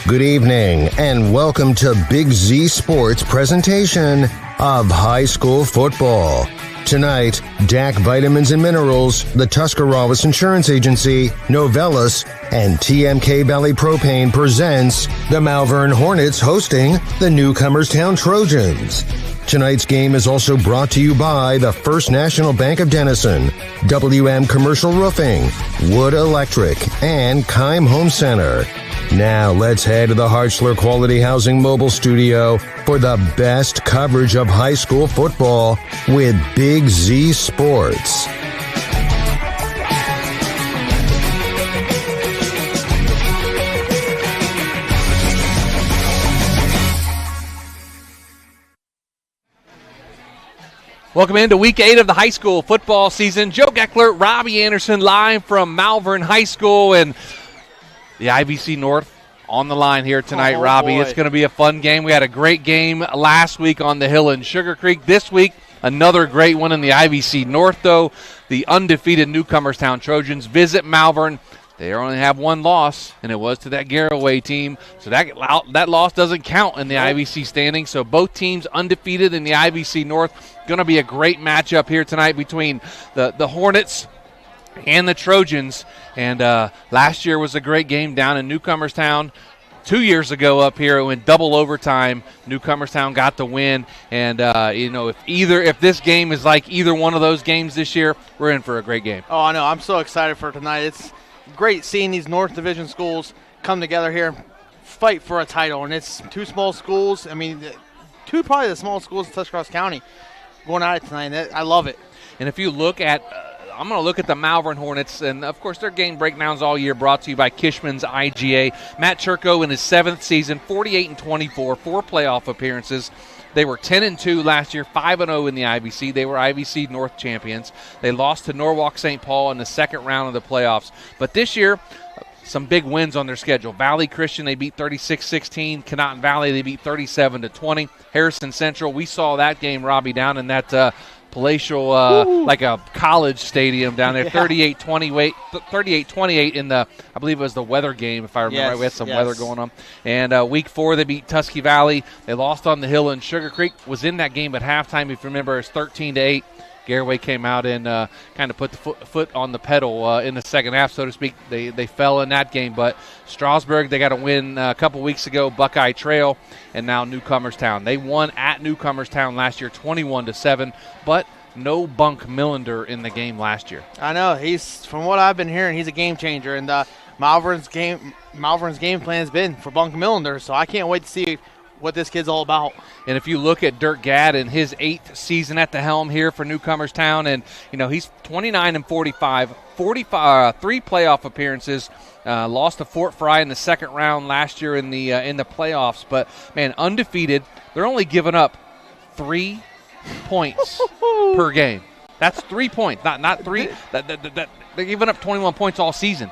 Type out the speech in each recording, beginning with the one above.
Good evening, and welcome to BIG Z Sports presentation of high school football. Tonight, DAC Vitamins and Minerals, the Tuscarawas Insurance Agency, Novellus, and TMK Valley Propane presents the Malvern Hornets hosting the Newcomerstown Trojans. Tonight's game is also brought to you by the First National Bank of Denison, WM Commercial Roofing, Wood Electric, and Keim Home Center. Now let's head to the Hartzler Quality Housing Mobile Studio for the best coverage of high school football with BIG Z Sports. Welcome into Week 8 of the high school football season. Joe Geckler, Robbie Anderson live from Malvern High School, and the IVC North on the line here tonight, Robbie. Boy. It's going to be a fun game. We had a great game last week on the hill in Sugar Creek. This week, another great one in the IVC North, though. The undefeated Newcomerstown Trojans visit Malvern. They only have one loss, and it was to that Garaway team. So that loss doesn't count in the IVC standings. So both teams undefeated in the IVC North. Going to be a great matchup here tonight between the Hornets and the Trojans. And last year was a great game down in Newcomerstown. 2 years ago up here, it went double overtime. Newcomerstown got the win. And, if this game is like either one of those games this year, we're in for a great game. Oh, I know. I'm so excited for tonight. It's great seeing these North Division schools come together here, fight for a title. And it's two small schools. I mean, two probably the smallest schools in Tuscarawas County going at it tonight. I love it. And if you look at I'm going to look at the Malvern Hornets, and, of course, their game breakdowns all year brought to you by Kishman's IGA. Matt Turco in his 7th season, 48-24, 4 playoff appearances. They were 10-2 last year, 5-0 in the IVC. They were IVC North champions. They lost to Norwalk St. Paul in the second round of the playoffs. But this year, some big wins on their schedule. Valley Christian, they beat 36-16. Conotton Valley, they beat 37-20. Harrison Central, we saw that game, Robbie, down in that palatial, like a college stadium down there, 38-28 in the, I believe it was the weather game, if I remember right. We had some weather going on. And week 4, they beat Tusky Valley. They lost on the hill in Sugar Creek. Was in that game at halftime, if you remember, it was 13-8. Garaway came out and kind of put the foot on the pedal in the second half, so to speak. They fell in that game. But Strasburg, they got a win a couple weeks ago, Buckeye Trail, and now Newcomerstown. They won at Newcomerstown last year 21-7, but no Bunk Millender in the game last year. I know. From what I've been hearing, he's a game changer. And Malvern's game plan has been for Bunk Millender, so I can't wait to see what this kid's all about. And if you look at Dirk Gadd in his 8th season at the helm here for Newcomerstown, and he's 29-45, 3 playoff appearances. Lost to Fort Fry in the second round last year in the playoffs, but man, undefeated. They're only giving up 3 points per game. That's 3 points, not 3. They're giving up 21 points all season.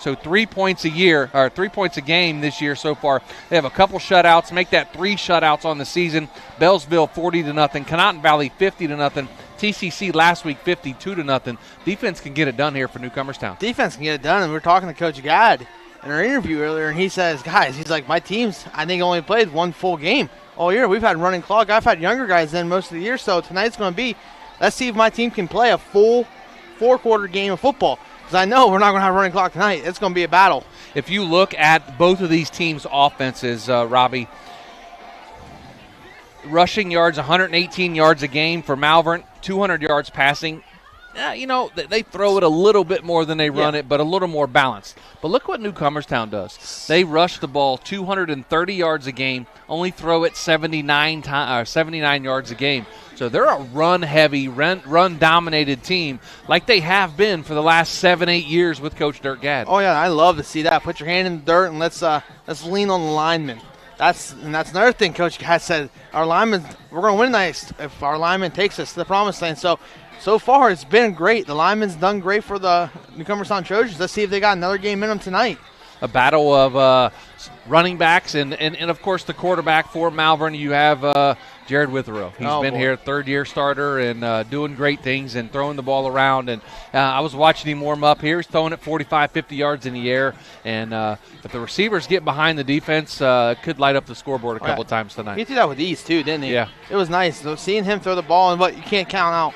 So 3 points a year, or 3 points a game this year so far. They have a couple shutouts, make that 3 shutouts on the season. Bellsville 40-0, Conotton Valley 50-0, TCC last week 52-0. Defense can get it done here for Newcomerstown. Defense can get it done, and we were talking to Coach Gadd in our interview earlier, and he says, guys, he's like, my team's, I think, only played 1 full game all year. We've had running clock. I've had younger guys in most of the year, so tonight's going to be, let's see if my team can play a full 4-quarter game of football. Because I know we're not going to have a running clock tonight. It's going to be a battle. If you look at both of these teams' offenses, Robbie, rushing yards, 118 yards a game for Malvern, 200 yards passing. They throw it a little bit more than they run it, but a little more balanced. But look what Newcomerstown does. They rush the ball 230 yards a game, only throw it 79 yards a game. So they're a run-heavy, run-dominated team like they have been for the last 7-8 years with Coach Dirk Gadd. Oh, yeah, I love to see that. Put your hand in the dirt and let's lean on the linemen. That's another thing Coach Gadd said. Our linemen, we're going to win nice if our lineman takes us to the promised land. So far it's been great. The linemen's done great for the Newcomerstown Trojans. Let's see if they got another game in them tonight. a battle of running backs, and of course the quarterback for Malvern. You have Jared Withrow. He's been here, third-year starter, and doing great things and throwing the ball around. And I was watching him warm up here. He's throwing it 45, 50 yards in the air. And if the receivers get behind the defense, could light up the scoreboard a couple of times tonight. He did that with ease, too, didn't he? Yeah. It was nice. So seeing him throw the ball, and you can't count out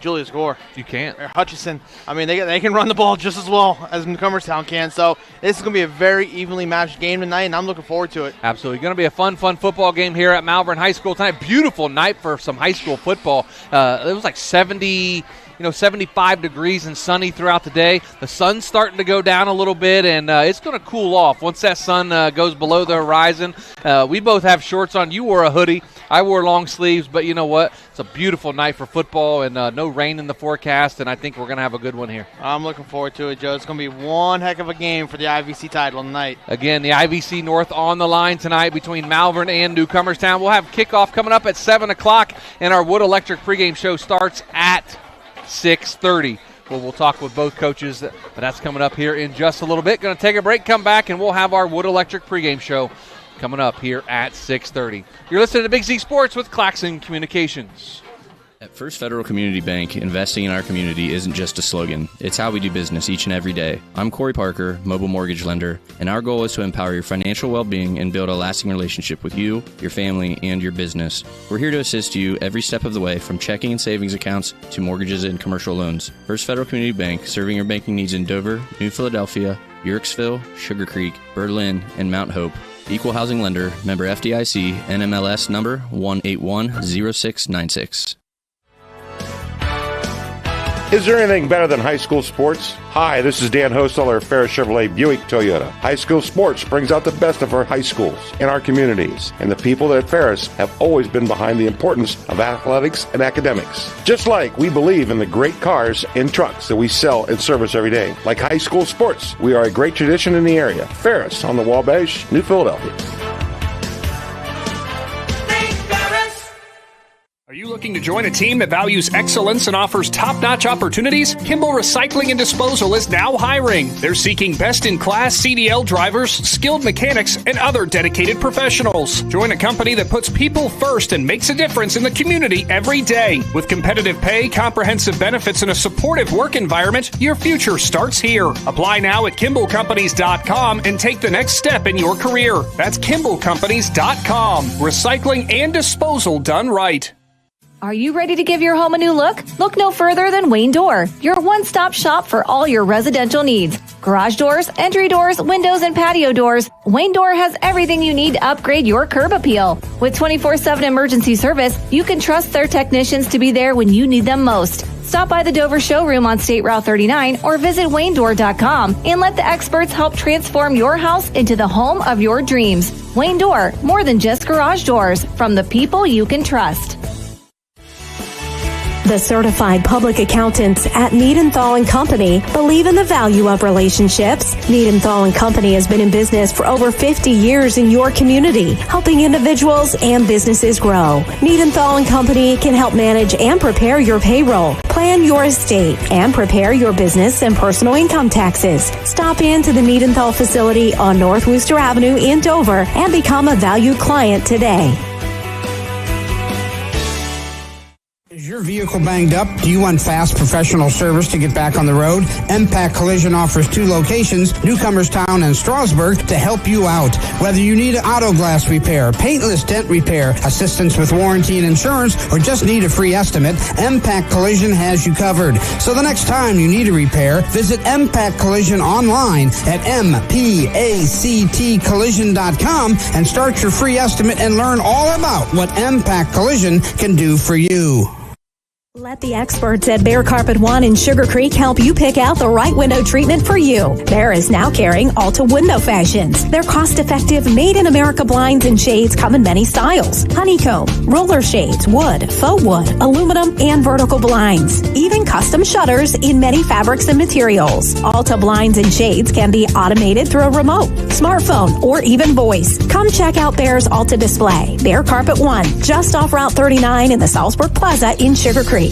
Julius Gore. You can't. Or Hutchison. I mean, they can run the ball just as well as Newcomerstown can. So this is going to be a very evenly matched game tonight, and I'm looking forward to it. Absolutely. Going to be a fun football game here at Malvern High School tonight. Beautiful night for some high school football. It was like 75 degrees and sunny throughout the day. The sun's starting to go down a little bit, and it's going to cool off once that sun goes below the horizon. We both have shorts on. You wore a hoodie. I wore long sleeves, but you know what? It's a beautiful night for football, and no rain in the forecast, and I think we're going to have a good one here. I'm looking forward to it, Joe. It's going to be one heck of a game for the IVC title tonight. Again, the IVC North on the line tonight between Malvern and Newcomerstown. We'll have kickoff coming up at 7 o'clock, and our Wood Electric pregame show starts at 6:30. Well, we'll talk with both coaches, but that's coming up here in just a little bit. Going to take a break, come back, and we'll have our Wood Electric pregame show coming up here at 6:30. You're listening to Big Z Sports with Claxon Communications. At First Federal Community Bank, investing in our community isn't just a slogan. It's how we do business each and every day. I'm Corey Parker, mobile mortgage lender, and our goal is to empower your financial well-being and build a lasting relationship with you, your family, and your business. We're here to assist you every step of the way, from checking and savings accounts to mortgages and commercial loans. First Federal Community Bank, serving your banking needs in Dover, New Philadelphia, Yorksville, Sugar Creek, Berlin, and Mount Hope. Equal housing lender, member FDIC, NMLS number 1810696. Is there anything better than high school sports? Hi, this is Dan Hosteller of Ferris Chevrolet Buick Toyota. High school sports brings out the best of our high schools and our communities, and the people at Ferris have always been behind the importance of athletics and academics. Just like we believe in the great cars and trucks that we sell and service every day. Like high school sports, we are a great tradition in the area. Ferris on the Wabash, New Philadelphia. Are you looking to join a team that values excellence and offers top-notch opportunities? Kimball Recycling and Disposal is now hiring. They're seeking best-in-class CDL drivers, skilled mechanics, and other dedicated professionals. Join a company that puts people first and makes a difference in the community every day. With competitive pay, comprehensive benefits, and a supportive work environment, your future starts here. Apply now at KimballCompanies.com and take the next step in your career. That's KimballCompanies.com. Recycling and disposal done right. Are you ready to give your home a new look? Look no further than Wayne Door, your one-stop shop for all your residential needs. Garage doors, entry doors, windows, and patio doors. Wayne Door has everything you need to upgrade your curb appeal. With 24/7 emergency service, you can trust their technicians to be there when you need them most. Stop by the Dover showroom on State Route 39 or visit WayneDoor.com and let the experts help transform your house into the home of your dreams. Wayne Door, more than just garage doors, from the people you can trust. The certified public accountants at Niedenthal & Company believe in the value of relationships. Niedenthal & Company has been in business for over 50 years in your community, helping individuals and businesses grow. Niedenthal & Company can help manage and prepare your payroll, plan your estate, and prepare your business and personal income taxes. Stop into the Niedenthal facility on North Worcester Avenue in Dover and become a valued client today. Is your vehicle banged up? Do you want fast professional service to get back on the road? Impact Collision offers 2 locations, Newcomerstown and Strasburg, to help you out. Whether you need auto glass repair, paintless dent repair, assistance with warranty and insurance, or just need a free estimate, Impact Collision has you covered. So the next time you need a repair, visit Impact Collision online at mpactcollision.com and start your free estimate and learn all about what Impact Collision can do for you. Let the experts at Bear Carpet One in Sugar Creek help you pick out the right window treatment for you. Bear is now carrying Alta window fashions. Their cost-effective, made-in-America blinds and shades come in many styles. Honeycomb, roller shades, wood, faux wood, aluminum, and vertical blinds. Even custom shutters in many fabrics and materials. Alta blinds and shades can be automated through a remote, smartphone, or even voice. Come check out Bear's Alta display. Bear Carpet One, just off Route 39 in the Salzburg Plaza in Sugar Creek.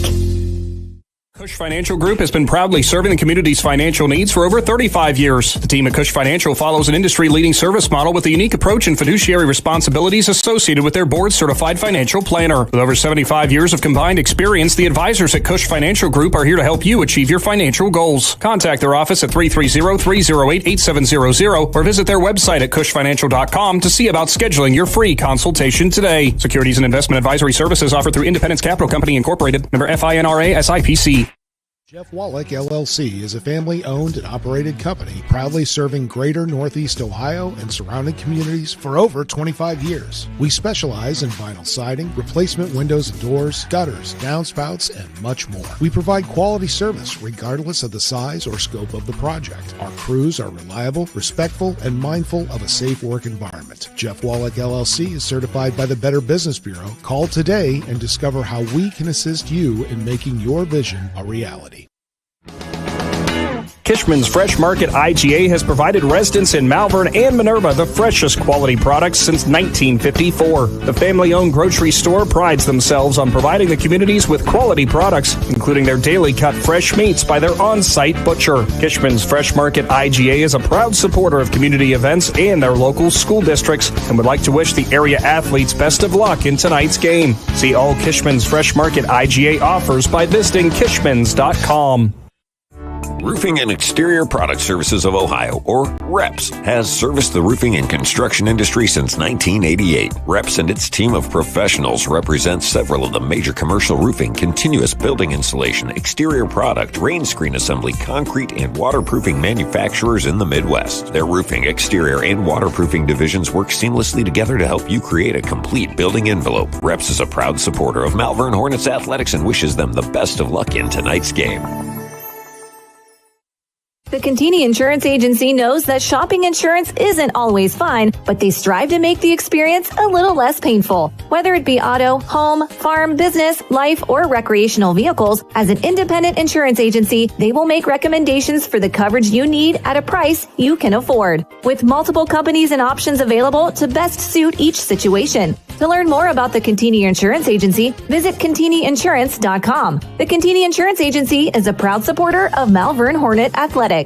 Cush Financial Group has been proudly serving the community's financial needs for over 35 years. The team at Cush Financial follows an industry-leading service model with a unique approach and fiduciary responsibilities associated with their board-certified financial planner. With over 75 years of combined experience, the advisors at Cush Financial Group are here to help you achieve your financial goals. Contact their office at 330-308-8700 or visit their website at cushfinancial.com to see about scheduling your free consultation today. Securities and investment advisory services offered through Independence Capital Company Incorporated, member FINRA SIPC. Jeff Wallach, LLC, is a family-owned and operated company proudly serving greater Northeast Ohio and surrounding communities for over 25 years. We specialize in vinyl siding, replacement windows and doors, gutters, downspouts, and much more. We provide quality service regardless of the size or scope of the project. Our crews are reliable, respectful, and mindful of a safe work environment. Jeff Wallach, LLC is certified by the Better Business Bureau. Call today and discover how we can assist you in making your vision a reality. Kishman's Fresh Market IGA has provided residents in Malvern and Minerva the freshest quality products since 1954. The family-owned grocery store prides themselves on providing the communities with quality products, including their daily cut fresh meats by their on-site butcher. Kishman's Fresh Market IGA is a proud supporter of community events and their local school districts and would like to wish the area athletes best of luck in tonight's game. See all Kishman's Fresh Market IGA offers by visiting kishmans.com. Roofing and Exterior Product Services of Ohio, or REPS, has serviced the roofing and construction industry since 1988. REPS and its team of professionals represent several of the major commercial roofing, continuous building insulation, exterior product, rain screen assembly, concrete, and waterproofing manufacturers in the Midwest. Their roofing, exterior, and waterproofing divisions work seamlessly together to help you create a complete building envelope. REPS is a proud supporter of Malvern Hornets Athletics and wishes them the best of luck in tonight's game. The Contini Insurance Agency knows that shopping insurance isn't always fun, but they strive to make the experience a little less painful. Whether it be auto, home, farm, business, life, or recreational vehicles, as an independent insurance agency, they will make recommendations for the coverage you need at a price you can afford. With multiple companies and options available to best suit each situation. To learn more about the Contini Insurance Agency, visit ContiniInsurance.com. The Contini Insurance Agency is a proud supporter of Malvern Hornet Athletics.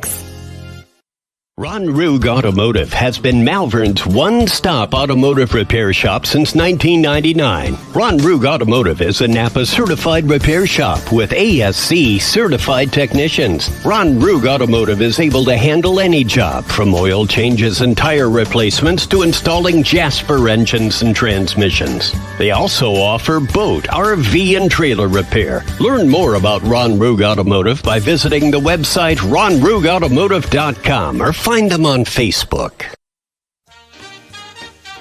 Ron Rugg Automotive has been Malvern's one-stop automotive repair shop since 1999. Ron Rugg Automotive is a Napa certified repair shop with ASC certified technicians. Ron Rugg Automotive is able to handle any job, from oil changes and tire replacements to installing Jasper engines and transmissions. They also offer boat, RV, and trailer repair. Learn more about Ron Rugg Automotive by visiting the website ronruggautomotive.com or find them on Facebook.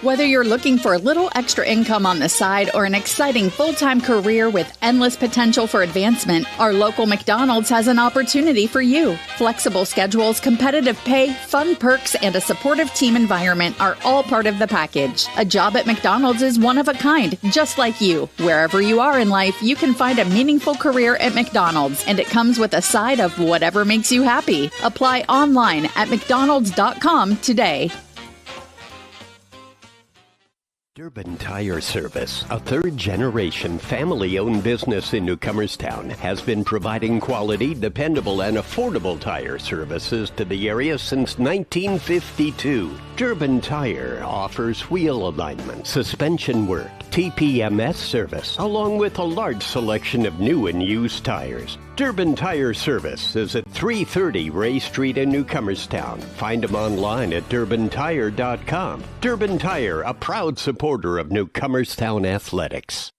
Whether you're looking for a little extra income on the side or an exciting full-time career with endless potential for advancement, our local McDonald's has an opportunity for you. Flexible schedules, competitive pay, fun perks, and a supportive team environment are all part of the package. A job at McDonald's is one of a kind, just like you. Wherever you are in life, you can find a meaningful career at McDonald's, and it comes with a side of whatever makes you happy. Apply online at mcdonalds.com today. Durbin Tire Service, a third-generation family-owned business in Newcomerstown, has been providing quality, dependable, and affordable tire services to the area since 1952. Durbin Tire offers wheel alignment, suspension work, TPMS service, along with a large selection of new and used tires. Durbin Tire Service is at 330 Ray Street in Newcomerstown. Find them online at durbintire.com. Durbin Tire, a proud supporter of Newcomerstown Athletics.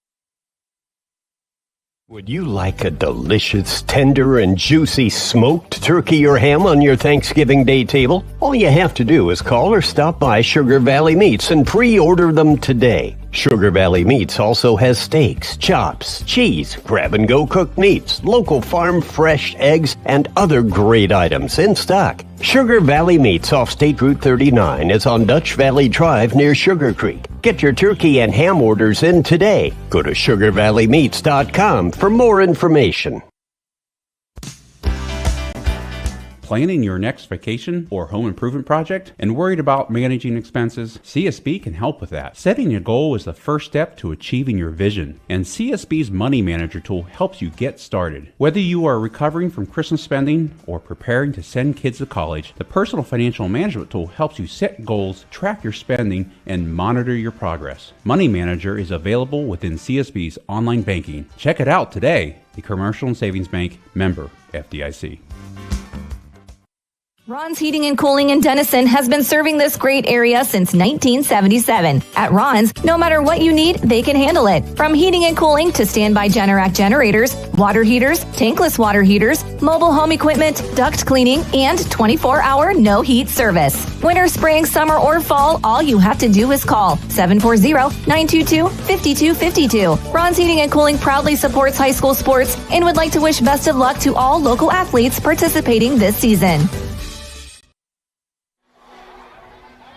Would you like a delicious, tender, and juicy smoked turkey or ham on your Thanksgiving Day table? All you have to do is call or stop by Sugar Valley Meats and pre-order them today. Sugar Valley Meats also has steaks, chops, cheese, grab-and-go cooked meats, local farm fresh eggs, and other great items in stock. Sugar Valley Meats off State Route 39 is on Dutch Valley Drive near Sugar Creek. Get your turkey and ham orders in today. Go to sugarvalleymeats.com for more information. Planning your next vacation or home improvement project and worried about managing expenses? CSB can help with that. Setting a goal is the first step to achieving your vision, and CSB's Money Manager tool helps you get started. Whether you are recovering from Christmas spending or preparing to send kids to college, the Personal Financial Management tool helps you set goals, track your spending, and monitor your progress. Money Manager is available within CSB's online banking. Check it out today. The Commercial and Savings Bank, member FDIC. Ron's Heating and Cooling in Denison has been serving this great area since 1977. At Ron's, no matter what you need, they can handle it. From heating and cooling to standby Generac generators, water heaters, tankless water heaters, mobile home equipment, duct cleaning, and 24-hour no-heat service. Winter, spring, summer, or fall, all you have to do is call 740-922-5252. Ron's Heating and Cooling proudly supports high school sports and would like to wish best of luck to all local athletes participating this season.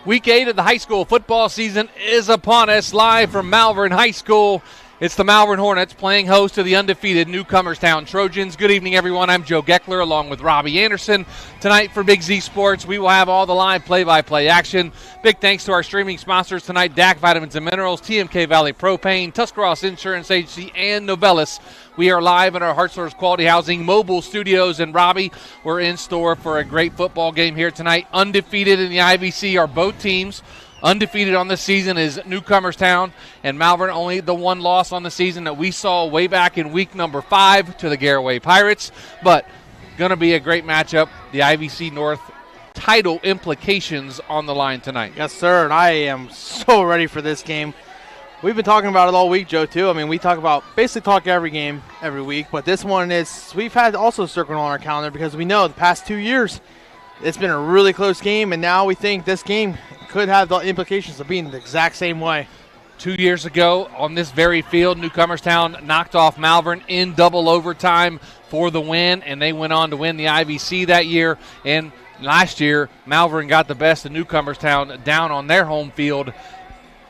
Week 8 of the high school football season is upon us. Live from Malvern High School, it's the Malvern Hornets playing host to the undefeated Newcomerstown Trojans. Good evening, everyone. I'm Joe Geckler along with Robbie Anderson. Tonight for Big Z Sports, we will have all the live play-by-play action. Big thanks to our streaming sponsors tonight, DAC Vitamins and Minerals, TMK Valley Propane, Tuscarawas Insurance Agency, and Novellus. We are live in our Hartzler's Quality Housing mobile studios, and Robbie, we're in store for a great football game here tonight. Undefeated in the IVC are both teams. Undefeated on this season is Newcomerstown, and Malvern only the one loss on the season that we saw way back in week number 5 to the Garraway Pirates. But going to be a great matchup. The IVC North title implications on the line tonight. Yes, sir, and I am so ready for this game. We've been talking about it all week, Joe, too. I mean, we basically talk every game every week, but this one we've had also circled on our calendar because we know the past 2 years it's been a really close game, and now we think this game could have the implications of being the exact same way. 2 years ago on this very field, Newcomerstown knocked off Malvern in double overtime for the win, and they went on to win the IVC that year. And last year, Malvern got the best of Newcomerstown down on their home field,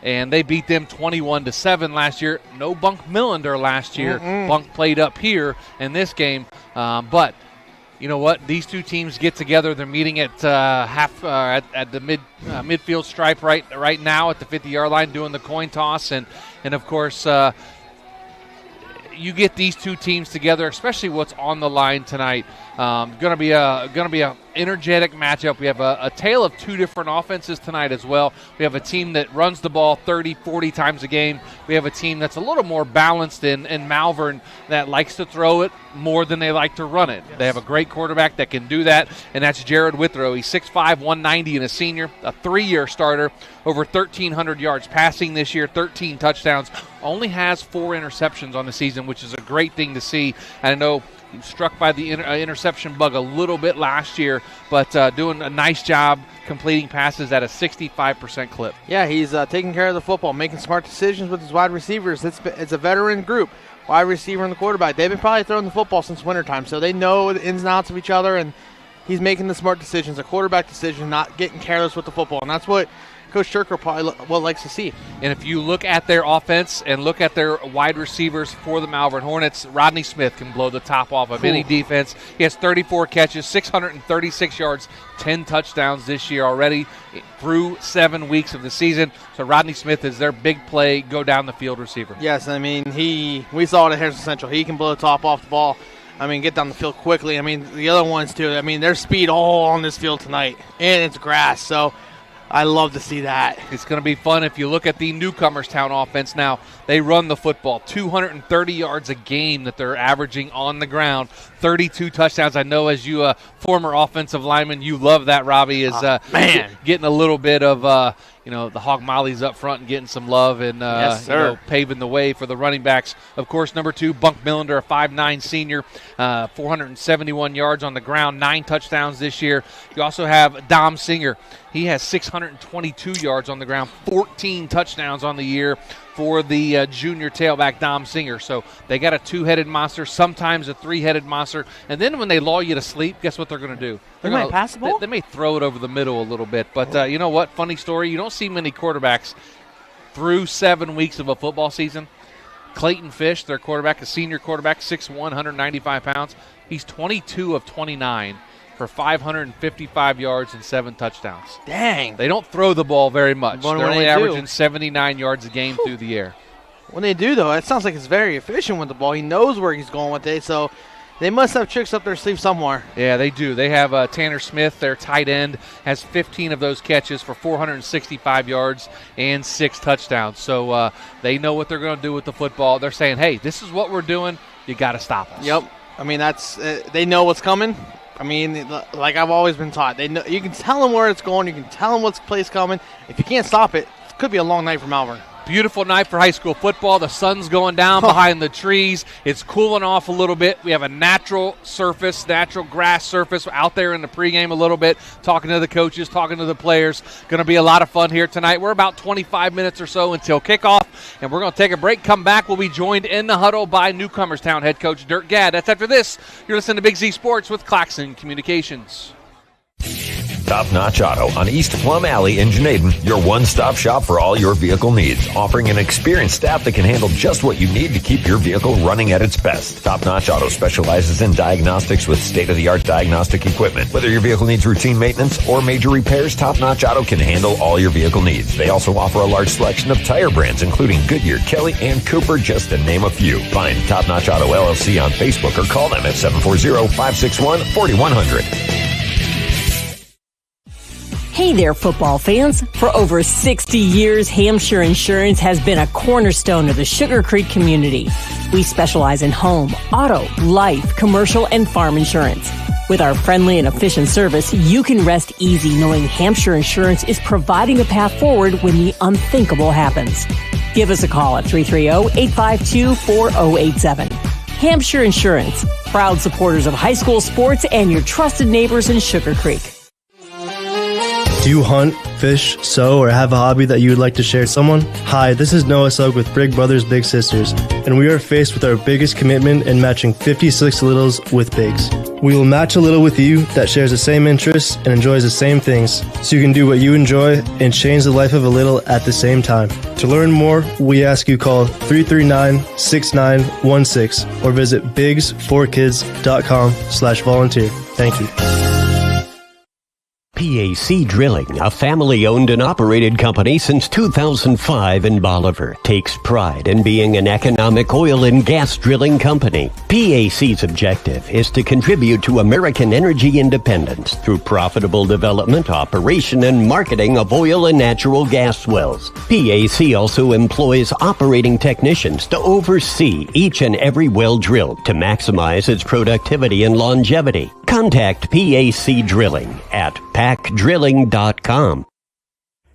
and they beat them 21-7 last year. No Bunk Millender last year. Bunk played up here in this game. But you know what? These two teams get together. They're meeting at at the midfield stripe right now at the 50-yard line, doing the coin toss, and of course you get these two teams together, especially what's on the line tonight. Going to be a energetic matchup. We have a tale of two different offenses tonight as well. We have a team that runs the ball 30, 40 times a game. We have a team that's a little more balanced in Malvern that likes to throw it more than they like to run it. Yes. They have a great quarterback that can do that, and that's Jared Withrow. He's 6'5", 190, and a senior, a 3-year starter, over 1,300 yards passing this year, 13 touchdowns. Only has 4 interceptions on the season, which is a great thing to see. And I know struck by the interception bug a little bit last year, but doing a nice job completing passes at a 65% clip. Yeah, he's taking care of the football, making smart decisions with his wide receivers. It's a veteran group, wide receiver and the quarterback. They've been probably throwing the football since wintertime, so they know the ins and outs of each other, and he's making the smart decisions, a quarterback decision, not getting careless with the football, and that's what Coach Shirker probably likes to see. And if you look at their offense and look at their wide receivers for the Malvern Hornets, Rodney Smith can blow the top off of any defense. He has 34 catches, 636 yards, 10 touchdowns this year already through 7 weeks of the season. So Rodney Smith is their big play, go down the field receiver. Yes, I mean, we saw it at Harrison Central. He can blow the top off the ball. I mean, get down the field quickly. I mean, the other ones, too. I mean, there's speed all on this field tonight, and it's grass. So I love to see that. It's going to be fun. If you look at the Newcomerstown offense now, they run the football 230 yards a game that they're averaging on the ground, 32 touchdowns. I know as you a former offensive lineman, you love that, Robbie, is getting a little bit of the hog mollies up front and getting some love and paving the way for the running backs. Of course, number 2, Bunk Millender, a 5'9" senior, 471 yards on the ground, 9 touchdowns this year. You also have Dom Singer. He has 622 yards on the ground, 14 touchdowns on the year for the junior tailback Dom Singer. So they got a 2-headed monster, sometimes a 3-headed monster. And then when they lull you to sleep, guess what they're going to do? They might pass the ball? They may throw it over the middle a little bit. But you know what? Funny story. You don't see many quarterbacks through 7 weeks of a football season. Clayton Fish, their quarterback, a senior quarterback, 6'1", 195 pounds. He's 22 of 29. for 555 yards and 7 touchdowns. Dang. They don't throw the ball very much. They're only averaging 79 yards a game through the air. When they do, though, it sounds like it's very efficient with the ball. He knows where he's going with it, so they must have tricks up their sleeve somewhere. Yeah, they do. They have Tanner Smith, their tight end, has 15 of those catches for 465 yards and 6 touchdowns. So they know what they're going to do with the football. They're saying, hey, this is what we're doing. You got to stop us. Yep. I mean, that's they know what's coming. I mean, like I've always been taught. They know, you can tell them where it's going. You can tell them what's place coming. If you can't stop it, it could be a long night for Malvern. Beautiful night for high school football. The sun's going down behind the trees. It's cooling off a little bit. We have a natural surface, natural grass surface out there in the pregame a little bit, talking to the coaches, talking to the players. Going to be a lot of fun here tonight. We're about 25 minutes or so until kickoff, and we're going to take a break. Come back. We'll be joined in the huddle by Newcomerstown head coach Dirk Gadd. That's after this. You're listening to Big Z Sports with Claxon Communications. Top Notch Auto on East Plum Alley in Janaden, your one-stop shop for all your vehicle needs, offering an experienced staff that can handle just what you need to keep your vehicle running at its best. Top Notch Auto specializes in diagnostics with state-of-the-art diagnostic equipment. Whether your vehicle needs routine maintenance or major repairs, Top Notch Auto can handle all your vehicle needs. They also offer a large selection of tire brands, including Goodyear, Kelly, and Cooper, just to name a few. Find Top Notch Auto LLC on Facebook or call them at 740-561-4100. Hey there, football fans. For over 60 years, Hampshire Insurance has been a cornerstone of the Sugar Creek community. We specialize in home, auto, life, commercial, and farm insurance. With our friendly and efficient service, you can rest easy knowing Hampshire Insurance is providing a path forward when the unthinkable happens. Give us a call at 330-852-4087. Hampshire Insurance, proud supporters of high school sports and your trusted neighbors in Sugar Creek. Do you hunt, fish, sew, or have a hobby that you would like to share with someone? Hi, this is Noah Sugg with Big Brothers Big Sisters, and we are faced with our biggest commitment in matching 56 littles with bigs. We will match a little with you that shares the same interests and enjoys the same things, so you can do what you enjoy and change the life of a little at the same time. To learn more, we ask you call 339-6916 or visit bigs4kids.com/volunteer. Thank you. PAC Drilling, a family-owned and operated company since 2005 in Bolivar, takes pride in being an economic oil and gas drilling company. PAC's objective is to contribute to American energy independence through profitable development, operation, and marketing of oil and natural gas wells. PAC also employs operating technicians to oversee each and every well drilled to maximize its productivity and longevity. Contact PAC Drilling at pacdrilling.com.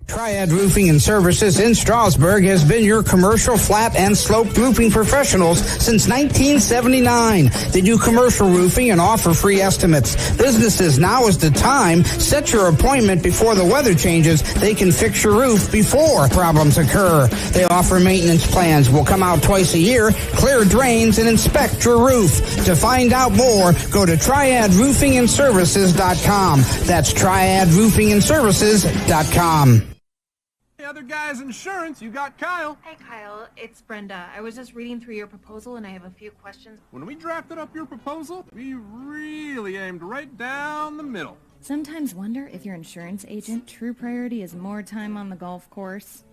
Triad Roofing and Services in Strasburg has been your commercial flat and sloped roofing professionals since 1979. They do commercial roofing and offer free estimates. Businesses, now is the time. Set your appointment before the weather changes. They can fix your roof before problems occur. They offer maintenance plans. Will come out twice a year, clear drains, and inspect your roof. To find out more, go to triadroofingandservices.com. That's triadroofingandservices.com. Other guy's insurance, you got Kyle. Hey Kyle, it's Brenda. I was just reading through your proposal and I have a few questions. When we drafted up your proposal, we really aimed right down the middle. Sometimes wonder if your insurance agent true priority is more time on the golf course.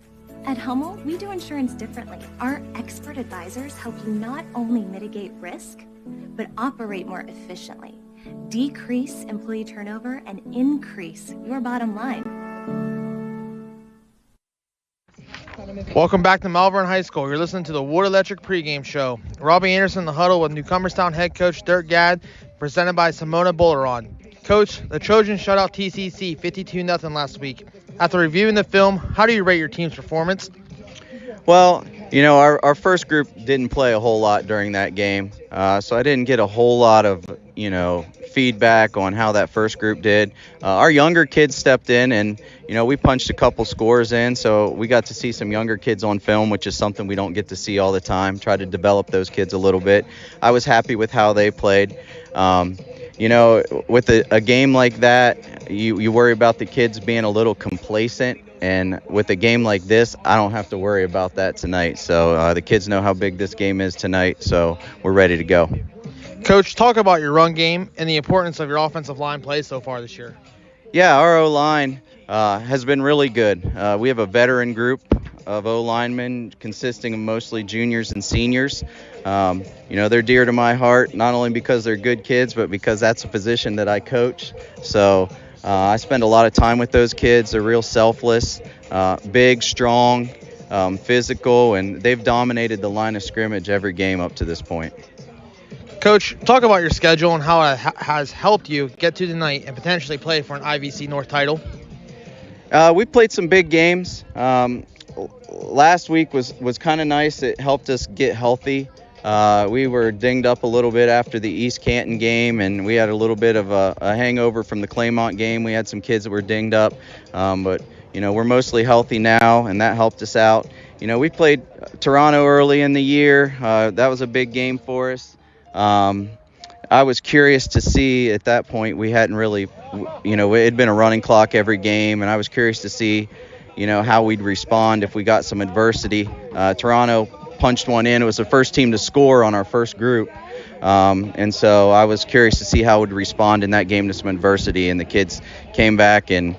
At Hummel, we do insurance differently. Our expert advisors help you not only mitigate risk, but operate more efficiently, decrease employee turnover, and increase your bottom line. Welcome back to Malvern High School. You're listening to the Wood Electric pregame show. Robbie Anderson in the huddle with Newcomerstown head coach Dirk Gadd, presented by Simona Bolaron. Coach, the Trojans shut out TCC 52-0 last week. After reviewing the film, how do you rate your team's performance? Well, you know, our first group didn't play a whole lot during that game, so I didn't get a whole lot of, feedback on how that first group did. Our younger kids stepped in and, we punched a couple scores in, so we got to see some younger kids on film, which is something we don't get to see all the time. Try to develop those kids a little bit. I was happy with how they played. With a game like that, you worry about the kids being a little complacent. And with a game like this, I don't have to worry about that tonight. So the kids know how big this game is tonight, so we're ready to go. Coach, talk about your run game and the importance of your offensive line play so far this year. Yeah, our O-line has been really good. We have a veteran group of O-linemen consisting of mostly juniors and seniors. They're dear to my heart, not only because they're good kids, but because that's a position that I coach. So I spend a lot of time with those kids. They're real selfless, big, strong, physical, and they've dominated the line of scrimmage every game up to this point. Coach, talk about your schedule and how it has helped you get to tonight and potentially play for an IVC North title. We played some big games. Last week was kind of nice. It helped us get healthy. We were dinged up a little bit after the East Canton game, and we had a little bit of a hangover from the Claymont game. We had some kids that were dinged up, but we're mostly healthy now, and that helped us out. We played Toronto early in the year. That was a big game for us. I was curious to see at that point, we hadn't really, it had been a running clock every game, and I was curious to see, how we'd respond if we got some adversity. Toronto punched one in. It was the first team to score on our first group. And so I was curious to see how it would respond in that game to some adversity, and the kids came back and,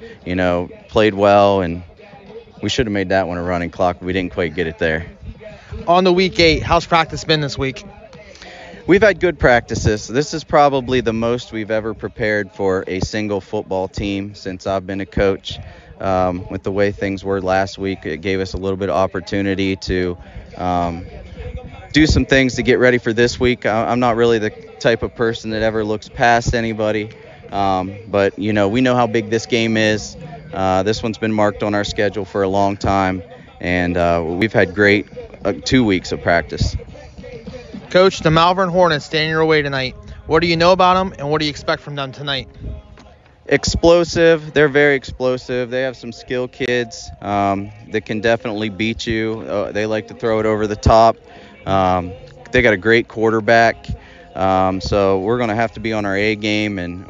played well, and we should have made that one a running clock, but we didn't quite get it there. On the week 8, how's practice been this week? We've had good practices. This is probably the most we've ever prepared for a single football team since I've been a coach. With the way things were last week, it gave us a little bit of opportunity to do some things to get ready for this week. I'm not really the type of person that ever looks past anybody, but we know how big this game is. This one's been marked on our schedule for a long time, and we've had great 2 weeks of practice. Coach, the Malvern Hornets stand your way tonight. What do you know about them, and what do you expect from them tonight? Explosive. They're very explosive. They have some skilled kids that can definitely beat you. They like to throw it over the top. They got a great quarterback. So we're going to have to be on our A game, and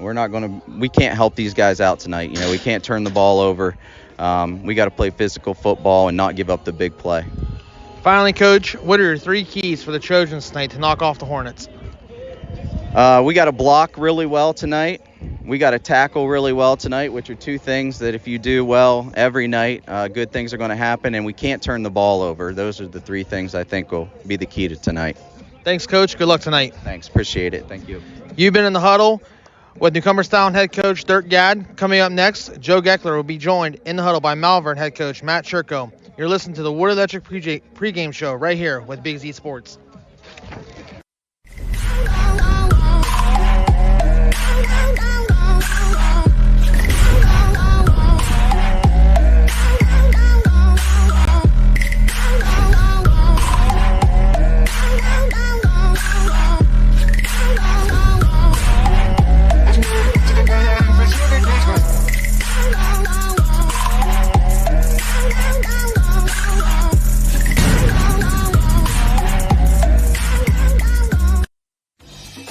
we can't help these guys out tonight. We can't turn the ball over. We got to play physical football and not give up the big play. Finally, Coach, what are your 3 keys for the Trojans tonight to knock off the Hornets? We got to block really well tonight. We got to tackle really well tonight, which are 2 things that if you do well every night, good things are going to happen, and we can't turn the ball over. Those are the 3 things I think will be the key to tonight. Thanks, Coach. Good luck tonight. Thanks. Appreciate it. Thank you. You've been in the huddle with Newcomerstown head coach Dirk Gadd. Coming up next, Joe Geckler will be joined in the huddle by Malvern head coach Matt Shurko. You're listening to the Wood Electric pregame show right here with Big Z Sports.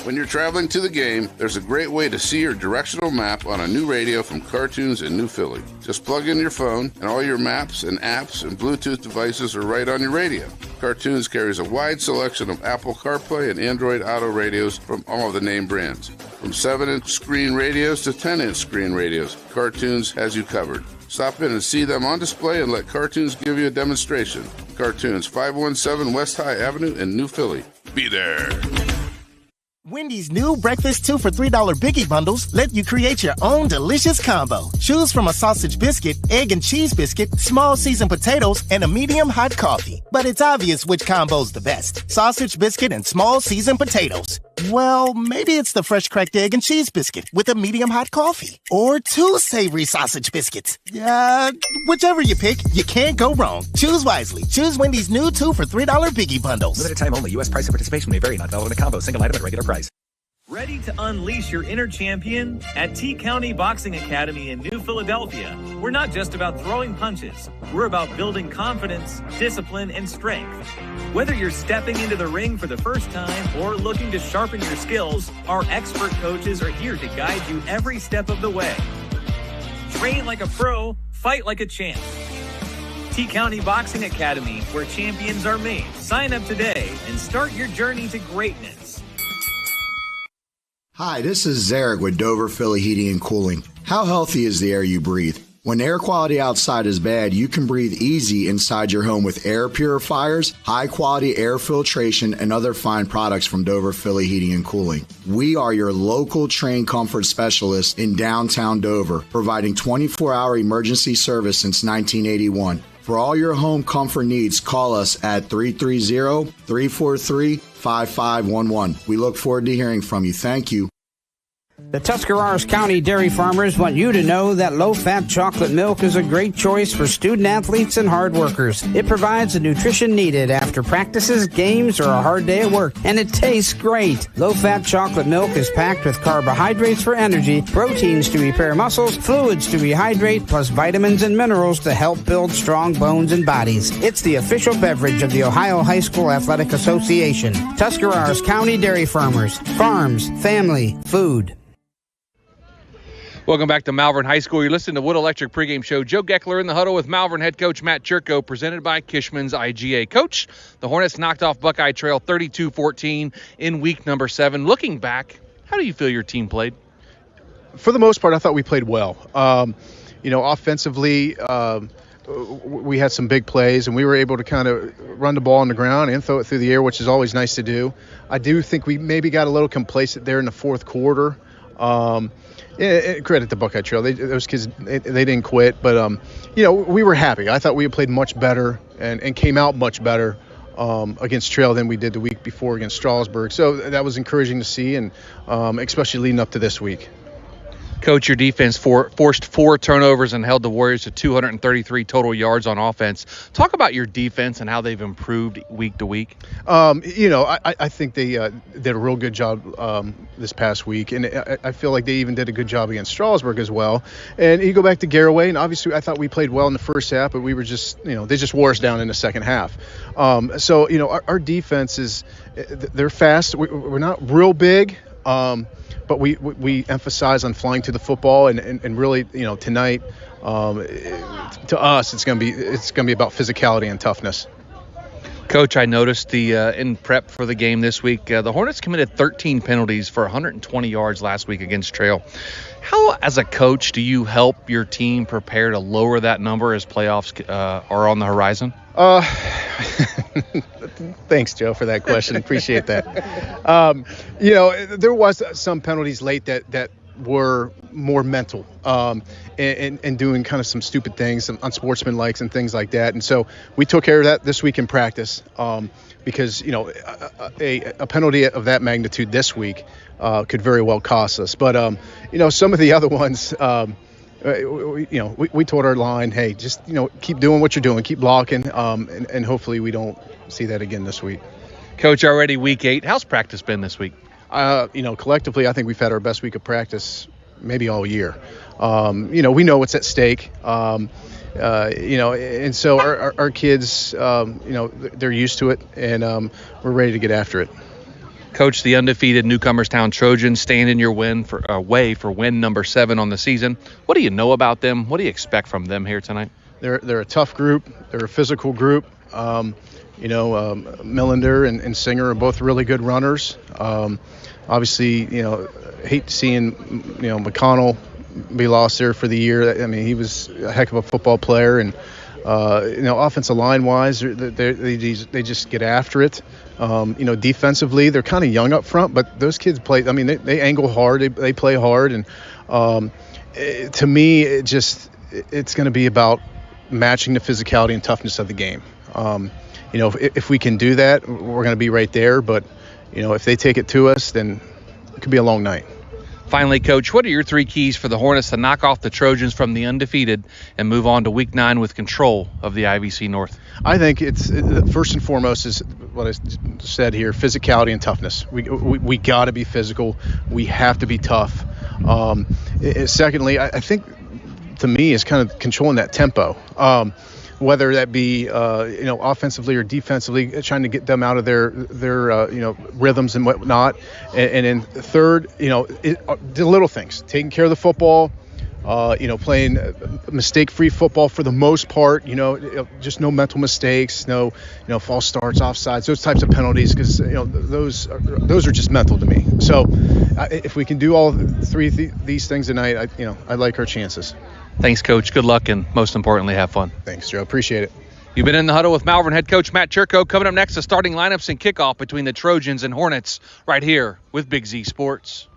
When you're traveling to the game, there's a great way to see your directional map on a new radio from Cartoons in New Philly. Just plug in your phone, and all your maps and apps and Bluetooth devices are right on your radio. Cartoons carries a wide selection of Apple CarPlay and Android Auto radios from all of the name brands. From 7-inch screen radios to 10-inch screen radios, Cartoons has you covered. Stop in and see them on display and let Cartoons give you a demonstration. Cartoons, 517 West High Avenue in New Philly. Be there. Wendy's new breakfast 2 for $3 Biggie bundles let you create your own delicious combo. Choose from a sausage biscuit, egg and cheese biscuit, small seasoned potatoes, and a medium hot coffee. But it's obvious which combo's the best. Sausage biscuit and small seasoned potatoes. Well, maybe it's the fresh cracked egg and cheese biscuit with a medium hot coffee. Or 2 savory sausage biscuits. Whichever you pick, you can't go wrong. Choose wisely. Choose Wendy's new 2 for $3 Biggie bundles. Limited time only. U.S. price and participation may vary. Not valid in a combo. Single item at regular price. Ready to unleash your inner champion? At T County Boxing Academy in New Philadelphia, we're not just about throwing punches. We're about building confidence, discipline, and strength. Whether you're stepping into the ring for the first time or looking to sharpen your skills, our expert coaches are here to guide you every step of the way. Train like a pro, fight like a champ. T County Boxing Academy, where champions are made. Sign up today and start your journey to greatness. Hi, this is Zarek with Dover Philly Heating and Cooling. How healthy is the air you breathe? When air quality outside is bad, you can breathe easy inside your home with air purifiers, high-quality air filtration, and other fine products from Dover Philly Heating and Cooling. We are your local trained comfort specialists in downtown Dover, providing 24-hour emergency service since 1981. For all your home comfort needs, call us at 330-343-5511. We look forward to hearing from you. Thank you. The Tuscarawas County dairy farmers want you to know that low-fat chocolate milk is a great choice for student-athletes and hard workers. It provides the nutrition needed after practices, games, or a hard day at work, and it tastes great. Low-fat chocolate milk is packed with carbohydrates for energy, proteins to repair muscles, fluids to rehydrate, plus vitamins and minerals to help build strong bones and bodies. It's the official beverage of the Ohio High School Athletic Association. Tuscarawas County Dairy Farmers. Farms, family, food. Welcome back to Malvern High School. You're listening to Wood Electric Pregame Show. Joe Geckler in the huddle with Malvern head coach Matt Churko, presented by Kishman's IGA. Coach, the Hornets knocked off Buckeye Trail 32-14 in week number 7. Looking back, how do you feel your team played? For the most part, I thought we played well. Offensively, we had some big plays, and we were able to kind of run the ball on the ground and throw it through the air, which is always nice to do. I do think we maybe got a little complacent there in the fourth quarter. Credit to Buckeye Trail. Those kids, they didn't quit. But, we were happy. I thought we had played much better and came out much better against Trail than we did the week before against Strasburg. So that was encouraging to see, and especially leading up to this week. Coach, your defense forced 4 turnovers and held the Warriors to 233 total yards on offense. Talk about your defense and how they've improved week to week. I think they did a real good job this past week, and I feel like they even did a good job against Strasburg as well. And you go back to Garraway, and obviously I thought we played well in the first half, but we were just, they just wore us down in the second half. Our defense is, they're fast. We're not real big. But we emphasize on flying to the football, and really, tonight, to us, it's gonna be about physicality and toughness. Coach, I noticed in prep for the game this week, the Hornets committed 13 penalties for 120 yards last week against Trail. How, as a coach, do you help your team prepare to lower that number as playoffs are on the horizon? Thanks, Joe, for that question. Appreciate that. There was some penalties late that were more mental and doing kind of some stupid things, some unsportsmanlike and things like that. And so we took care of that this week in practice because, a penalty of that magnitude this week could very well cost us. But, some of the other ones, we told our line, hey, just, keep doing what you're doing, keep blocking, and hopefully we don't see that again this week. Coach, already week 8. How's practice been this week? Collectively, I think we've had our best week of practice maybe all year. We know what's at stake, and so our kids, they're used to it, and we're ready to get after it. Coach, the undefeated Newcomerstown Trojans stand in your way for win number 7 on the season. What do you know about them? What do you expect from them here tonight? They're a tough group. They're a physical group. Millender and Singer are both really good runners. Obviously, hate seeing, McConnell be lost there for the year. I mean, he was a heck of a football player, and offensive line wise, they just get after it. Defensively, they're kind of young up front, but those kids play. I mean, they angle hard, they play hard, and to me, it's going to be about matching the physicality and toughness of the game. If we can do that, we're going to be right there. But if they take it to us, then it could be a long night. Finally, Coach, what are your 3 keys for the Hornets to knock off the Trojans from the undefeated and move on to Week 9 with control of the IVC North? I think it's first and foremost is what I said here: physicality and toughness. We got to be physical. We have to be tough. Secondly, I think to me is kind of controlling that tempo. Whether that be offensively or defensively, trying to get them out of their rhythms and whatnot. And then third, the little things, taking care of the football, playing mistake-free football for the most part, just no mental mistakes, no, false starts, offsides, those types of penalties, because, those are just mental to me. So if we can do all three these things tonight, I like our chances. Thanks, Coach. Good luck, and most importantly, have fun. Thanks, Joe. Appreciate it. You've been in the huddle with Malvern head coach Matt Churko. Coming up next, the starting lineups and kickoff between the Trojans and Hornets right here with Big Z Sports.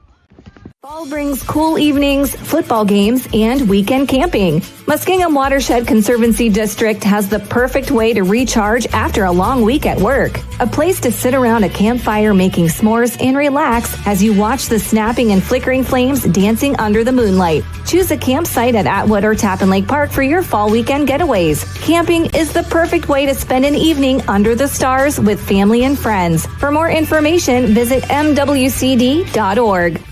Fall brings cool evenings, football games, and weekend camping. Muskingum Watershed Conservancy District has the perfect way to recharge after a long week at work. A place to sit around a campfire making s'mores and relax as you watch the snapping and flickering flames dancing under the moonlight. Choose a campsite at Atwood or Tappan Lake Park for your fall weekend getaways. Camping is the perfect way to spend an evening under the stars with family and friends. For more information, visit mwcd.org.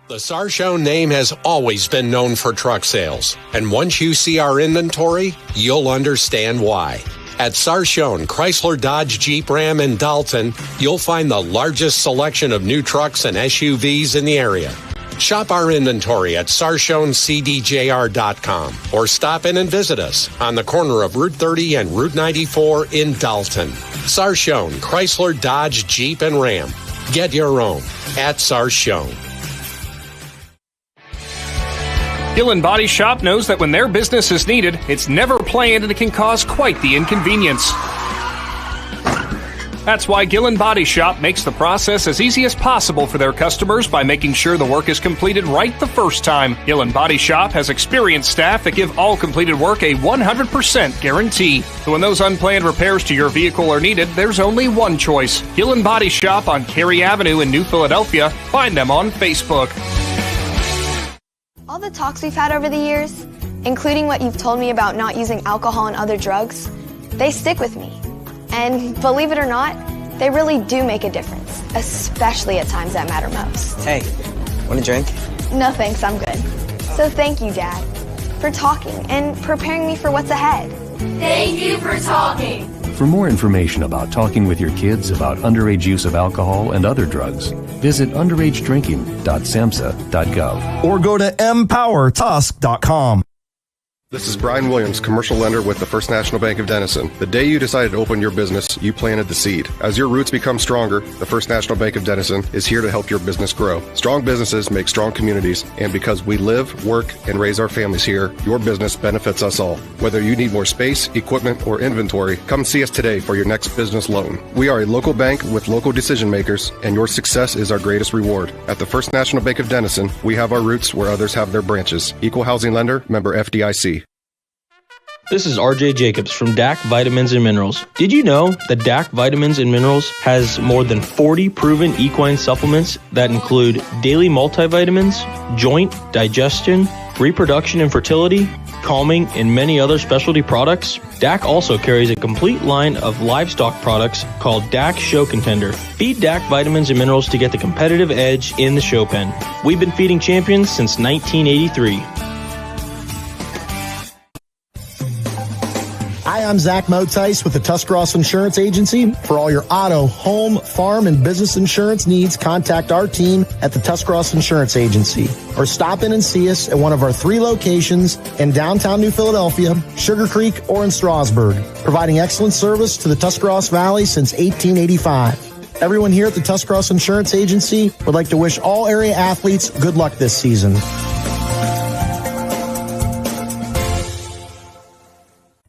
The Sarchone name has always been known for truck sales, and once you see our inventory, you'll understand why. At Sarchone Chrysler Dodge Jeep Ram in Dalton, you'll find the largest selection of new trucks and SUVs in the area. Shop our inventory at sarchonecdjr.com or stop in and visit us on the corner of Route 30 and Route 94 in Dalton. Sarchone Chrysler Dodge Jeep and Ram. Get your own at Sarchone. Gillen Body Shop knows that when their business is needed, it's never planned and it can cause quite the inconvenience. That's why Gillen Body Shop makes the process as easy as possible for their customers by making sure the work is completed right the first time. Gillen Body Shop has experienced staff that give all completed work a 100% guarantee. So when those unplanned repairs to your vehicle are needed, there's only one choice. Gillen Body Shop on Cary Avenue in New Philadelphia. Find them on Facebook. All the talks we've had over the years, including what you've told me about not using alcohol and other drugs, they stick with me. And believe it or not, they really do make a difference, especially at times that matter most. Hey, want a drink? No thanks, I'm good. So thank you, Dad, for talking and preparing me for what's ahead. Thank you for talking. For more information about talking with your kids about underage use of alcohol and other drugs, visit underagedrinking.samhsa.gov or go to empowertusk.com. This is Brian Williams, commercial lender with the First National Bank of Denison. The day you decided to open your business, you planted the seed. As your roots become stronger, the First National Bank of Denison is here to help your business grow. Strong businesses make strong communities, and because we live, work, and raise our families here, your business benefits us all. Whether you need more space, equipment, or inventory, come see us today for your next business loan. We are a local bank with local decision makers, and your success is our greatest reward. At the First National Bank of Denison, we have our roots where others have their branches. Equal housing lender, member FDIC. This is RJ Jacobs from DAC Vitamins and Minerals. Did you know that DAC Vitamins and Minerals has more than 40 proven equine supplements that include daily multivitamins, joint, digestion, reproduction and fertility, calming, and many other specialty products? DAC also carries a complete line of livestock products called DAC Show Contender. Feed DAC Vitamins and Minerals to get the competitive edge in the show pen. We've been feeding champions since 1983. Hi, I'm Zach Motice with the Tuscarawas Insurance Agency. For all your auto, home, farm, and business insurance needs, contact our team at the Tuscarawas Insurance Agency or stop in and see us at one of our 3 locations in downtown New Philadelphia, Sugar Creek, or in Strasburg, providing excellent service to the Tuscarawas Valley since 1885. Everyone here at the Tuscarawas Insurance Agency would like to wish all area athletes good luck this season.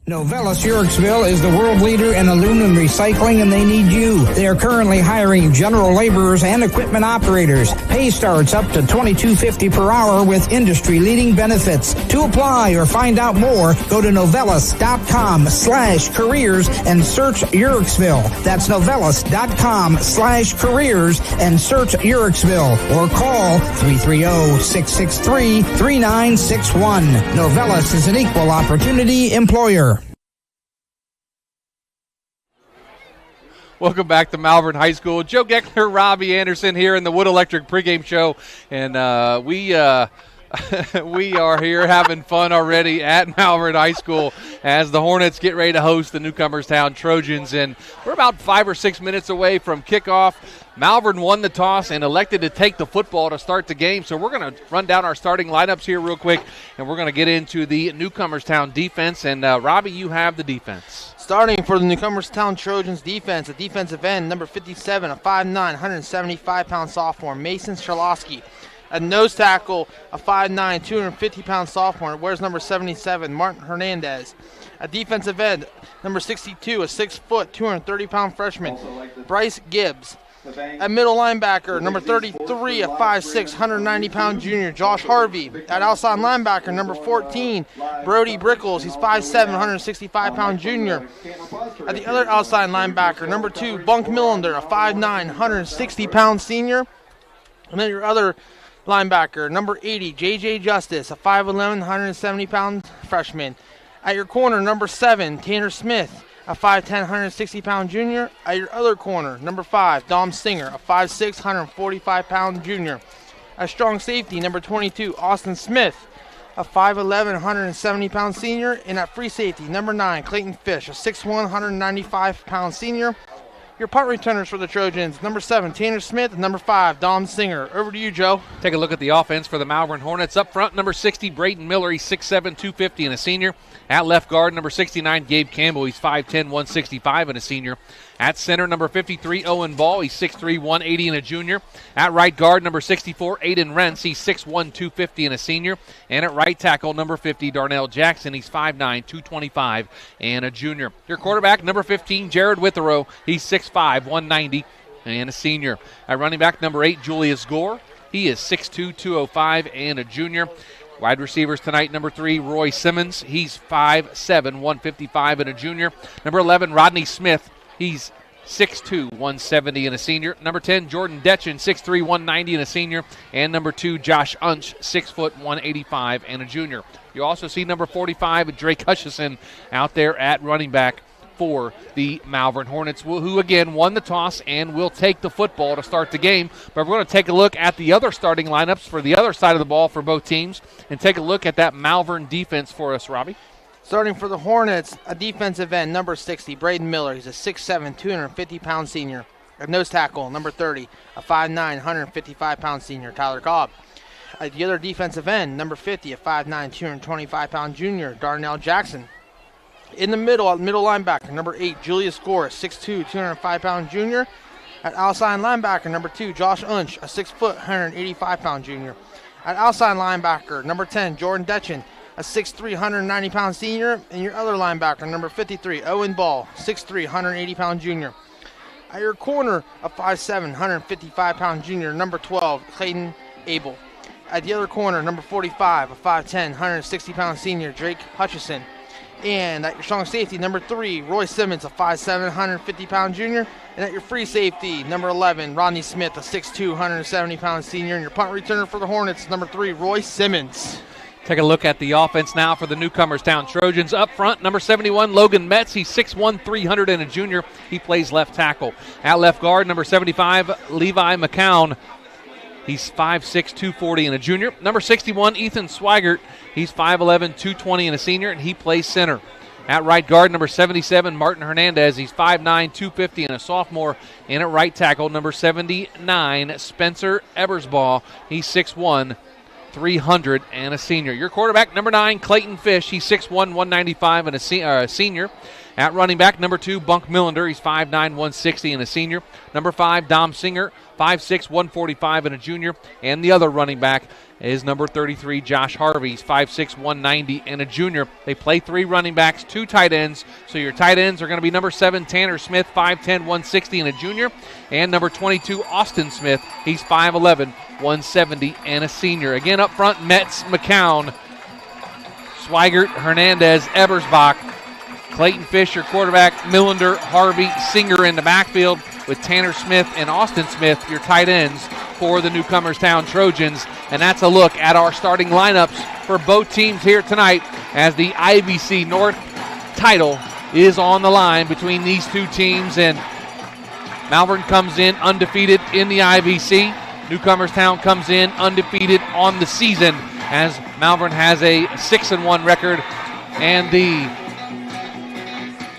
Novelis Yorksville is the world leader in aluminum recycling, and they need you. They are currently hiring general laborers and equipment operators. Pay starts up to $22.50 per hour with industry-leading benefits. To apply or find out more, go to novelis.com/careers and search Yorksville. That's novelis.com/careers and search Yorksville, or call 330-663-3961. Novelis is an equal opportunity employer. Welcome back to Malvern High School. Joe Geckler, Robbie Anderson here in the Wood Electric pregame show. And we We are here having fun already at Malvern High School as the Hornets get ready to host the Newcomerstown Trojans. And we're about 5 or 6 minutes away from kickoff. Malvern won the toss and elected to take the football to start the game. So we're going to run down our starting lineups here real quick, and we're going to get into the Newcomerstown defense. And, Robbie, you have the defense. Starting for the Newcomerstown Trojans defense, a defensive end, number 57, a 5'9", 175-pound sophomore, Mason Sherlosky. A nose tackle, a 5'9", 250-pound sophomore, wears number 77, Martin Hernandez. A defensive end, number 62, a 6-foot, 230-pound freshman, Bryce Gibbs. A middle linebacker, number 33, a 5'6", 190-pound junior, Josh Harvey. At outside linebacker, number 14, Brody Brickles. He's 5'7", 165-pound junior. At the other outside linebacker, number 2, Bunk Millender, a 5'9", 160-pound senior. And then your other linebacker, number 80, J.J. Justice, a 5'11", 170-pound freshman. At your corner, number 7, Tanner Smith, a 5'10", 160-pound junior. At your other corner, number 5, Dom Singer, a 5'6", 145-pound junior. At strong safety, number 22, Austin Smith, a 5'11", 170-pound senior. And at free safety, number 9, Clayton Fish, a 6'1", 195-pound senior. Your punt returners for the Trojans, number 7, Tanner Smith, and number 5, Dom Singer. Over to you, Joe. Take a look at the offense for the Malvern Hornets. Up front, number 60, Braden Miller. He's 6'7", 250 and a senior. At left guard, number 69, Gabe Campbell. He's 5'10", 165 and a senior. At center, number 53, Owen Ball. He's 6'3", 180 and a junior. At right guard, number 64, Aidan Rentz. He's 6'1", 250 and a senior. And at right tackle, number 50, Darnell Jackson. He's 5'9", 225 and a junior. Your quarterback, number 15, Jared Witherow. He's 6'5", 190 and a senior. At running back, number 8, Julius Gore. He is 6'2", 205 and a junior. Wide receivers tonight, number 3, Roy Simmons. He's 5'7", 155 and a junior. Number 11, Rodney Smith. He's 6'2", 170 and a senior. Number 10, Jordan Detchen, 6'3", 190 and a senior. And number 2, Josh Unch, 6', 185 and a junior. You also see number 45, Drake Hutchison, out there at running back for the Malvern Hornets, who again won the toss and will take the football to start the game. But we're going to take a look at the other starting lineups for the other side of the ball for both teams and take a look at that Malvern defense for us, Robbie. Starting for the Hornets, a defensive end, number 60, Braden Miller. He's a 6'7", 250-pound senior. A nose tackle, number 30, a 5'9", 155-pound senior, Tyler Cobb. The other defensive end, number 50, a 5'9", 225-pound junior, Darnell Jackson. In the middle linebacker, number 8, Julius Gore, 6'2", 205-pound junior. At outside linebacker, number 2, Josh Unch, a 6', 185-pound junior. At outside linebacker, number 10, Jordan Detchen, a 6'3", 190-pound senior. And your other linebacker, number 53, Owen Ball, 6'3", 180-pound junior. At your corner, a 5'7", 155-pound junior, number 12, Clayton Abel. At the other corner, number 45, a 5'10", 160-pound senior, Drake Hutchison. And at your strong safety, number 3, Roy Simmons, a 5'7", 150-pound junior. And at your free safety, number 11, Rodney Smith, a 6'2", 170-pound senior. And your punt returner for the Hornets, number 3, Roy Simmons. Take a look at the offense now for the Newcomerstown Trojans. Up front, number 71, Logan Metz. He's 6'1", 300 and a junior. He plays left tackle. At left guard, number 75, Levi McCown. He's 5'6", 240 and a junior. Number 61, Ethan Swigert. He's 5'11", 220 and a senior, and he plays center. At right guard, number 77, Martin Hernandez. He's 5'9", 250 and a sophomore. And at right tackle, number 79, Spencer Ebersbaugh. He's 6'1", 300 and a senior. Your quarterback, number 9, Clayton Fish. He's 6'1", 195 and a senior. At running back, number 2, Bunk Millender. He's 5'9", 160 and a senior. Number 5, Dom Singer, 5'6", 145 and a junior. And the other running back is number 33, Josh Harvey. He's 5'6", 190 and a junior. They play 3 running backs, 2 tight ends. So your tight ends are going to be number 7, Tanner Smith, 5'10", 160 and a junior. And number 22, Austin Smith. He's 5'11", 170 and a senior. Again, up front, Metz, McCown, Swigert, Hernandez, Ebersbach, Clayton Fisher, quarterback, Millender, Harvey, Singer in the backfield with Tanner Smith and Austin Smith, your tight ends for the Newcomerstown Trojans. And that's a look at our starting lineups for both teams here tonight as the IVC North title is on the line between these two teams. And Malvern comes in undefeated in the IVC. Newcomerstown comes in undefeated on the season as Malvern has a 6-1 record, and the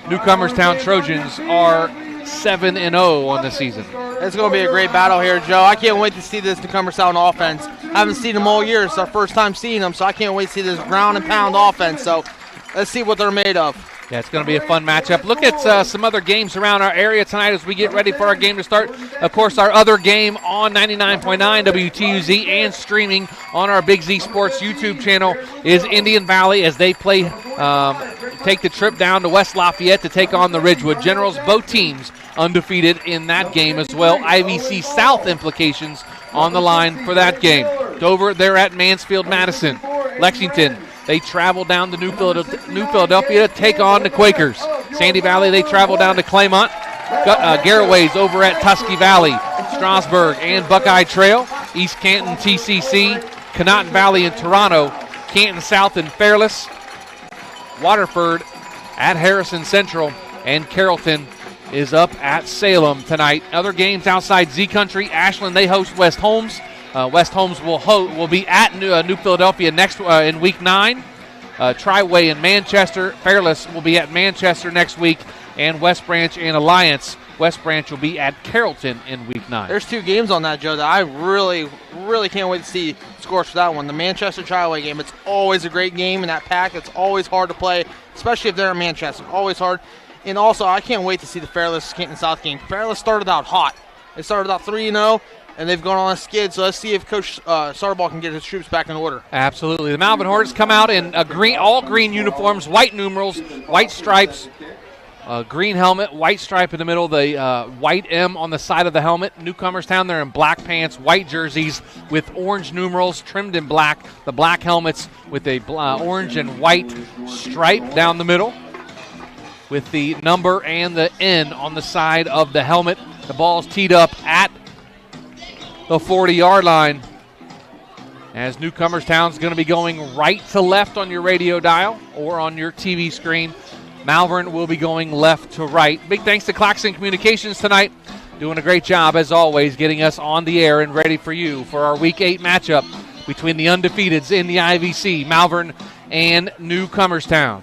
Newcomerstown Trojans are 7-0 on the season. It's going to be a great battle here, Joe. I can't wait to see this Newcomerstown offense. I haven't seen them all year. It's our first time seeing them, so I can't wait to see this ground and pound offense. So let's see what they're made of. Yeah, it's going to be a fun matchup. Look at some other games around our area tonight as we get ready for our game to start. Of course, our other game on 99.9 WTUZ and streaming on our Big Z Sports YouTube channel is Indian Valley as they play, take the trip down to West Lafayette to take on the Ridgewood Generals. Both teams undefeated in that game as well. IVC South implications on the line for that game. Dover, they're at Mansfield Madison. Lexington, they travel down to New Philadelphia to take on the Quakers. Sandy Valley, they travel down to Claymont. Garaway's over at Tusky Valley. Strasburg and Buckeye Trail. East Canton, TCC. Conotton Valley and Toronto. Canton South and Fairless. Waterford at Harrison Central. And Carrollton is up at Salem tonight. Other games outside Z Country. Ashland, they host West Holmes. West Holmes will be at New Philadelphia next in Week 9. Triway in Manchester. Fairless will be at Manchester next week. And West Branch and Alliance. West Branch will be at Carrollton in Week 9. There's 2 games on that, Joe, that I really, really can't wait to see scores for that one. The Manchester Triway game, it's always a great game in that pack. It's always hard to play, especially if they're in Manchester. Always hard. And also, I can't wait to see the Fairless Canton South game. Fairless started out hot. They started out 3-0. And they've gone on a skid, so let's see if Coach Sardabaugh can get his troops back in order. Absolutely. The Malvern Hornets come out in all green uniforms, white numerals, white stripes, green helmet, white stripe in the middle, the white M on the side of the helmet. Newcomerstown, they're in black pants, white jerseys with orange numerals trimmed in black. The black helmets with a orange and white stripe down the middle with the number and the N on the side of the helmet. The ball's teed up at the 40-yard line as Newcomerstown's going to be going right to left on your radio dial or on your TV screen. Malvern will be going left to right. Big thanks to Claxon Communications tonight. Doing a great job, as always, getting us on the air and ready for you for our Week 8 matchup between the undefeateds in the IVC, Malvern and Newcomerstown.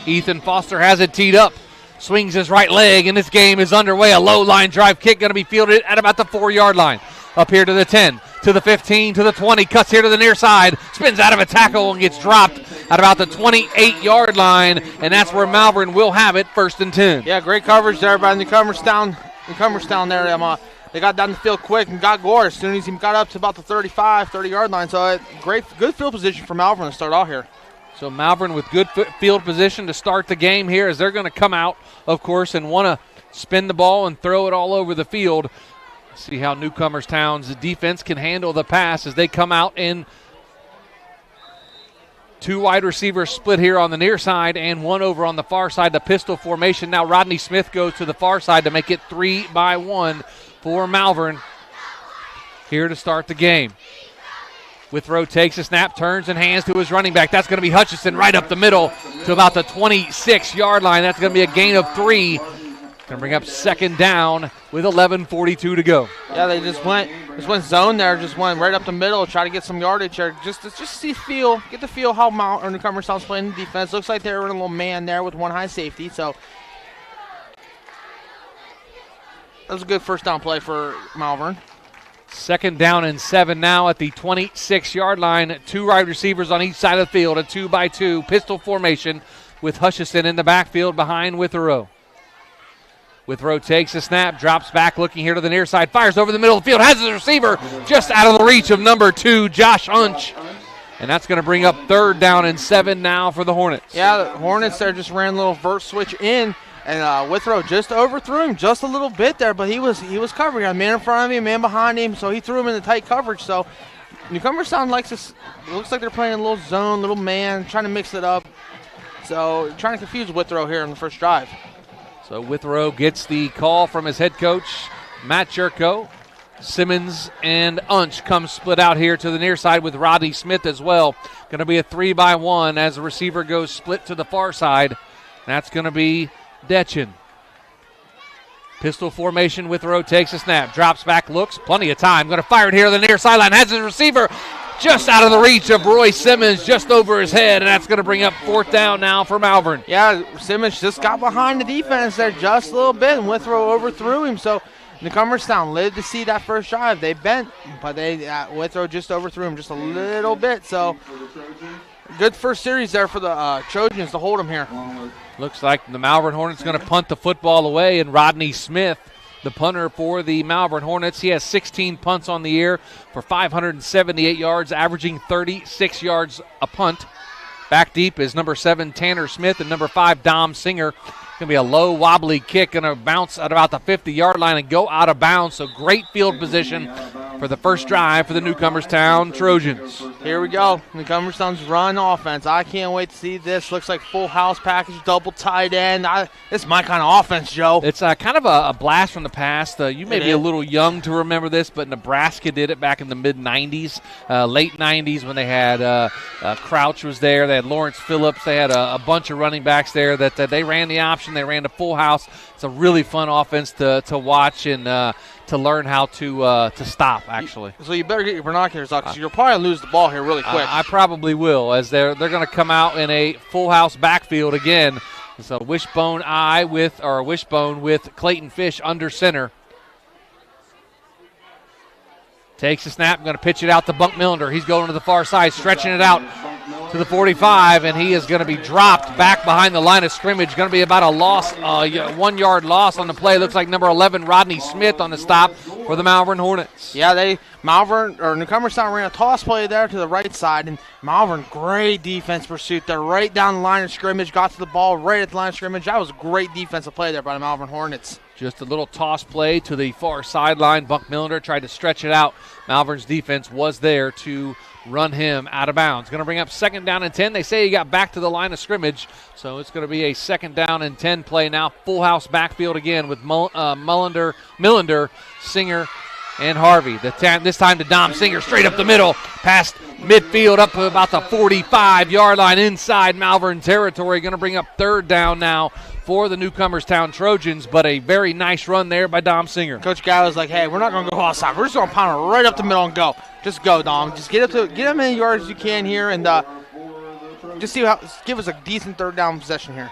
Ethan Foster has it teed up. Swings his right leg, and this game is underway. A low-line drive kick going to be fielded at about the 4-yard line. Up here to the 10, to the 15, to the 20. Cuts here to the near side. Spins out of a tackle and gets dropped at about the 28-yard line, and that's where Malvern will have it, 1st and 10. Yeah, great coverage there by Newcomerstown there. They got down the field quick and got Gore as soon as he got up to about the 30-yard line. So good field position for Malvern to start out here. So Malvern with good field position to start the game here as they're going to come out, of course, and want to spin the ball and throw it all over the field. See how Newcomerstown's defense can handle the pass as they come out in 2 wide receivers split here on the near side and 1 over on the far side, the pistol formation. Now Rodney Smith goes to the far side to make it 3-1 for Malvern here to start the game. Withrow takes a snap, turns and hands to his running back. That's going to be Hutchison right up the middle to about the 26-yard line. That's going to be a gain of 3. Going to bring up 2nd down with 11:42 to go. Yeah, they just went zone there, just went right up the middle, try to get some yardage there, just get the feel how Newcomerstown's playing the defense. Looks like they're in a little man there with 1 high safety, so that was a good first down play for Malvern. 2nd down and 7 now at the 26-yard line. 2 wide receivers on each side of the field, a 2-by-2 pistol formation with Hutchison in the backfield behind Withrow. Withrow takes a snap, drops back, looking here to the near side, fires over the middle of the field, has his receiver just out of the reach of number 2, Josh Unch. And that's going to bring up 3rd down and 7 now for the Hornets. Yeah, the Hornets there just ran a little vert switch in. And Withrow just overthrew him just a little bit there, but he was covering. A man in front of him, a man behind him, so he threw him in the tight coverage. So Newcomerstown looks like they're playing a little zone, little man, trying to mix it up. So trying to confuse Withrow here in the first drive. So Withrow gets the call from his head coach, Matt Jerko. Simmons and Unch come split out here to the near side with Rodney Smith as well. Going to be a 3-by-1 as the receiver goes split to the far side. That's going to be Detchen. Pistol formation. Withrow takes a snap, drops back, looks, plenty of time. Going to fire it here to the near sideline. Has his receiver just out of the reach of Roy Simmons, just over his head, and that's going to bring up 4th down now for Malvern. Yeah, Simmons just got behind the defense there just a little bit, and Withrow overthrew him. So Newcomerstown lived to see that first drive. They bent, but Withrow just overthrew him just a little bit. So good first series there for the Trojans to hold them here. Looks like the Malvern Hornets going to punt the football away, and Rodney Smith, the punter for the Malvern Hornets, he has 16 punts on the year for 578 yards, averaging 36 yards a punt. Back deep is number 7, Tanner Smith, and number 5, Dom Singer. Going to be a low, wobbly kick, going to bounce at about the 50-yard line and go out of bounds. So great field position for the first drive for the Newcomerstown Trojans. Here we go. Newcomerstown's run offense. I can't wait to see this. Looks like full house package, double tight end. This is my kind of offense, Joe. It's kind of a blast from the past. You may be a little young to remember this, but Nebraska did it back in the mid-'90s, late 90s when they had Crouch was there. They had Lawrence Phillips. They had a bunch of running backs there that they ran the option. They ran the full house. It's a really fun offense to watch and to learn how to stop, actually. So you better get your binoculars out because you'll probably lose the ball here really quick. I probably will, as they're going to come out in a full house backfield again. So wishbone with Clayton Fish under center. Takes the snap, going to pitch it out to Bunk Millender. He's going to the far side, stretching it out to the 45, and he is going to be dropped back behind the line of scrimmage. Going to be about a loss, 1 yard loss on the play. Looks like number 11, Rodney Smith, on the stop for the Malvern Hornets. Yeah, Newcomerstown ran a toss play there to the right side, and Malvern, great defense pursuit there, right down the line of scrimmage, got to the ball right at the line of scrimmage. That was a great defensive play there by the Malvern Hornets. Just a little toss play to the far sideline. Buck Millender tried to stretch it out. Malvern's defense was there to run him out of bounds. Going to bring up 2nd down and 10. They say he got back to the line of scrimmage, so it's going to be a 2nd down and 10 play now. Full house backfield again with Millender, Singer, and Harvey. This time to Dom Singer, straight up the middle, past midfield up to about the 45-yard line inside Malvern territory. Going to bring up 3rd down now for the Newcomerstown Trojans, but a very nice run there by Dom Singer. Coach Guy was like, hey, we're not going to go outside. We're just going to pound it right up the middle and go. Just go, Dom. Just get as many yards as you can here and just give us a decent 3rd down possession here.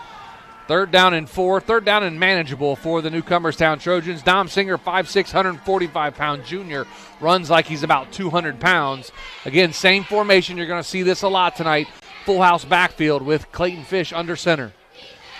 3rd down and 4, 3rd down and manageable for the Newcomerstown Trojans. Dom Singer, 5'6", 145-pound junior, runs like he's about 200 pounds. Again, same formation. You're going to see this a lot tonight. Full house backfield with Clayton Fish under center.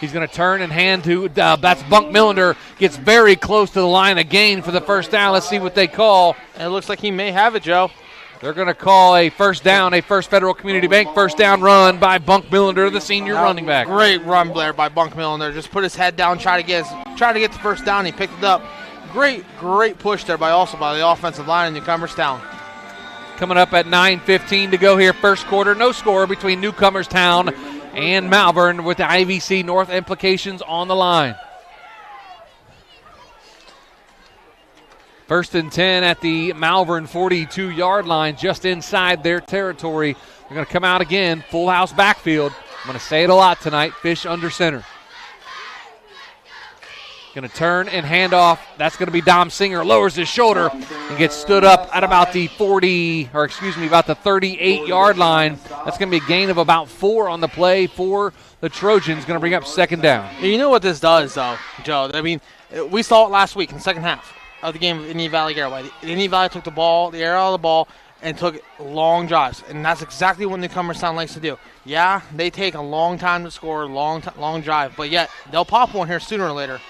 He's going to turn and hand to, that's Bunk Millender, gets very close to the line again for the 1st down. Let's see what they call. And it looks like he may have it, Joe. They're going to call a 1st down, a First Federal Community Bank 1st down run by Bunk Millender, the senior running back. Great run there by Bunk Millender. Just put his head down, try to get the 1st down. He picked it up. Great push there by the offensive line in Newcomerstown. Coming up at 9:15 to go here, first quarter. No score between Newcomerstown and Malvern with the IVC North implications on the line. 1st and 10 at the Malvern 42-yard line, just inside their territory. They're going to come out again, full house backfield. I'm going to say it a lot tonight, Fish under center. Going to turn and hand off. That's going to be Dom Singer. Lowers his shoulder and gets stood up at about the 38-yard line. That's going to be a gain of about 4 on the play for the Trojans. Going to bring up 2nd down. You know what this does, though, Joe? I mean, we saw it last week in the second half of the game of Indian Valley Garaway. Indian Valley took the air out of the ball, and took long drives, and that's exactly what Newcomerstown likes to do. Yeah, they take a long time to score, long drive, but yet they'll pop one here sooner or later.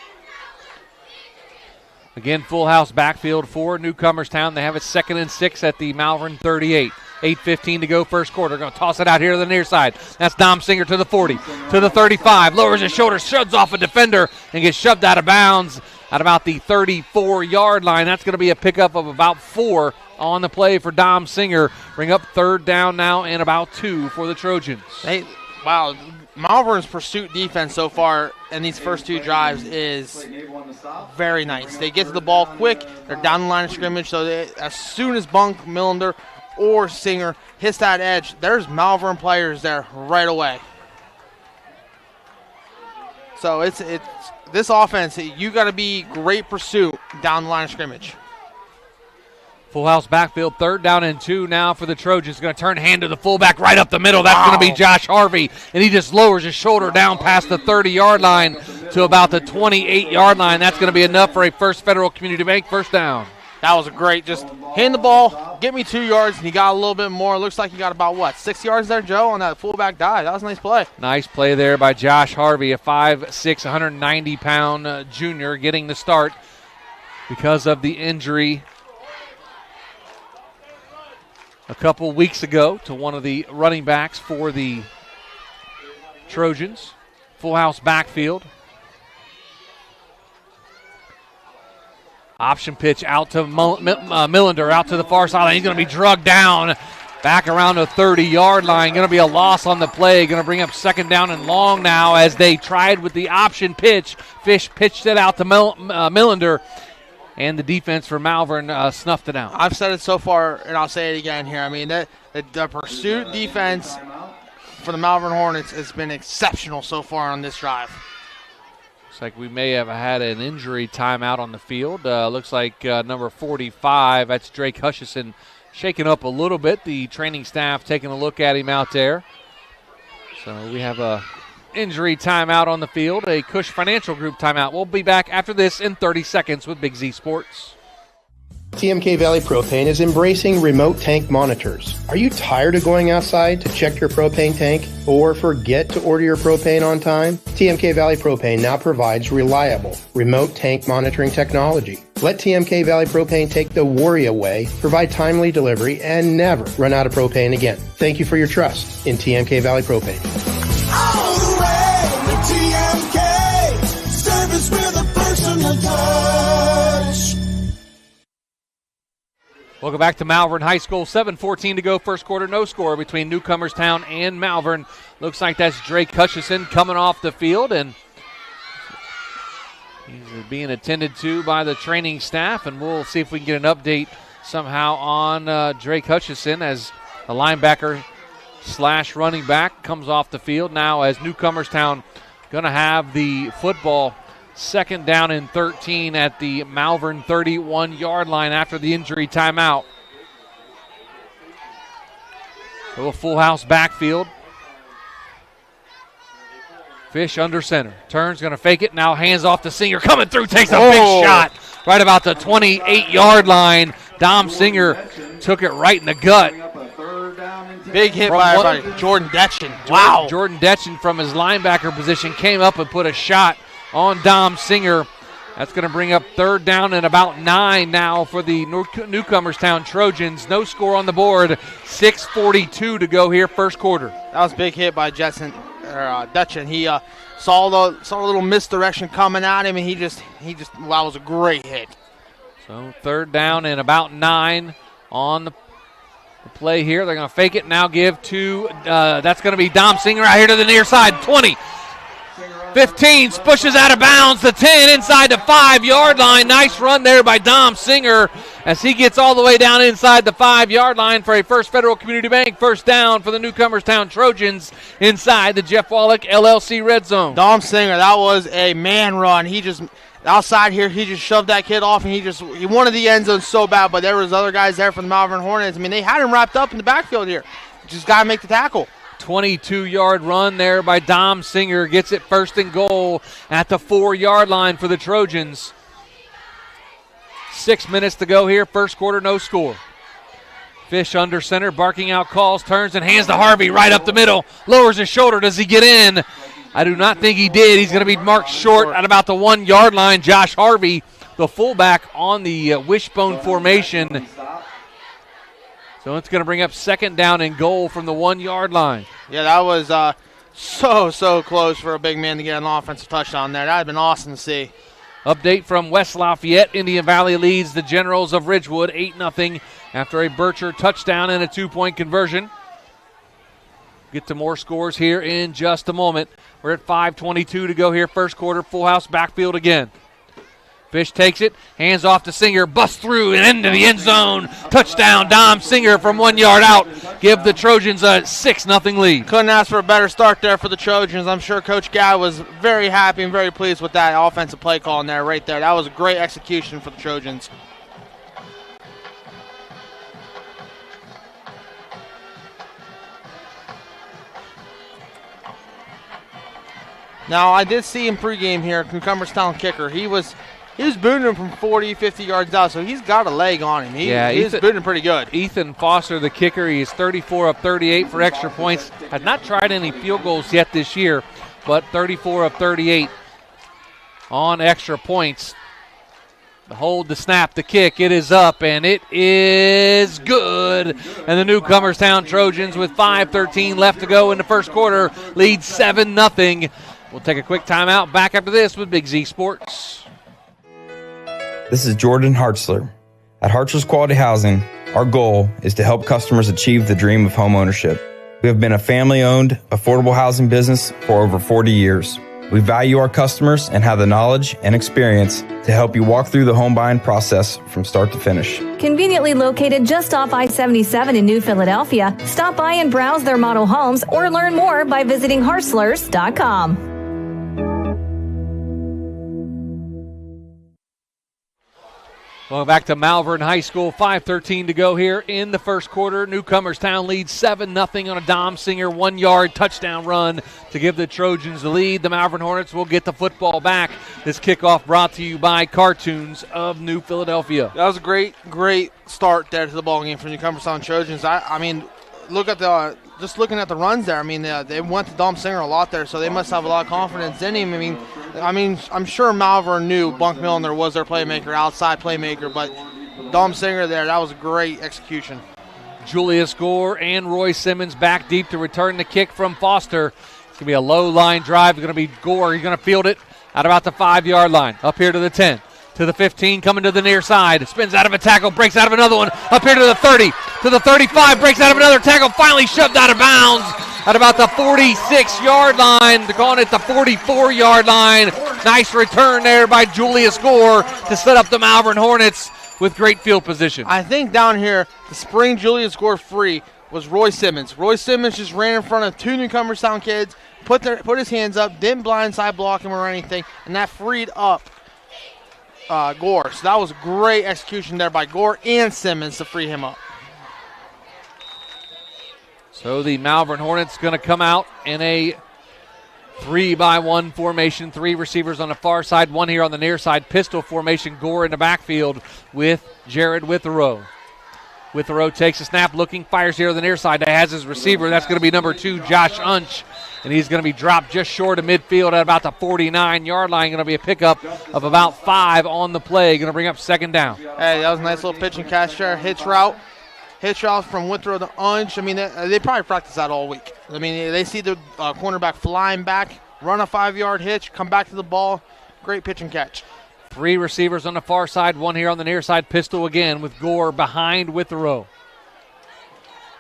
Again, full house backfield for Newcomerstown. They have it 2nd and 6 at the Malvern 38. 8:15 to go first quarter. Going to toss it out here to the near side. That's Dom Singer to the 40, to the 35. Lowers his shoulder, shoves off a defender, and gets shoved out of bounds at about the 34-yard line. That's going to be a pickup of about 4 on the play for Dom Singer. Bring up 3rd down now and about 2 for the Trojans. Wow, Malvern's pursuit defense so far in these first 2 drives is very nice. They get to the ball quick. They're down the line of scrimmage, so as soon as Bunk, Millender, or Singer hits that edge, there's Malvern players there right away. So it's this offense, you got to be great pursuit down the line of scrimmage. Full house backfield, 3rd down and 2 now for the Trojans. Going to turn hand to the fullback right up the middle. That's going to be Josh Harvey, and he just lowers his shoulder down past the 30-yard line to about the 28-yard line. That's going to be enough for a First Federal Community Bank first down. That was a great, just hand the ball, get me 2 yards, and he got a little bit more. Looks like he got about, 6 yards there, Joe, on that fullback dive. That was a nice play. Nice play there by Josh Harvey, a 5'6", 190-pound junior getting the start because of the injury a couple weeks ago to one of the running backs for the Trojans. Full house backfield. Option pitch out to Millender, out to the far sideline. He's going to be drugged down back around the 30-yard line. Going to be a loss on the play. Going to bring up 2nd down and long now as they tried with the option pitch. Fish pitched it out to Millender. And the defense for Malvern snuffed it out. I've said it so far, and I'll say it again here. I mean, the pursuit defense for the Malvern Hornets has been exceptional so far on this drive. Looks like we may have had an injury timeout on the field. Looks like number 45, that's Drake Hutchison, shaken up a little bit. The training staff taking a look at him out there. So we have a injury timeout on the field, a Cush Financial Group timeout. We'll be back after this in 30 seconds with Big Z Sports. TMK Valley Propane is embracing remote tank monitors. Are you tired of going outside to check your propane tank or forget to order your propane on time? TMK Valley Propane now provides reliable remote tank monitoring technology. Let TMK Valley Propane take the worry away, provide timely delivery, and never run out of propane again. Thank you for your trust in TMK Valley Propane. All the way to TMK, service with a personal touch. Welcome back to Malvern High School. 7:14 to go, first quarter, no score between Newcomerstown and Malvern. Looks like that's Drake Hutchison coming off the field, and he's being attended to by the training staff, and we'll see if we can get an update somehow on Drake Hutchison as the linebacker / running back comes off the field now as Newcomerstown going to have the football 2nd down and 13 at the Malvern 31-yard line after the injury timeout. So a full house backfield. Fish under center. Turns, going to fake it. Now hands off to Singer. Coming through, takes a big shot right about the 28-yard line. Dom Singer took it right in the gut. Big hit by Jordan Detchen. Wow. Jordan Detchen from his linebacker position came up and put a shot on Dom Singer. That's going to bring up 3rd down and about 9 now for the Newcomerstown Trojans. No score on the board. 6:42 to go here, first quarter. That was a big hit by Detchen. He saw a little misdirection coming at him, and he just that was a great hit. So 3rd down and about 9 on the play here. They're going to fake it now, give to that's going to be Dom Singer out here to the near side. 20. 15, pushes out of bounds, the 10 inside the 5-yard line. Nice run there by Dom Singer as he gets all the way down inside the 5-yard line for a First Federal Community Bank first down for the Newcomerstown Trojans inside the Jeff Wallach LLC red zone. Dom Singer, that was a man run. He just outside here, he just shoved that kid off, and he wanted the end zone so bad, but there was other guys there from the Malvern Hornets. I mean, they had him wrapped up in the backfield here. Just got to make the tackle. 22-yard run there by Dom Singer. Gets it 1st and goal at the 4-yard line for the Trojans. 6 minutes to go here. First quarter, no score. Fish under center, barking out calls, turns and hands to Harvey right up the middle. Lowers his shoulder. Does he get in? I do not think he did. He's going to be marked short at about the 1-yard line. Josh Harvey, the fullback on the wishbone formation. So it's going to bring up 2nd down and goal from the 1-yard line. Yeah, that was so close for a big man to get an offensive touchdown there. That would have been awesome to see. Update from West Lafayette. Indian Valley leads the Generals of Ridgewood 8-0 after a Bircher touchdown and a 2-point conversion. Get to more scores here in just a moment. We're at 5:22 to go here. First quarter, full house backfield again. Fish takes it, hands off to Singer, busts through and into the end zone. Touchdown, Dom Singer from 1 yard out. Give the Trojans a 6-0 lead. Couldn't ask for a better start there for the Trojans. I'm sure Coach Guy was very happy and very pleased with that offensive play call in there right there. That was a great execution for the Trojans. Now, I did see him pregame here, Newcomerstown kicker. He was booting him from 40, 50 yards out, so he's got a leg on him. He's booting pretty good. Ethan Foster, the kicker, he is 34 of 38 for extra points. Has not tried any field goals yet this year, but 34 of 38 on extra points. The hold, the snap, the kick, it is up, and it is good. And the Newcomerstown Trojans, with 5:13 left to go in the first quarter, lead 7-0. We'll take a quick timeout. Back after this with Big Z Sports. This is Jordan Hartzler. At Hartzler's Quality Housing, our goal is to help customers achieve the dream of home ownership. We have been a family-owned, affordable housing business for over 40 years. We value our customers and have the knowledge and experience to help you walk through the home buying process from start to finish. Conveniently located just off I-77 in New Philadelphia, stop by and browse their model homes or learn more by visiting Hartzlers.com. Well, back to Malvern High School, 5:13 to go here in the first quarter. Newcomerstown leads 7-0 on a Dom Singer 1-yard touchdown run to give the Trojans the lead. The Malvern Hornets will get the football back. This kickoff brought to you by Cartoons of New Philadelphia. That was a great start there to the ball game for Newcomerstown Trojans. I mean, look at just looking at the runs there. I mean, they went to Dom Singer a lot there, so they must have a lot of confidence in him. I mean, I'm sure Malvern knew Bunk Milner was their playmaker, outside playmaker, but Dom Singer there, that was a great execution. Julius Gore and Roy Simmons back deep to return the kick from Foster. It's going to be a low line drive. It's going to be Gore. He's going to field it at about the 5-yard line. Up here to the 10, to the 15, coming to the near side. Spins out of a tackle, breaks out of another one. Up here to the 30, to the 35, breaks out of another tackle, finally shoved out of bounds at about the 46-yard line. They're calling it the 44-yard line. Nice return there by Julius Gore to set up the Malvern Hornets with great field position. I think down here, the spring Julius Gore free was Roy Simmons. Roy Simmons just ran in front of two Newcomerstown kids, put his hands up, didn't blindside block him or anything, and that freed up Gore. So that was a great execution there by Gore and Simmons to free him up. So the Malvern Hornets going to come out in a 3-by-1 formation. 3 receivers on the far side, 1 here on the near side. Pistol formation, Gore in the backfield with Jared Witherow. Witherow takes a snap, looking, fires here on the near side. That has his receiver. That's going to be number 2, Josh Unch. And he's going to be dropped just short of midfield at about the 49-yard line. Going to be a pickup of about 5 on the play. Going to bring up second down. Hey, that was a nice little pitch and catch there. Hitch route from Witherow to Unch. I mean, they probably practice that all week. I mean, they see the cornerback flying back, run a 5-yard hitch, come back to the ball. Great pitch and catch. 3 receivers on the far side, 1 here on the near side. Pistol again with Gore behind Witherow.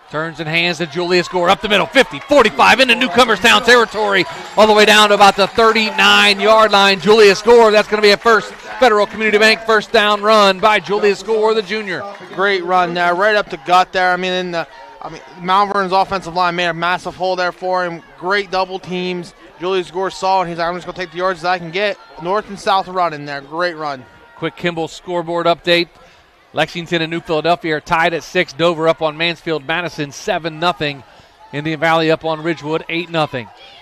Turns and hands to Julius Gore up the middle, 50, 45, into Newcomerstown territory, all the way down to about the 39-yard line. Julius Gore, that's going to be a first Federal Community Bank first down run by Julius Gore, the junior. Great run there, right up the gut there. I mean, Malvern's offensive line made a massive hole there for him. Great double teams. Julius Gore saw it, and he's like, I'm just going to take the yards that I can get. North and south run in there. Great run. Quick Kimball scoreboard update. Lexington and New Philadelphia are tied at 6. Dover up on Mansfield-Madison 7-0. Indian Valley up on Ridgewood 8-0.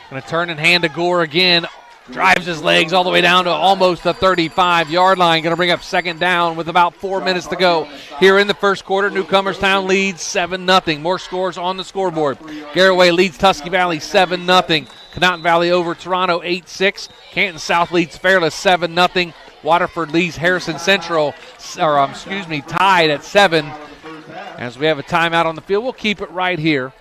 Going to turn and hand to Gore again. Drives his legs all the way down to almost the 35-yard line. Going to bring up second down with about 4 minutes to go. Here in the first quarter, Newcomerstown leads 7-0. More scores on the scoreboard. Garraway leads Tusky Valley 7-0. Conotton Valley over Toronto 8-6. Canton South leads Fairless 7-0. Waterford leads Harrison Central, tied at 7. As we have a timeout on the field, we'll keep it right here.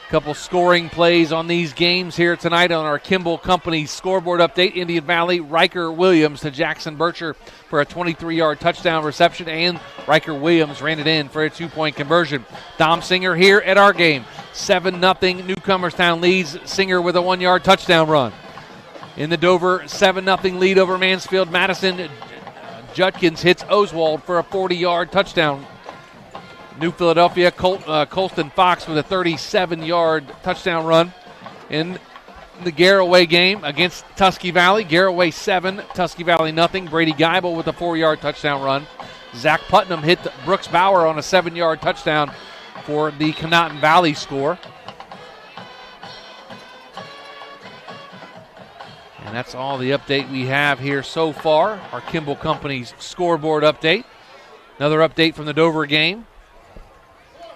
Couple scoring plays on these games here tonight on our Kimball Company scoreboard update. Indian Valley, Riker Williams to Jackson Bircher for a 23-yard touchdown reception, and Riker Williams ran it in for a 2-point conversion. Dom Singer here at our game. 7-0 Newcomerstown leads. Singer with a 1-yard touchdown run. In the Dover 7-0 lead over Mansfield-Madison, Judkins hits Oswald for a 40-yard touchdown. New Philadelphia, Colston Fox with a 37-yard touchdown run. In the Garraway game against Tusky Valley, Garraway 7, Tusky Valley nothing. Brady Geibel with a 4-yard touchdown run. Zach Putnam hit Brooks Bauer on a 7-yard touchdown for the Conotton Valley score. And that's all the update we have here so far. Our Kimball Company's scoreboard update. Another update from the Dover game.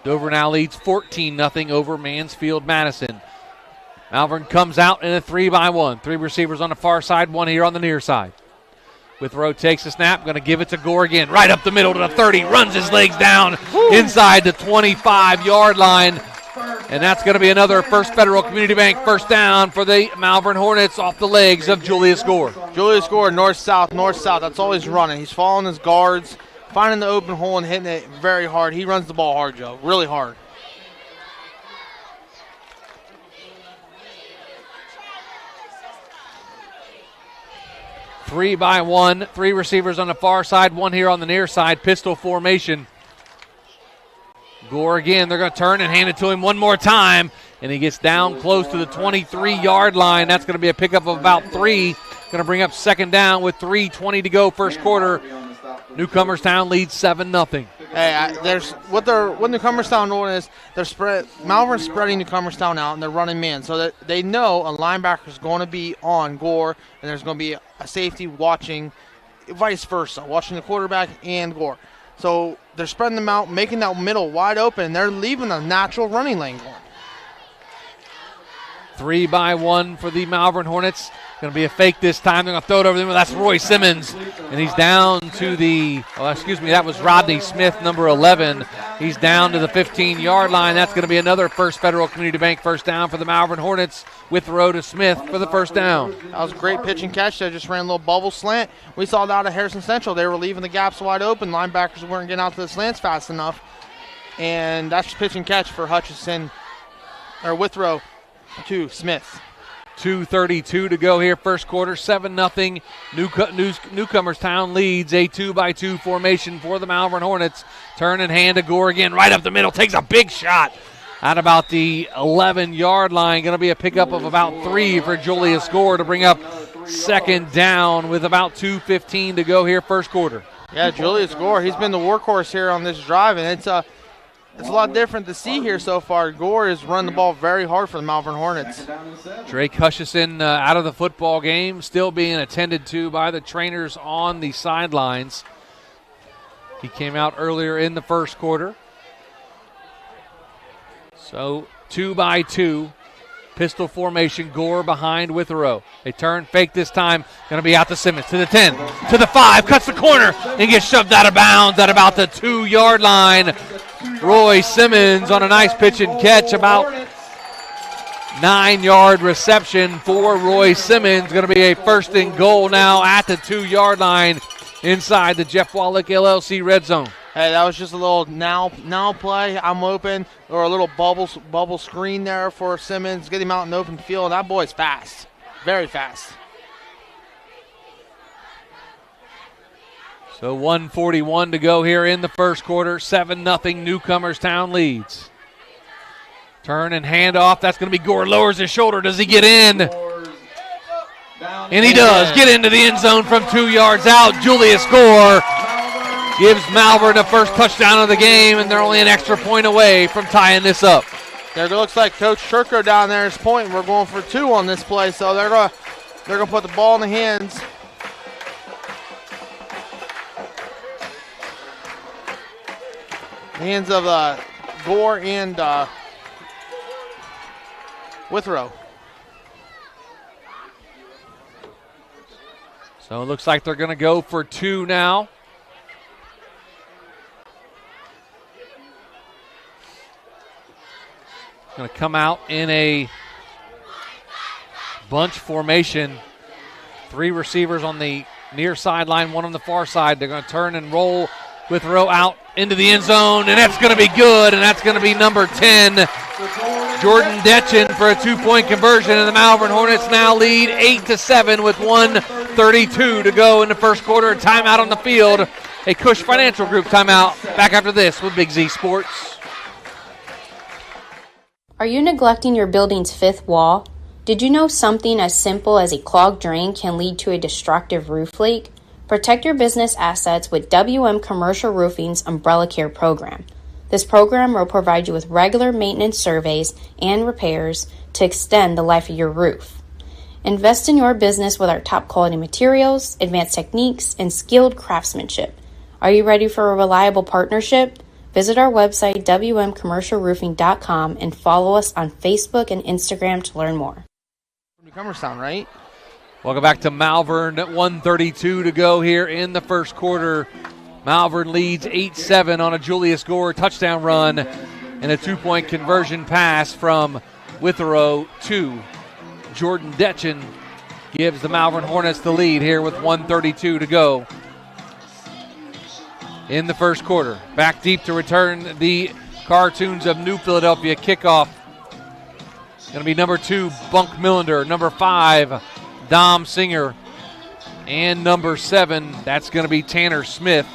Dover now leads 14-0 over Mansfield-Madison. Malvern comes out in a 3-by-1. 3 receivers on the far side, 1 here on the near side. Withrow takes the snap, going to give it to Gore again. Right up the middle to the 30, runs his legs down inside the 25-yard line. And that's going to be another First Federal Community Bank first down for the Malvern Hornets off the legs of Julius Gore. Julius Gore, north-south, north-south. That's all he's running. He's following his guards, finding the open hole and hitting it very hard. He runs the ball hard, Joe, really hard. Three by one, 3 receivers on the far side, 1 here on the near side, pistol formation. Gore again, they're going to turn and hand it to him one more time, and he gets down close to the 23-yard line. That's going to be a pickup of about 3. Going to bring up second down with 3:20 to go first quarter. Newcomerstown leads 7-0. Hey, there's what Newcomerstown doing is Malvern's spreading Newcomerstown out and they're running man, so that they know a linebacker is going to be on Gore and there's going to be a safety watching, vice versa, watching the quarterback and Gore. So they're spreading them out, making that middle wide open, and they're leaving a natural running lane going. 3-by-1 for the Malvern Hornets. Going to be a fake this time. They're going to throw it over them. That's Roy Simmons. And he's down to that was Rodney Smith, number 11. He's down to the 15-yard line. That's going to be another First Federal Community Bank first down for the Malvern Hornets with throw to Smith for the first down. That was a great pitch and catch. They just ran a little bubble slant. We saw that at Harrison Central. They were leaving the gaps wide open. Linebackers weren't getting out to the slants fast enough. And that's pitch and catch for Withrow to Smith. 2:32 to go here, first quarter, 7-0. Newcomerstown leads a 2-by-2 formation for the Malvern Hornets. Turn and hand to Gore again, right up the middle, takes a big shot at about the 11-yard line. Going to be a pickup of about 3 for Julius Gore to bring up second down with about 2:15 to go here, first quarter. Yeah, Julius Gore, he's been the workhorse here on this drive, and it's a lot different to see here so far. Gore is running the ball very hard for the Malvern Hornets. Drake Hutchison out of the football game, still being attended to by the trainers on the sidelines. He came out earlier in the first quarter. So 2-by-2, pistol formation, Gore behind Withrow. They turn, fake this time, going to be out to Simmons, to the 10, to the 5, cuts the corner, and gets shoved out of bounds at about the 2-yard line. Roy Simmons on a nice pitch and catch, about 9-yard reception for Roy Simmons. Going to be a first and goal now at the 2-yard line inside the Jeff Wallach LLC red zone. Hey, that was just a little now play. I'm open, or a little bubble screen there for Simmons. Get him out in the open field. That boy's fast, very fast. So 1:41 to go here in the first quarter. 7-0 Newcomerstown leads. Turn and hand off. That's going to be Gore. Lowers his shoulder. Does he get in? And he does. Get into the end zone from 2 yards out. Julius Gore gives Malvern the first touchdown of the game, and they're only an extra point away from tying this up. There it looks like Coach Turco down there is pointing. We're going for 2 on this play, so they're going to put the ball in the hands of Gore and Withrow. So it looks like they're going to go for 2 now. Going to come out in a bunch formation. 3 receivers on the near sideline, 1 on the far side. They're going to turn and roll Withrow out into the end zone, and that's going to be good, and that's going to be number 10, Jordan Detchen, for a 2-point conversion, and the Malvern Hornets now lead 8-7 with 1:32 to go in the first quarter. A timeout on the field, a Cush Financial Group timeout. Back after this with Big Z Sports. Are you neglecting your building's 5th wall? Did you know something as simple as a clogged drain can lead to a destructive roof leak? Protect your business assets with WM Commercial Roofing's Umbrella Care program. This program will provide you with regular maintenance surveys and repairs to extend the life of your roof. Invest in your business with our top quality materials, advanced techniques, and skilled craftsmanship. Are you ready for a reliable partnership? Visit our website, wmcommercialroofing.com, and follow us on Facebook and Instagram to learn more. Newcomerstown, right? Welcome back to Malvern. 1:32 to go here in the first quarter. Malvern leads 8-7 on a Julius Gore touchdown run and a 2-point conversion pass from Withrow to Jordan Detchen gives the Malvern Hornets the lead here with 1:32 to go in the first quarter. Back deep to return the Cartoons of New Philadelphia kickoff. Going to be number 2, Bunk Millender, number 5, Dom Singer, and number 7, that's going to be Tanner Smith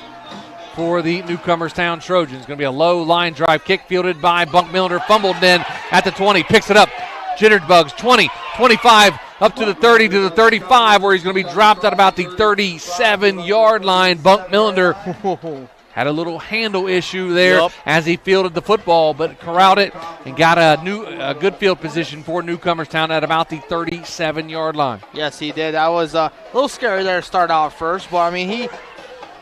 for the Newcomerstown Trojans. Going to be a low line drive kick fielded by Bunk Millender, fumbled then at the 20, picks it up, Jitterbugs, 20, 25, up to the 30, to the 35, where he's going to be dropped at about the 37-yard line. Bunk Millender had a little handle issue there as he fielded the football, but corralled it and got a good field position for Newcomerstown at about the 37-yard line. Yes, he did. That was a little scary there to start out first, but I mean,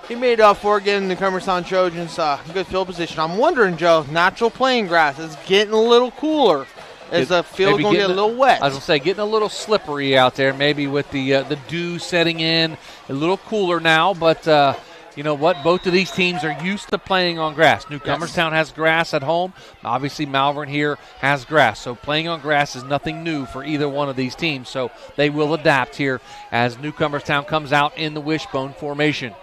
he made up for it, giving the Newcomerstown Trojans good field position. I'm wondering, Joe, natural playing grass is getting a little cooler. Is the field going to get a little wet? I was going to say, getting a little slippery out there, maybe with the dew setting in. A little cooler now, but you know what? Both of these teams are used to playing on grass. Newcomerstown has grass at home. Obviously, Malvern here has grass. So playing on grass is nothing new for either one of these teams. So they will adapt here as Newcomerstown comes out in the wishbone formation.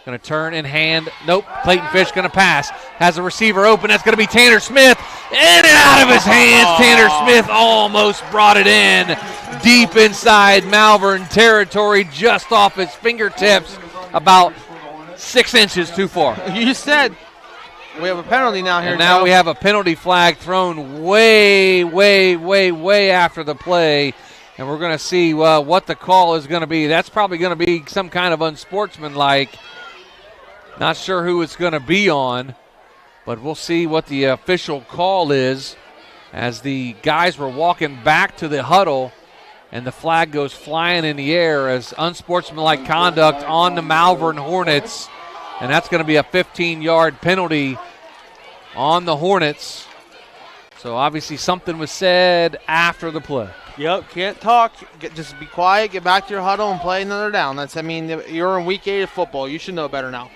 Going to turn and hand. Nope. Clayton Fish going to pass. Has a receiver open. That's going to be Tanner Smith. In and out of his hands. Tanner Smith almost brought it in. Deep inside Malvern territory, just off his fingertips. About 6 inches too far. You said we have a penalty now here. And now we have a penalty flag thrown way after the play. And we're going to see what the call is going to be. That's probably going to be some kind of unsportsmanlike. Not sure who it's going to be on, but we'll see what the official call is as the guys were walking back to the huddle and the flag goes flying in the air as unsportsmanlike conduct on the Malvern Hornets, and that's going to be a 15-yard penalty on the Hornets. So obviously something was said after the play. Yep, can't talk. Just be quiet, get back to your huddle, and play another down. You're in week 8 of football. You should know better now.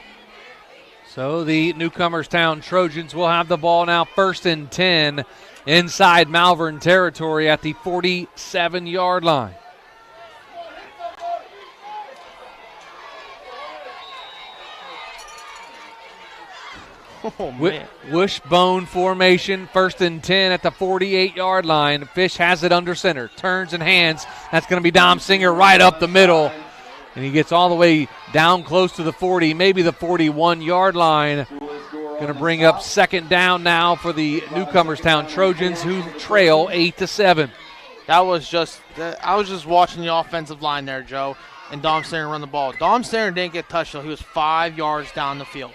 So the Newcomerstown Trojans will have the ball now, 1st and 10 inside Malvern territory at the 47-yard line. Oh, man. Wishbone formation, 1st and 10 at the 48-yard line. Fish has it under center, turns and hands. That's going to be Dom Singer right up the middle. And he gets all the way down close to the 40, maybe the 41-yard line. Going to bring up 2nd down now for the Newcomerstown Trojans, who trail 8-7. I was just watching the offensive line there, Joe, and Dom Singer run the ball. Dom Singer didn't get touched, though. He was 5 yards down the field.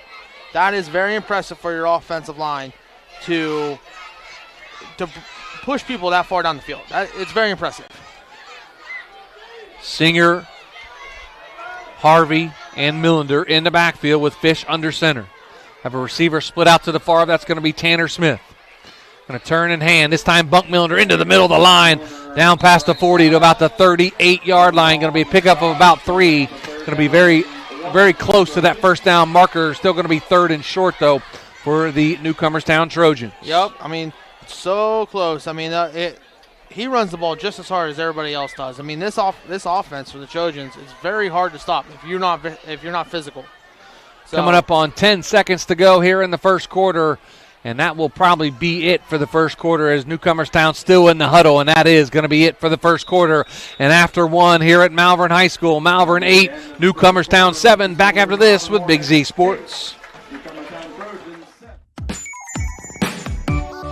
That is very impressive for your offensive line to push people that far down the field. It's very impressive. Singer, Harvey, and Millender in the backfield with Fish under center. Have a receiver split out to the far. That's going to be Tanner Smith. Going to turn and hand. This time Bunk Millender into the middle of the line. Down past the 40 to about the 38-yard line. Going to be a pickup of about 3. Going to be very, very close to that 1st down marker. Still going to be 3rd and short, though, for the Newcomerstown Trojans. Yep. I mean, so close. I mean, he runs the ball just as hard as everybody else does. I mean, this offense for the Trojans is very hard to stop if you're not physical. So, coming up on 10 seconds to go here in the first quarter, and that will probably be it for the first quarter as Newcomerstown still in the huddle, and that is going to be it for the first quarter. And after 1 here at Malvern High School, Malvern 8, Newcomerstown 7. Back after this with Big Z Sports.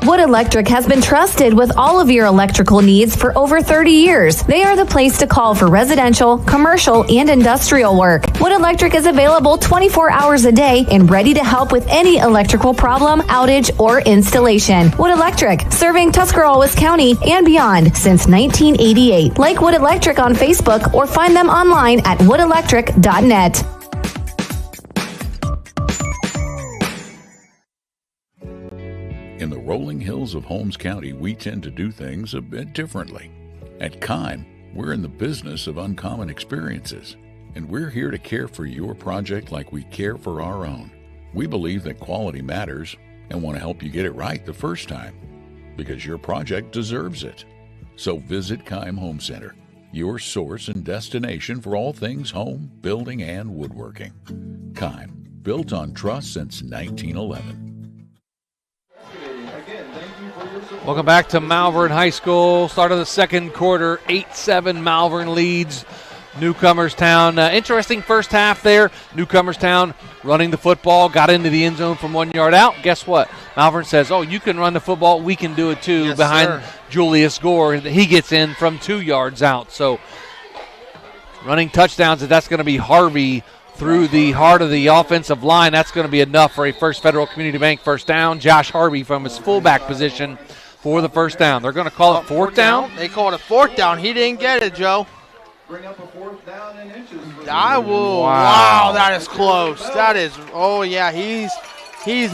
Wood Electric has been trusted with all of your electrical needs for over 30 years. They are the place to call for residential, commercial, and industrial work. Wood Electric is available 24 hours a day and ready to help with any electrical problem, outage, or installation. Wood Electric, serving Tuscarawas County and beyond since 1988. Like Wood Electric on Facebook or find them online at woodelectric.net. In the rolling hills of Holmes County, we tend to do things a bit differently. At Kime, we're in the business of uncommon experiences, and we're here to care for your project like we care for our own. We believe that quality matters and want to help you get it right the first time, because your project deserves it. So visit Kime Home Center, your source and destination for all things home, building, and woodworking. Kime, built on trust since 1911. Welcome back to Malvern High School. Start of the second quarter, 8-7 Malvern leads Newcomerstown. Interesting first half there. Newcomerstown running the football, got into the end zone from 1 yard out. Guess what? Malvern says, oh, you can run the football. We can do it too. Yes, behind sir. Julius Gore. He gets in from 2 yards out. So running touchdowns, that's going to be Harvey through the heart of the offensive line. That's going to be enough for a First Federal Community Bank first down. Josh Harvey from his fullback position for the first down. They're going to call it fourth down. They called it fourth down. He didn't get it, Joe. Bring up a fourth down in inches. I will. Wow, that is close. That is. Oh yeah, he's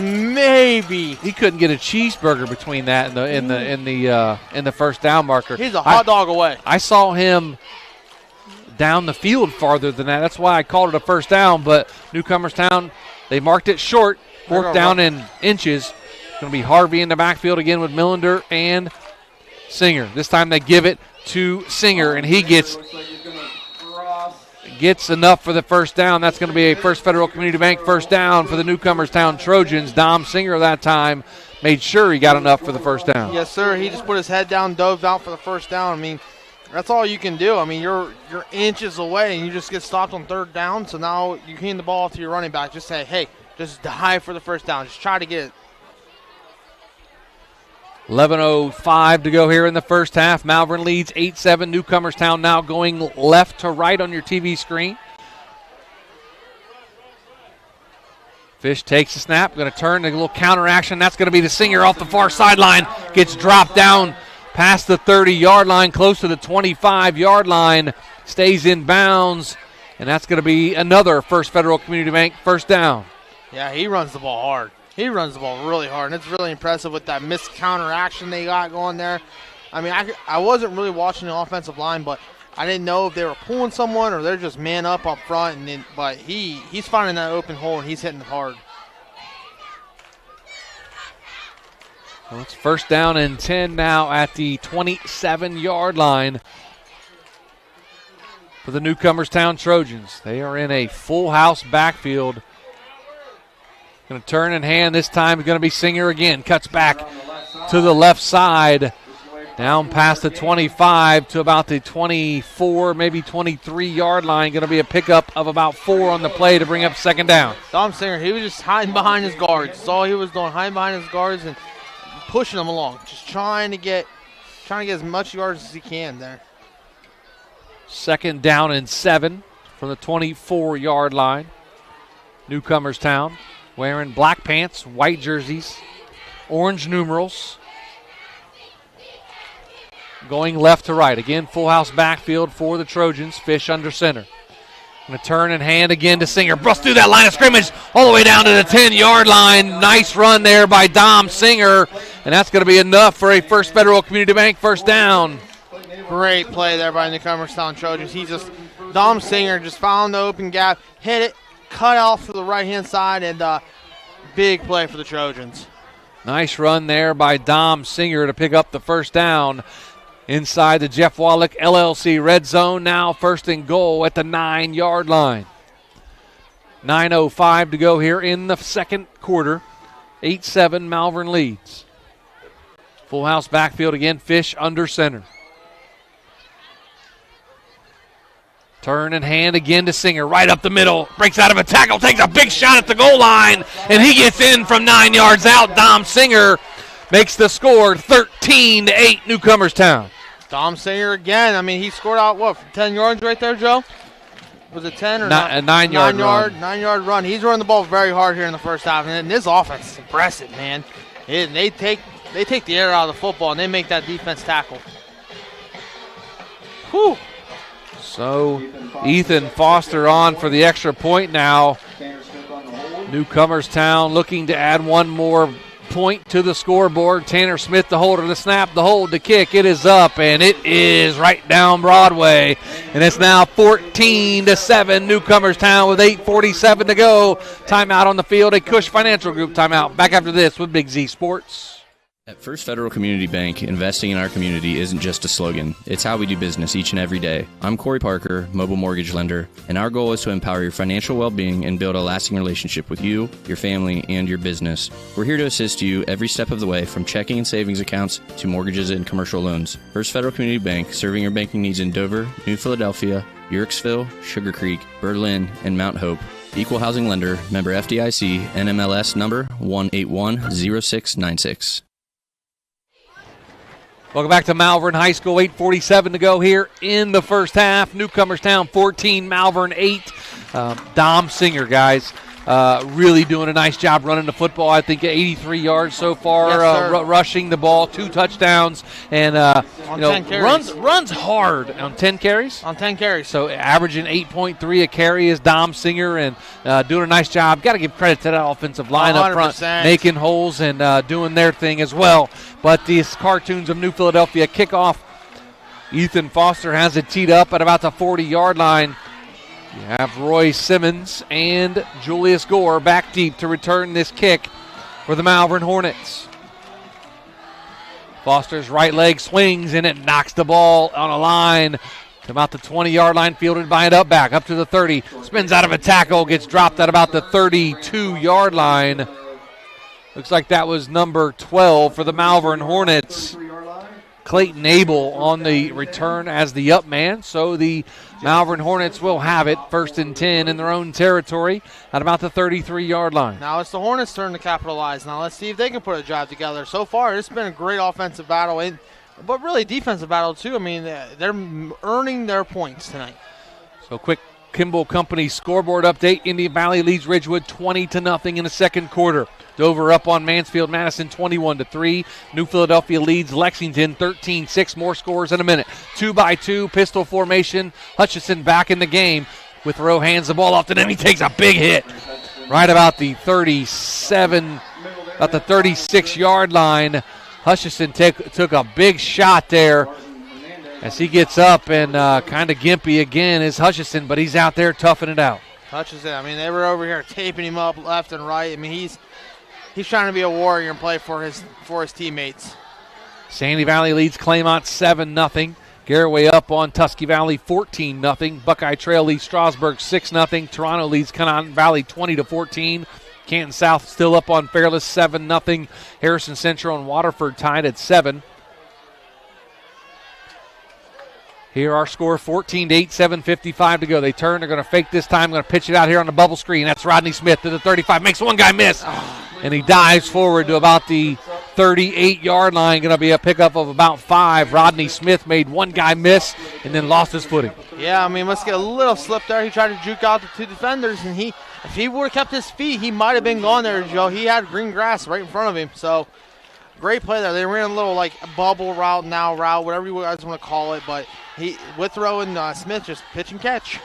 maybe. He couldn't get a cheeseburger between that and in the first down marker. He's a hot dog away. I saw him down the field farther than that. That's why I called it a first down. But Newcomerstown, they marked it short. Fourth down in inches. Going to be Harvey in the backfield again with Millender and Singer. This time they give it to Singer, and he gets enough for the first down. That's going to be a First Federal Community Bank first down for the Newcomerstown Trojans. Dom Singer that time made sure he got enough for the first down. Yes, sir. He just put his head down, dove out for the first down. I mean, that's all you can do. I mean, you're inches away, and you just get stopped on third down. So now you hand the ball to your running back. Just say, hey, just dive for the first down. Just try to get it. 11:05 to go here in the first half. Malvern leads 8-7. Newcomerstown now going left to right on your TV screen. Fish takes the snap. Going to turn a little counter action. That's going to be the Singer off the far sideline. Gets dropped down past the 30-yard line, close to the 25-yard line. Stays in bounds, and that's going to be another First Federal Community Bank first down. Yeah, he runs the ball hard. He runs the ball really hard, and it's really impressive with that missed counter action they got going there. I mean, I wasn't really watching the offensive line, but I didn't know if they were pulling someone or they're just man up front. But he's finding that open hole, and he's hitting it hard. Well, it's first down and 10 now at the 27-yard line for the Newcomerstown Trojans. They are in a full house backfield. Going to turn and hand this time. It's going to be Singer again. Cuts back to the left side. Down past the 25 to about the 24, maybe 23-yard line. Going to be a pickup of about 4 on the play to bring up second down. Dom Singer, he was just hiding behind his guards. That's all he was doing, hiding behind his guards and pushing them along. Just trying to get as much yards as he can there. Second down and 7 from the 24-yard line. Newcomerstown wearing black pants, white jerseys, orange numerals. Going left to right. Again, full house backfield for the Trojans. Fish under center. Going to turn and hand again to Singer. Brush through that line of scrimmage all the way down to the 10-yard line. Nice run there by Dom Singer. And that's going to be enough for a First Federal Community Bank first down. Great play there by the Newcomerstown Trojans. Dom Singer just found the open gap, hit it, cut off to the right-hand side, and big play for the Trojans. Nice run there by Dom Singer to pick up the first down inside the Jeff Wallach LLC red zone. Now first and goal at the 9-yard line. 9:05 to go here in the second quarter. 8-7 Malvern leads. Full house backfield again. Fish under center. Turn and hand again to Singer. Right up the middle. Breaks out of a tackle. Takes a big shot at the goal line. And he gets in from 9 yards out. Dom Singer makes the score 13-8 Newcomerstown. Dom Singer again. I mean, he scored out, what, 10 yards right there, Joe? Was it 10 or not? A 9-yard run. 9-yard run. He's running the ball very hard here in the first half. And this offense is impressive, man. They take the air out of the football, and they make that defense tackle. Whew. So Ethan Foster on for the extra point now. Newcomerstown looking to add one more point to the scoreboard. Tanner Smith, the holder, the snap, the hold, the kick. It is up, and it is right down Broadway. And it's now 14-7 Newcomerstown with 8:47 to go. Timeout on the field, a Cush Financial Group timeout. Back after this with Big Z Sports. At First Federal Community Bank, investing in our community isn't just a slogan. It's how we do business each and every day. I'm Corey Parker, mobile mortgage lender, and our goal is to empower your financial well-being and build a lasting relationship with you, your family, and your business. We're here to assist you every step of the way, from checking and savings accounts to mortgages and commercial loans. First Federal Community Bank, serving your banking needs in Dover, New Philadelphia, Yorksville, Sugar Creek, Berlin, and Mount Hope. Equal housing lender, member FDIC, NMLS number 1810696. Welcome back to Malvern High School. 8:47 to go here in the first half. Newcomerstown 14, Malvern 8. Dom Singer, guys, really doing a nice job running the football. I think 83 yards so far, Yes, rushing the ball, 2 touchdowns, and 10 carries. runs hard on 10 carries. On 10 carries. So averaging 8.3 a carry is Dom Singer, and doing a nice job. Got to give credit to that offensive line up front, 100%. making holes and doing their thing as well. But these cartoons of New Philadelphia kickoff, Ethan Foster has it teed up at about the 40-yard line. You have Roy Simmons and Julius Gore back deep to return this kick for the Malvern Hornets. Foster's right leg swings, and it knocks the ball on a line to about the 20-yard line, fielded by an up back, up to the 30. Spins out of a tackle, gets dropped at about the 32-yard line. Looks like that was number 12 for the Malvern Hornets. Clayton Abel on the return as the up man. So the Malvern Hornets will have it 1st and 10 in their own territory at about the 33-yard line. Now it's the Hornets' turn to capitalize. Now let's see if they can put a drive together. So far, it's been a great offensive battle, but really defensive battle too. I mean, they're earning their points tonight. So quick Kimball Company scoreboard update. Indian Valley leads Ridgewood 20-0 in the second quarter. Dover up on Mansfield Madison 21-3. New Philadelphia leads Lexington 13-6. More scores in a minute. 2-by-2 pistol formation. Hutchison back in the game. Withrow hands the ball off, and then he takes a big hit right about the 36-yard line. Hutchison took a big shot there as he gets up, and kind of gimpy again is Hutchison, but he's out there toughing it out. Hutchison, I mean, they were over here taping him up left and right. I mean, he's trying to be a warrior and play for his teammates. Sandy Valley leads Claymont 7-0. Garraway up on Tusky Valley 14-0. Buckeye Trail leads Strasburg 6-0. Toronto leads Canaan Valley 20-14. Canton South still up on Fairless 7-0. Harrison Central and Waterford tied at 7. Here our score, 14-8, 7:55 to go. They turn, they're going to fake this time, going to pitch it out here on the bubble screen. That's Rodney Smith to the 35, makes one guy miss, and he dives forward to about the 38-yard line. Going to be a pickup of about 5. Rodney Smith made one guy miss and then lost his footing. Yeah, I mean, let's get a little slip there. He tried to juke out the 2 defenders, and if he would have kept his feet, he might have been gone there, Joe. He had green grass right in front of him, so great play there. They ran a little like bubble route, whatever you guys want to call it, but Withrow and Smith just pitch and catch.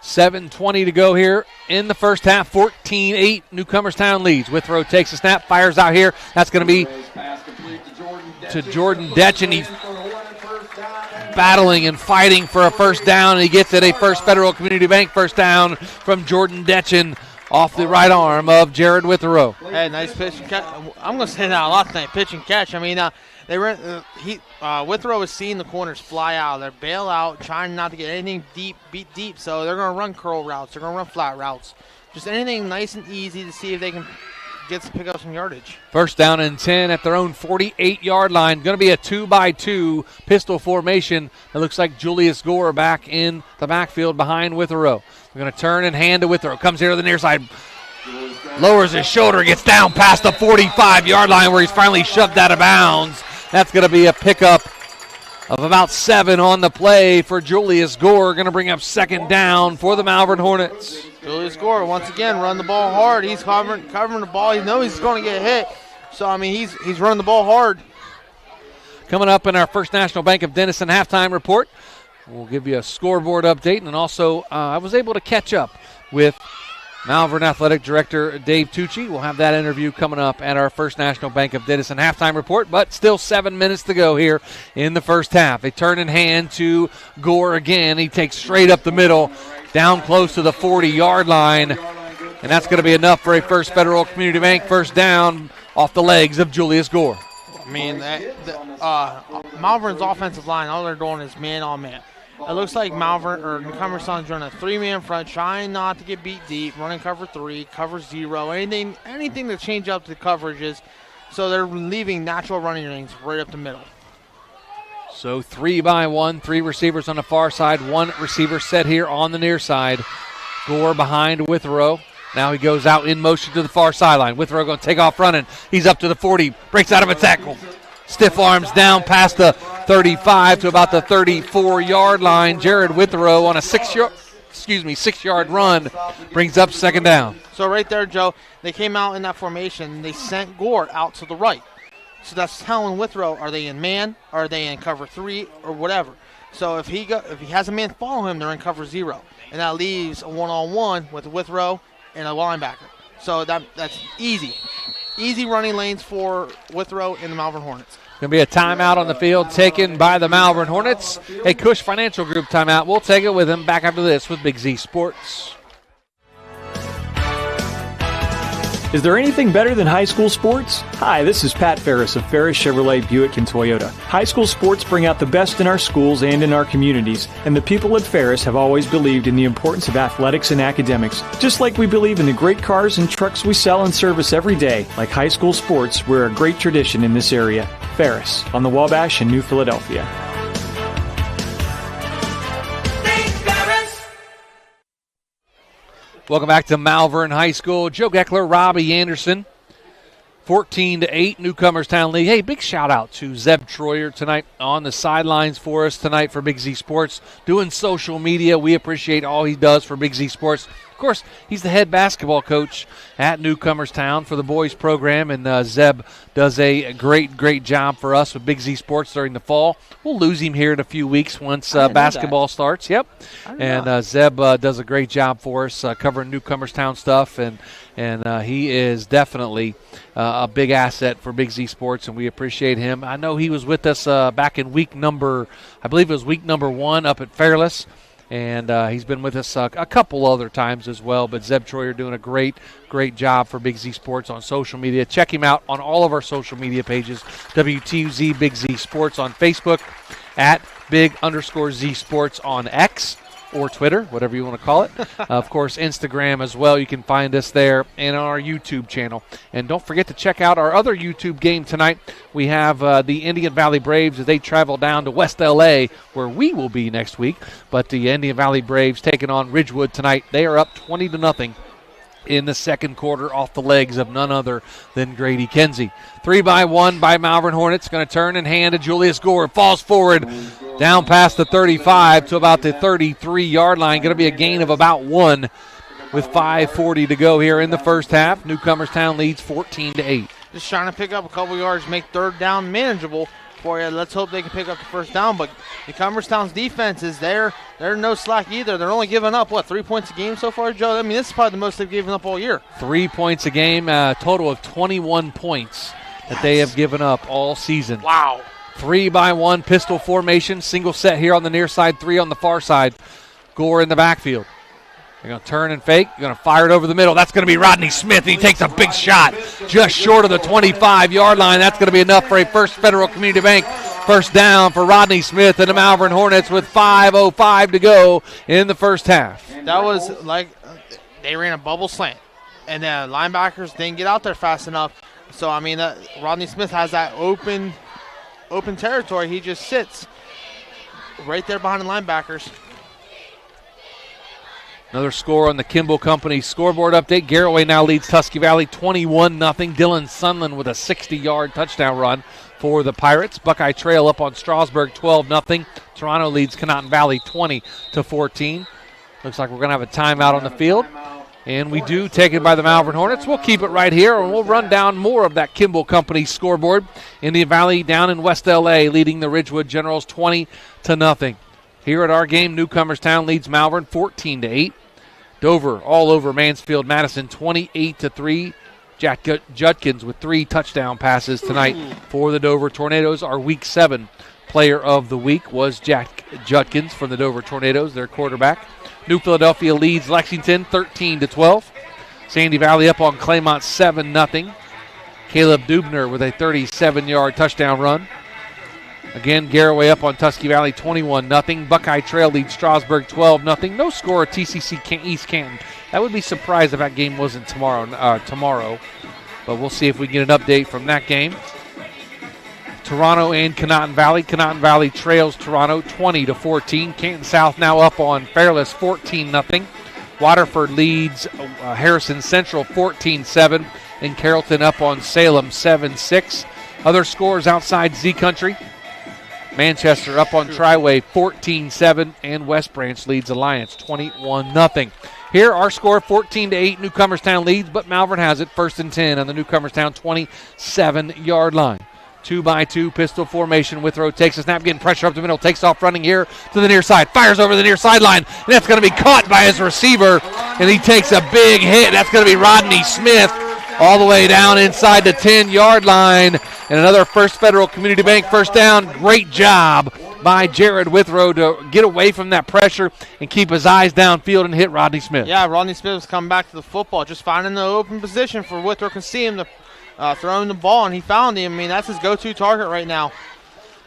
7:20 to go here in the first half. 14-8, Newcomerstown leads. Withrow takes a snap, fires out here. That's going to be to Jordan Detch, and he's battling and fighting for a first down, and he gets it, a First Federal Community Bank first down from Jordan Detchen off the right arm of Jared Withrow. Hey, nice pitch and catch. I'm going to say that a lot tonight, pitch and catch. I mean, Withrow is seeing the corners fly out. They're bail out, trying not to get anything beat deep, so they're going to run curl routes. They're going to run flat routes. Just anything nice and easy to see if they can pick up some yardage. First down and 10 at their own 48-yard line. Going to be a 2-by-2 pistol formation. It looks like Julius Gore back in the backfield behind Withrow. We're going to turn and hand to Withrow. Comes here to the near side. lowers his shoulder, gets down past the 45-yard line where he's finally shoved out of bounds. That's going to be a pickup of about 7 on the play for Julius Gore. Going to bring up 2nd down for the Malvern Hornets. Julius Gore, once again, run the ball hard. He's covering the ball. He knows he's going to get hit. So, I mean, he's running the ball hard. Coming up in our First National Bank of Denison halftime report, we'll give you a scoreboard update. And also, I was able to catch up with Malvern Athletic Director Dave Tucci. We'll have that interview coming up at our First National Bank of Denison halftime report, but still 7 minutes to go here in the first half. A turn in hand to Gore again. He takes straight up the middle, down close to the 40-yard line, and that's going to be enough for a First Federal Community Bank first down off the legs of Julius Gore. I mean, Malvern's offensive line, all they're doing is man-on-man. It looks like Malvern or Newcomerstown's running a 3-man front, trying not to get beat deep, running cover 3, cover 0, anything to change up the coverages. So they're leaving natural running lanes right up the middle. So 3-by-1, 3 receivers on the far side, 1 receiver set here on the near side. Gore behind Withrow. Now he goes out in motion to the far sideline. Withrow going to take off running. He's up to the 40, breaks out of a tackle. Stiff arms down past the 35 to about the 34-yard line. Jared Withrow on a 6-yard run brings up 2nd down. So right there, Joe, they came out in that formation and they sent Gore out to the right. So that's telling Withrow, are they in man, are they in cover 3, or whatever. So if he has a man follow him, they're in cover 0, and that leaves a one-on-one with Withrow and a linebacker. So that's easy running lanes for Withrow and the Malvern Hornets. Going to be a timeout on the field taken by the Malvern Hornets. A Cush Financial Group timeout. We'll take it with them back after this with Big Z Sports. Is there anything better than high school sports? Hi, this is Pat Ferris of Ferris Chevrolet Buick and Toyota. High school sports bring out the best in our schools and in our communities, and the people at Ferris have always believed in the importance of athletics and academics. Just like we believe in the great cars and trucks we sell and service every day, like high school sports, we're a great tradition in this area. Ferris, on the Wabash in New Philadelphia. Welcome back to Malvern High School. Joe Geckler, Robbie Anderson, 14-8, Newcomerstown lead. Hey, big shout out to Zeb Troyer tonight on the sidelines for us tonight for Big Z Sports, doing social media. We appreciate all he does for Big Z Sports. Of course, he's the head basketball coach at Newcomerstown for the boys program, and Zeb does a great job for us with Big Z Sports during the fall. We'll lose him here in a few weeks once basketball starts. Yep, and Zeb does a great job for us covering Newcomerstown stuff, and he is definitely a big asset for Big Z Sports, and we appreciate him. I know he was with us back in I believe it was week number 1 up at Fairless. And he's been with us a couple other times as well. But Zeb Troyer doing a great job for Big Z Sports on social media. Check him out on all of our social media pages. WTUZ Big Z Sports on Facebook, at Big_Z Sports on X or Twitter, whatever you want to call it. Of course, Instagram as well. You can find us there and on our YouTube channel. And don't forget to check out our other YouTube game tonight. We have the Indian Valley Braves as they travel down to West L.A., where we will be next week. But the Indian Valley Braves taking on Ridgewood tonight. They are up 20-0 in the second quarter off the legs of none other than Grady Kenzie. 3-by-1 by Malvern Hornets. Going to turn and hand to Julius Gore. Falls forward down past the 35 to about the 33-yard line. Going to be a gain of about 1 with 5:40 to go here in the first half. Newcomerstown leads 14-8. Just trying to pick up a couple yards, make third down manageable for you. Let's hope they can pick up the first down. But Newcomerstown's defense is they're no slack either. They're only giving up, 3 points a game so far, Joe? I mean, this is probably the most they've given up all year. 3 points a game, total of 21 points that they have given up all season. Wow. 3-by-1 pistol formation, single set here on the near side, 3 on the far side. Gore in the backfield. They're going to turn and fake. They're going to fire it over the middle. That's going to be Rodney Smith. He takes a big shot just short of the 25-yard line. That's going to be enough for a First Federal Community Bank first down for Rodney Smith and the Malvern Hornets with 5:05 to go in the first half. That was like they ran a bubble slant, and the linebackers didn't get out there fast enough. So, I mean, Rodney Smith has that open territory. He just sits right there behind the linebackers. Another score on the Kimball Company scoreboard update. Garraway now leads Tusky Valley 21-0. Dylan Sunland with a 60-yard touchdown run for the Pirates. Buckeye Trail up on Strasburg 12-0. Toronto leads Conotton Valley 20-14. Looks like we're going to have a timeout on the field. And we do, taken by the Malvern Hornets. We'll keep it right here, and we'll run down more of that Kimball Company scoreboard. Indian Valley down in West L.A. leading the Ridgewood Generals 20-0. Here at our game, Newcomerstown leads Malvern 14-8. Dover all over Mansfield Madison 28-3. Jack Judkins with 3 touchdown passes tonight for the Dover Tornadoes. Our Week 7 player of the week was Jack Judkins from the Dover Tornadoes, their quarterback. New Philadelphia leads Lexington 13-12. Sandy Valley up on Claymont 7-0. Caleb Dubner with a 37-yard touchdown run. Again, Garraway up on Tusky Valley 21-0. Buckeye Trail leads Strasburg 12-0. No score at TCC East Canton. I would be surprised if that game wasn't tomorrow. But we'll see if we can get an update from that game. Toronto and Conotton Valley. Conotton Valley trails Toronto 20-14. Canton South now up on Fairless 14-0. Waterford leads Harrison Central 14-7. And Carrollton up on Salem 7-6. Other scores outside Z Country. Manchester up on Triway 14-7. And West Branch leads Alliance 21-0. Here, our score 14-8. Newcomerstown leads, but Malvern has it. 1st and 10 on the Newcomerstown 27-yard line. 2-by-2 pistol formation. Withrow takes a snap, getting pressure up the middle, takes off running here to the near side, fires over the near sideline, and that's going to be caught by his receiver, and he takes a big hit. That's going to be Rodney Smith all the way down inside the 10-yard line, and another First Federal Community Bank first down. Great job by Jared Withrow to get away from that pressure and keep his eyes downfield and hit Rodney Smith. Yeah, Rodney Smith was coming back to the football, just finding the open position for Withrow can see him to throwing the ball, and he found him. I mean, that's his go-to target right now.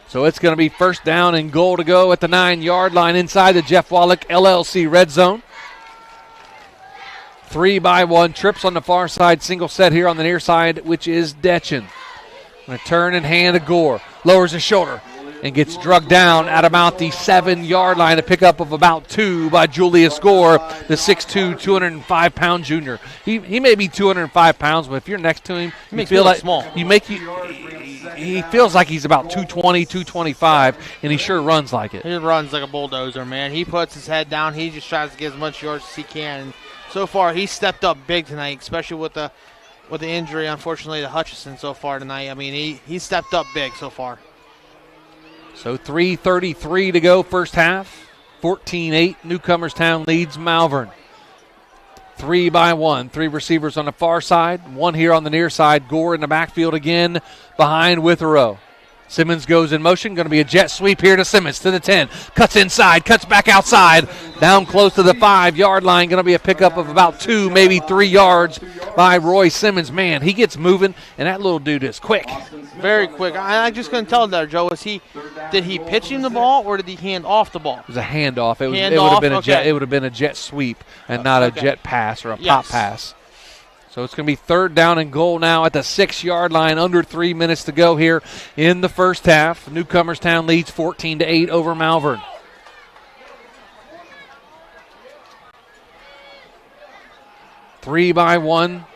So it's going to be first down and goal to go at the 9-yard line inside the Jeff Wallach LLC red zone. 3-by-1 trips on the far side, single set here on the near side, which is Detchen. Going to turn and hand to Gore. Lowers his shoulder and gets drugged down at about the 7-yard line. A pickup of about 2 by Julius Gore, the 6'2", 205-pound junior. He may be 205 pounds, but if you're next to him, you feel like small. He feels like he's about 220, 225, and he sure runs like it. He runs like a bulldozer, man. He puts his head down. He just tries to get as much yards as he can. And so far, he's stepped up big tonight, especially with the injury, unfortunately, to Hutchison so far tonight. I mean, he stepped up big so far. So 3:33 to go first half. 14-8. Newcomerstown leads Malvern. 3-by-1. 3 receivers on the far side. 1 here on the near side. Gore in the backfield again behind Withrow. Simmons goes in motion. Going to be a jet sweep here to Simmons to the 10. Cuts inside. Cuts back outside. Down close to the 5-yard line. Going to be a pickup of about 2, maybe 3 yards by Roy Simmons. Man, he gets moving, and that little dude is quick. Very quick. I just couldn't tell there, Joe. Did he pitch him the ball or did he hand off the ball? It was a handoff. It would have been a jet sweep and not a jet pass or a pop pass. So it's going to be 3rd down and goal now at the 6-yard line. Under 3 minutes to go here in the first half. Newcomerstown leads 14-8 over Malvern. Three by one.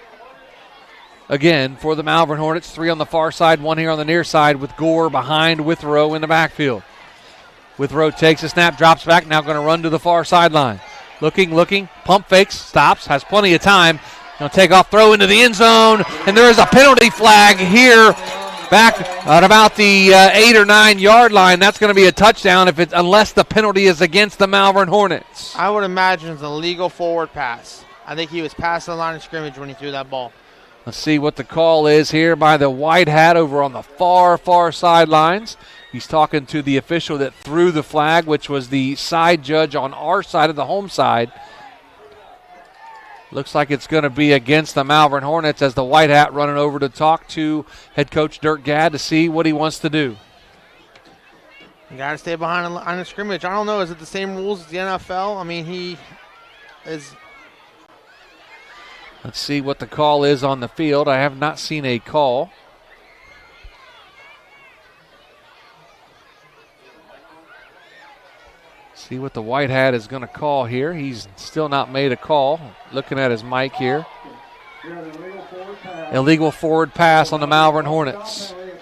Again, for the Malvern Hornets, 3 on the far side, 1 here on the near side with Gore behind Withrow in the backfield. Withrow takes a snap, drops back, now going to run to the far sideline. Looking, pump fakes, stops, has plenty of time. Going to take off, throw into the end zone, and there is a penalty flag here back at about the 8 or 9 yard line. That's going to be a touchdown unless the penalty is against the Malvern Hornets. I would imagine it's a legal forward pass. I think he was past the line of scrimmage when he threw that ball. Let's see what the call is here by the white hat over on the far sidelines. He's talking to the official that threw the flag, which was the side judge on our side of the home side. Looks like it's going to be against the Malvern Hornets as the white hat running over to talk to head coach Dirk Gadd to see what he wants to do. You got to stay behind the line of scrimmage. I don't know. Is it the same rules as the NFL? I mean, he is. Let's see what the call is on the field. I have not seen a call. See what the white hat is going to call here. He's still not made a call. Looking at his mic here. Illegal forward pass on the Malvern Hornets. It's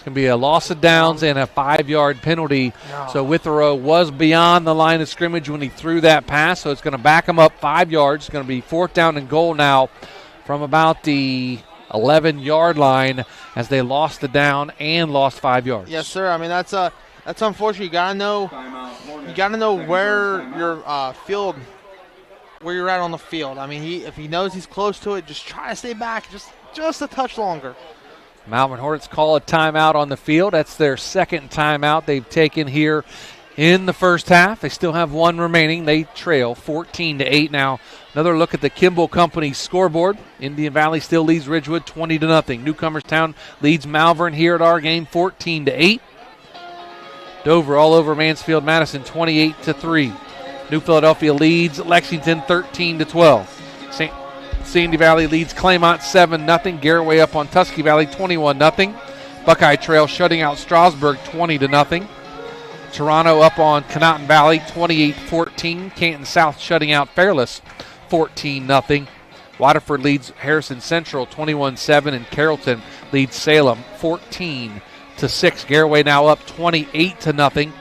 going to be a loss of downs and a 5-yard penalty. No. So Withrow was beyond the line of scrimmage when he threw that pass, so it's going to back him up 5 yards. It's going to be 4th down and goal now from about the 11-yard line as they lost the down and lost 5 yards. Yes, sir. I mean, that's unfortunate. You gotta know where your field, where you're at on the field. I mean, if he knows he's close to it, just try to stay back just a touch longer. Malvern Hornets call a timeout on the field. That's their second timeout they've taken here in the first half. They still have one remaining. They trail 14-8 now. Another look at the Kimball Company scoreboard. Indian Valley still leads Ridgewood 20-0. Newcomerstown leads Malvern here at our game 14-8. Dover all over Mansfield Madison 28-3. New Philadelphia leads Lexington 13-12. Sandy Valley leads Claymont 7-0. Garraway up on Tusky Valley 21-0. Buckeye Trail shutting out Strasburg 20-0. Toronto up on Conotton Valley 28-14. Canton South shutting out Fairless 14-0. Waterford leads Harrison Central 21-7, and Carrollton leads Salem 14-6. Garraway now up 28-0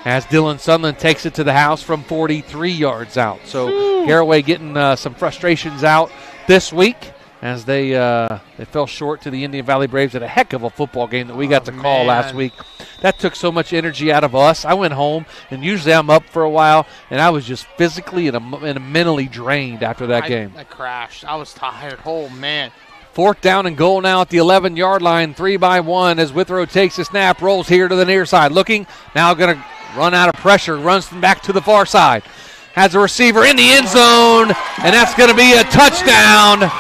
as Dylan Sunland takes it to the house from 43 yards out. So Garraway getting some frustrations out this week as they fell short to the Indian Valley Braves at a heck of a football game that we got to call last week. That took so much energy out of us. I went home, and usually I'm up for a while, and I was just physically and mentally drained after that game. I crashed. I was tired. Oh, man. 4th down and goal now at the 11-yard line, 3-by-1 as Withrow takes a snap, rolls here to the near side. Looking, now going to run out of pressure, runs back to the far side. Has a receiver in the end zone, and that's going to be a touchdown.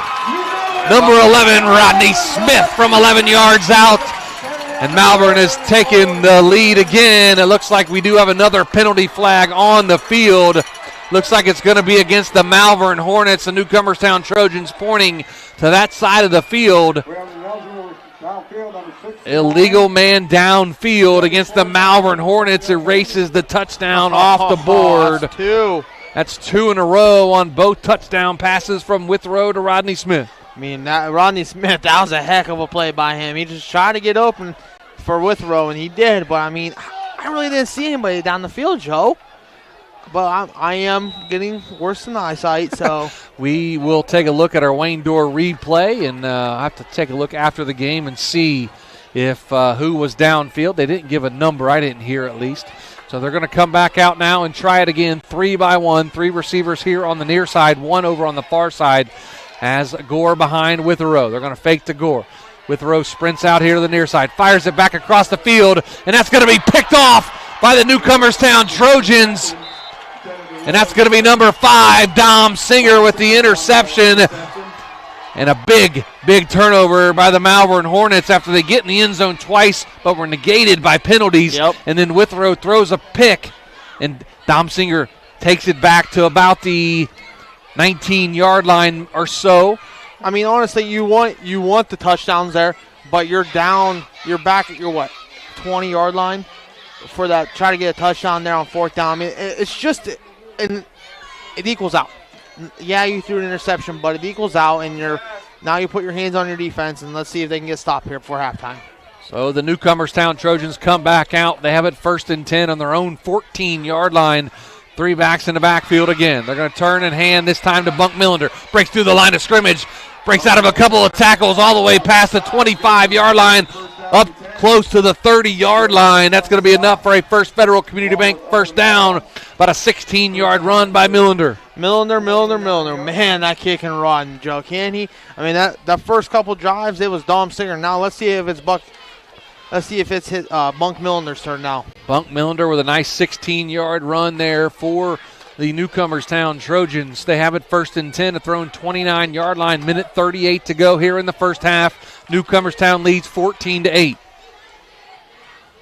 Number 11, Rodney Smith from 11 yards out. And Malvern has taken the lead again. It looks like we do have another penalty flag on the field. Looks like it's going to be against the Malvern Hornets. The Newcomerstown Trojans pointing to that side of the field. Illegal man downfield against the Malvern Hornets. Erases the touchdown off the board. That's 2. That's 2 in a row on both touchdown passes from Withrow to Rodney Smith. I mean, Rodney Smith, that was a heck of a play by him. He just tried to get open for Withrow, and he did. But, I mean, I really didn't see anybody down the field, Joe. But I am getting worse than eyesight, so. We will take a look at our Wayne Dorr replay, and have to take a look after the game and see if who was downfield. They didn't give a number. I didn't hear at least. So they're going to come back out now and try it again. 3-by-1. 3 receivers here on the near side, 1 over on the far side as Gore behind Withrow. They're going to fake to Gore. Withrow sprints out here to the near side, fires it back across the field, and that's going to be picked off by the Newcomerstown Trojans. And that's going to be number 5, Dom Singer with the interception. And a big, big turnover by the Malvern Hornets after they get in the end zone twice, but were negated by penalties. Yep. And then Withrow throws a pick, and Dom Singer takes it back to about the 19-yard line or so. I mean, honestly, you want the touchdowns there, but you're down. You're back at your 20-yard line for that. Try to get a touchdown there on 4th down. I mean, it's just, and it equals out. Yeah, you threw an interception, but it equals out, and now you put your hands on your defense, and let's see if they can get stopped here before halftime. So the Newcomerstown Trojans come back out. They have it 1st and 10 on their own 14-yard line. 3 backs in the backfield again. They're going to turn and hand this time to Bunk Millender. Breaks through the line of scrimmage. Breaks out of a couple of tackles all the way past the 25-yard line. Up close to the 30-yard line. That's going to be enough for a First Federal Community Bank first down. About a 16-yard run by Millender. Millender. Man, that kid can run, Joe. Can he? I mean, that first couple drives, it was Dom Singer. Now let's see if it's Bunk Millender's turn now. Bunk Millender with a nice 16-yard run there for the Newcomerstown Trojans. They have it 1st and 10 at their own 29-yard line. Minute 38 to go here in the first half. Newcomerstown leads 14-8.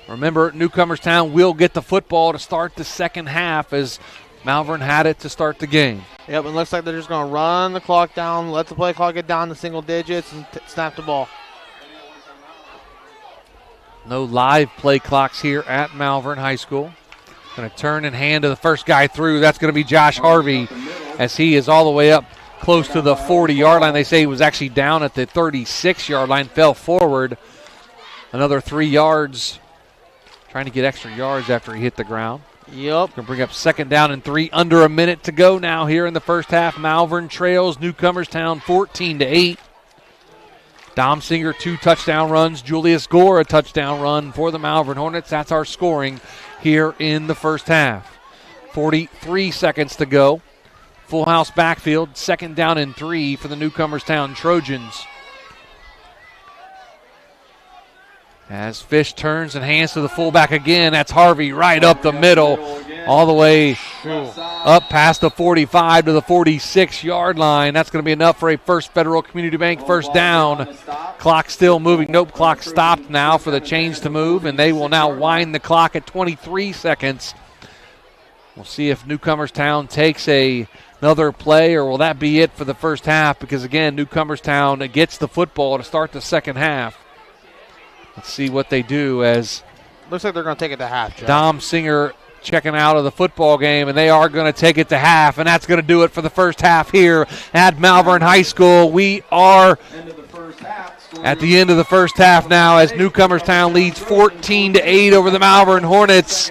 Remember, Newcomerstown will get the football to start the second half as Malvern had it to start the game. Yep, it looks like they're just going to run the clock down, let the play clock get down to single digits, and snap the ball. No live play clocks here at Malvern High School. Going to turn and hand to the first guy through. That's going to be Josh Harvey as he is all the way up close to the 40-yard line. They say he was actually down at the 36-yard line, fell forward. Another 3 yards. Trying to get extra yards after he hit the ground. Yep. Going to bring up 2nd down and 3. Under a minute to go now here in the first half. Malvern trails Newcomerstown 14-8. Dom Singer 2 touchdown runs. Julius Gore a touchdown run for the Malvern Hornets. That's our scoring here in the first half. 43 seconds to go. Full house backfield. 2nd down and 3 for the Newcomerstown Trojans. As Fish turns and hands to the fullback again, that's Harvey right up the middle, all the way up past the 45 to the 46-yard line. That's going to be enough for a First Federal Community Bank first down. Clock still moving. Nope, clock stopped now for the chains to move, and they will now wind the clock at 23 seconds. We'll see if Newcomerstown takes another play, or will that be it for the first half? Because, again, Newcomerstown gets the football to start the second half. Let's see what they do as looks like they're going to take it to half, Joe. Dom Singer checking out of the football game, and they are going to take it to half, and that's going to do it for the first half here at Malvern High School. We are at the end of the first half now as Newcomerstown leads 14-8 over the Malvern Hornets.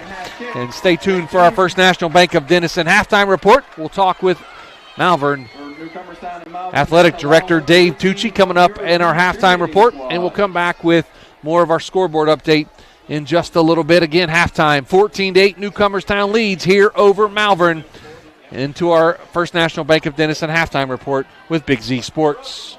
And stay tuned for our First National Bank of Denison halftime report. We'll talk with Malvern Athletic Director Dave Tucci coming up in our halftime report, and we'll come back with more of our scoreboard update in just a little bit. Again, halftime, 14-8, Newcomerstown leads here over Malvern. Into our First National Bank of Denison halftime report with Big Z Sports.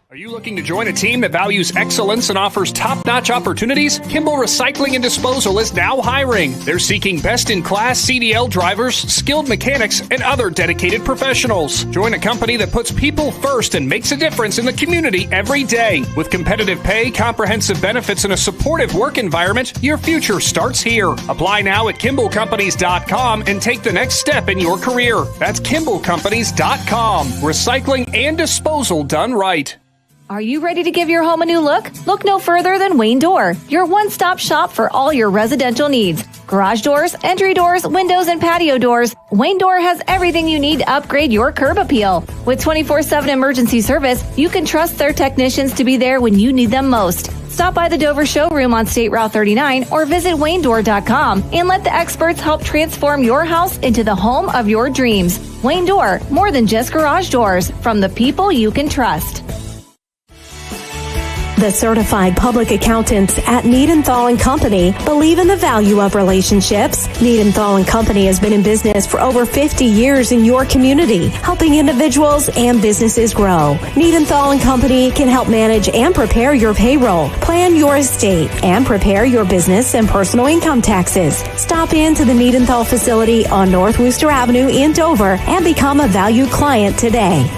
Are you looking to join a team that values excellence and offers top-notch opportunities? Kimball Recycling and Disposal is now hiring. They're seeking best-in-class CDL drivers, skilled mechanics, and other dedicated professionals. Join a company that puts people first and makes a difference in the community every day. With competitive pay, comprehensive benefits, and a supportive work environment, your future starts here. Apply now at KimballCompanies.com and take the next step in your career. That's KimballCompanies.com. Recycling and disposal done right. Are you ready to give your home a new look? Look no further than Wayne Door, your one-stop shop for all your residential needs. Garage doors, entry doors, windows, and patio doors. Wayne Door has everything you need to upgrade your curb appeal. With 24/7 emergency service, you can trust their technicians to be there when you need them most. Stop by the Dover showroom on State Route 39 or visit WayneDoor.com and let the experts help transform your house into the home of your dreams. Wayne Door, more than just garage doors, from the people you can trust. The certified public accountants at Niedenthal & Company believe in the value of relationships. Niedenthal & Company has been in business for over 50 years in your community, helping individuals and businesses grow. Niedenthal & Company can help manage and prepare your payroll, plan your estate, and prepare your business and personal income taxes. Stop into the Niedenthal facility on North Worcester Avenue in Dover and become a valued client today.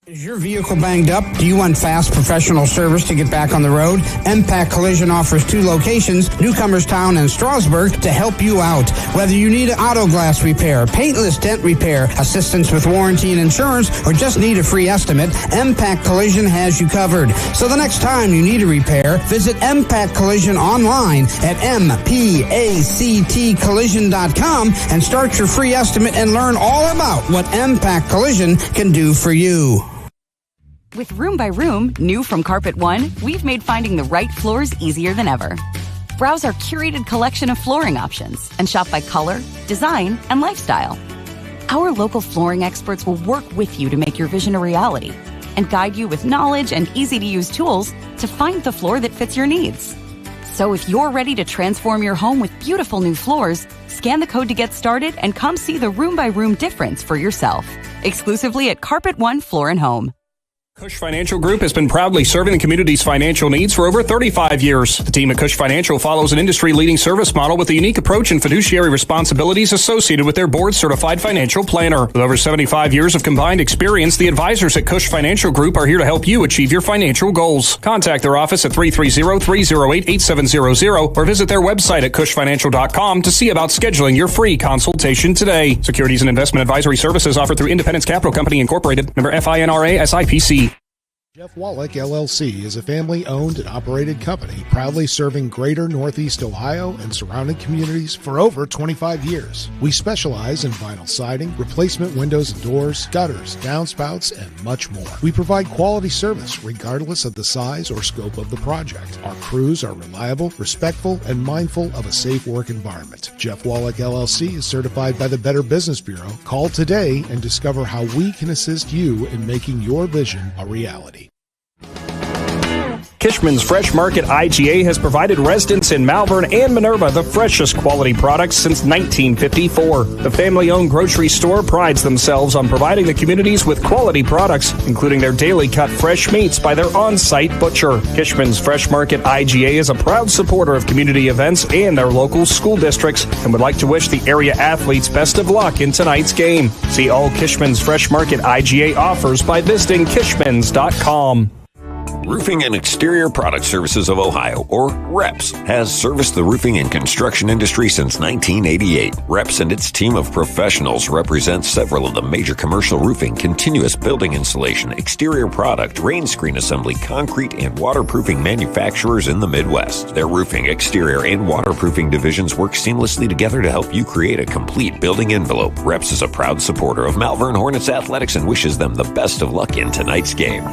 Is your vehicle banged up? Do you want fast professional service to get back on the road? Impact Collision offers 2 locations, Newcomerstown and Strasburg, to help you out. Whether you need auto glass repair, paintless dent repair, assistance with warranty and insurance, or just need a free estimate, Impact Collision has you covered. So the next time you need a repair, visit Impact Collision online at mpactcollision.com and start your free estimate and learn all about what Impact Collision can do for you. With Room by Room, new from Carpet One, we've made finding the right floors easier than ever. Browse our curated collection of flooring options and shop by color, design, and lifestyle. Our local flooring experts will work with you to make your vision a reality and guide you with knowledge and easy-to-use tools to find the floor that fits your needs. So if you're ready to transform your home with beautiful new floors, scan the code to get started and come see the Room by Room difference for yourself. Exclusively at Carpet One Floor and Home. Cush Financial Group has been proudly serving the community's financial needs for over 35 years. The team at Cush Financial follows an industry-leading service model with a unique approach and fiduciary responsibilities associated with their board-certified financial planner. With over 75 years of combined experience, the advisors at Cush Financial Group are here to help you achieve your financial goals. Contact their office at 330-308-8700 or visit their website at cushfinancial.com to see about scheduling your free consultation today. Securities and investment advisory services offered through Independence Capital Company Incorporated, member FINRA SIPC. Jeff Wallach LLC is a family-owned and operated company proudly serving greater Northeast Ohio and surrounding communities for over 25 years. We specialize in vinyl siding, replacement windows and doors, gutters, downspouts, and much more. We provide quality service regardless of the size or scope of the project. Our crews are reliable, respectful, and mindful of a safe work environment. Jeff Wallach LLC is certified by the Better Business Bureau. Call today and discover how we can assist you in making your vision a reality. Kishman's Fresh Market IGA has provided residents in Malvern and Minerva the freshest quality products since 1954. The family-owned grocery store prides themselves on providing the communities with quality products, including their daily cut fresh meats by their on-site butcher. Kishman's Fresh Market IGA is a proud supporter of community events and their local school districts and would like to wish the area athletes best of luck in tonight's game. See all Kishman's Fresh Market IGA offers by visiting kishmans.com. Roofing and Exterior Product Services of Ohio, or REPS, has serviced the roofing and construction industry since 1988. REPS and its team of professionals represent several of the major commercial roofing, continuous building insulation, exterior product, rain screen assembly, concrete, and waterproofing manufacturers in the Midwest. Their roofing, exterior, and waterproofing divisions work seamlessly together to help you create a complete building envelope. REPS is a proud supporter of Malvern Hornets Athletics and wishes them the best of luck in tonight's game.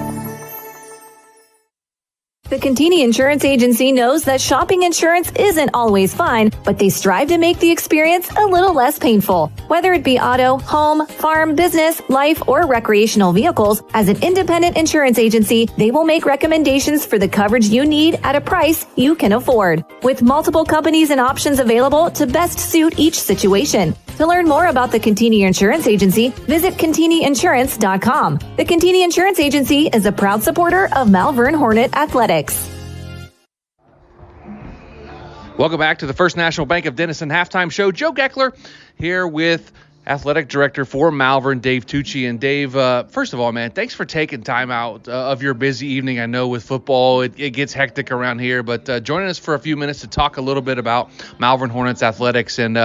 The Contini Insurance Agency knows that shopping insurance isn't always fun, but they strive to make the experience a little less painful. Whether it be auto, home, farm, business, life, or recreational vehicles, as an independent insurance agency, they will make recommendations for the coverage you need at a price you can afford. With multiple companies and options available to best suit each situation. To learn more about the Contini Insurance Agency, visit ContiniInsurance.com. The Contini Insurance Agency is a proud supporter of Malvern Hornet Athletics. Welcome back to the First National Bank of Denison halftime show. Joe Geckler here with Athletic Director for Malvern, Dave Tucci. And Dave, first of all, man, thanks for taking time out of your busy evening. I know with football, it gets hectic around here, but joining us for a few minutes to talk a little bit about Malvern Hornets athletics. And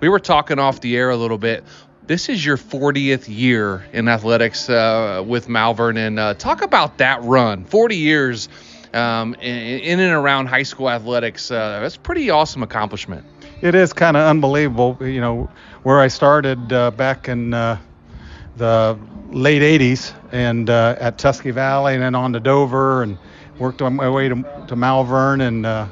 we were talking off the air a little bit. This is your 40th year in athletics with Malvern. And talk about that run, 40 years in and around high school athletics. That's a pretty awesome accomplishment. It is kind of unbelievable, you know, where I started back in the late 80s and at Tusky Valley and then on to Dover and worked on my way to Malvern and,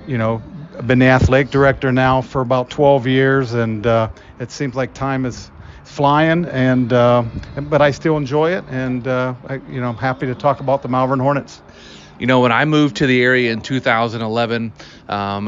you know, I've been the athletic director now for about 12 years and it seems like time is flying and but I still enjoy it and, I'm happy to talk about the Malvern Hornets. You know, when I moved to the area in 2011,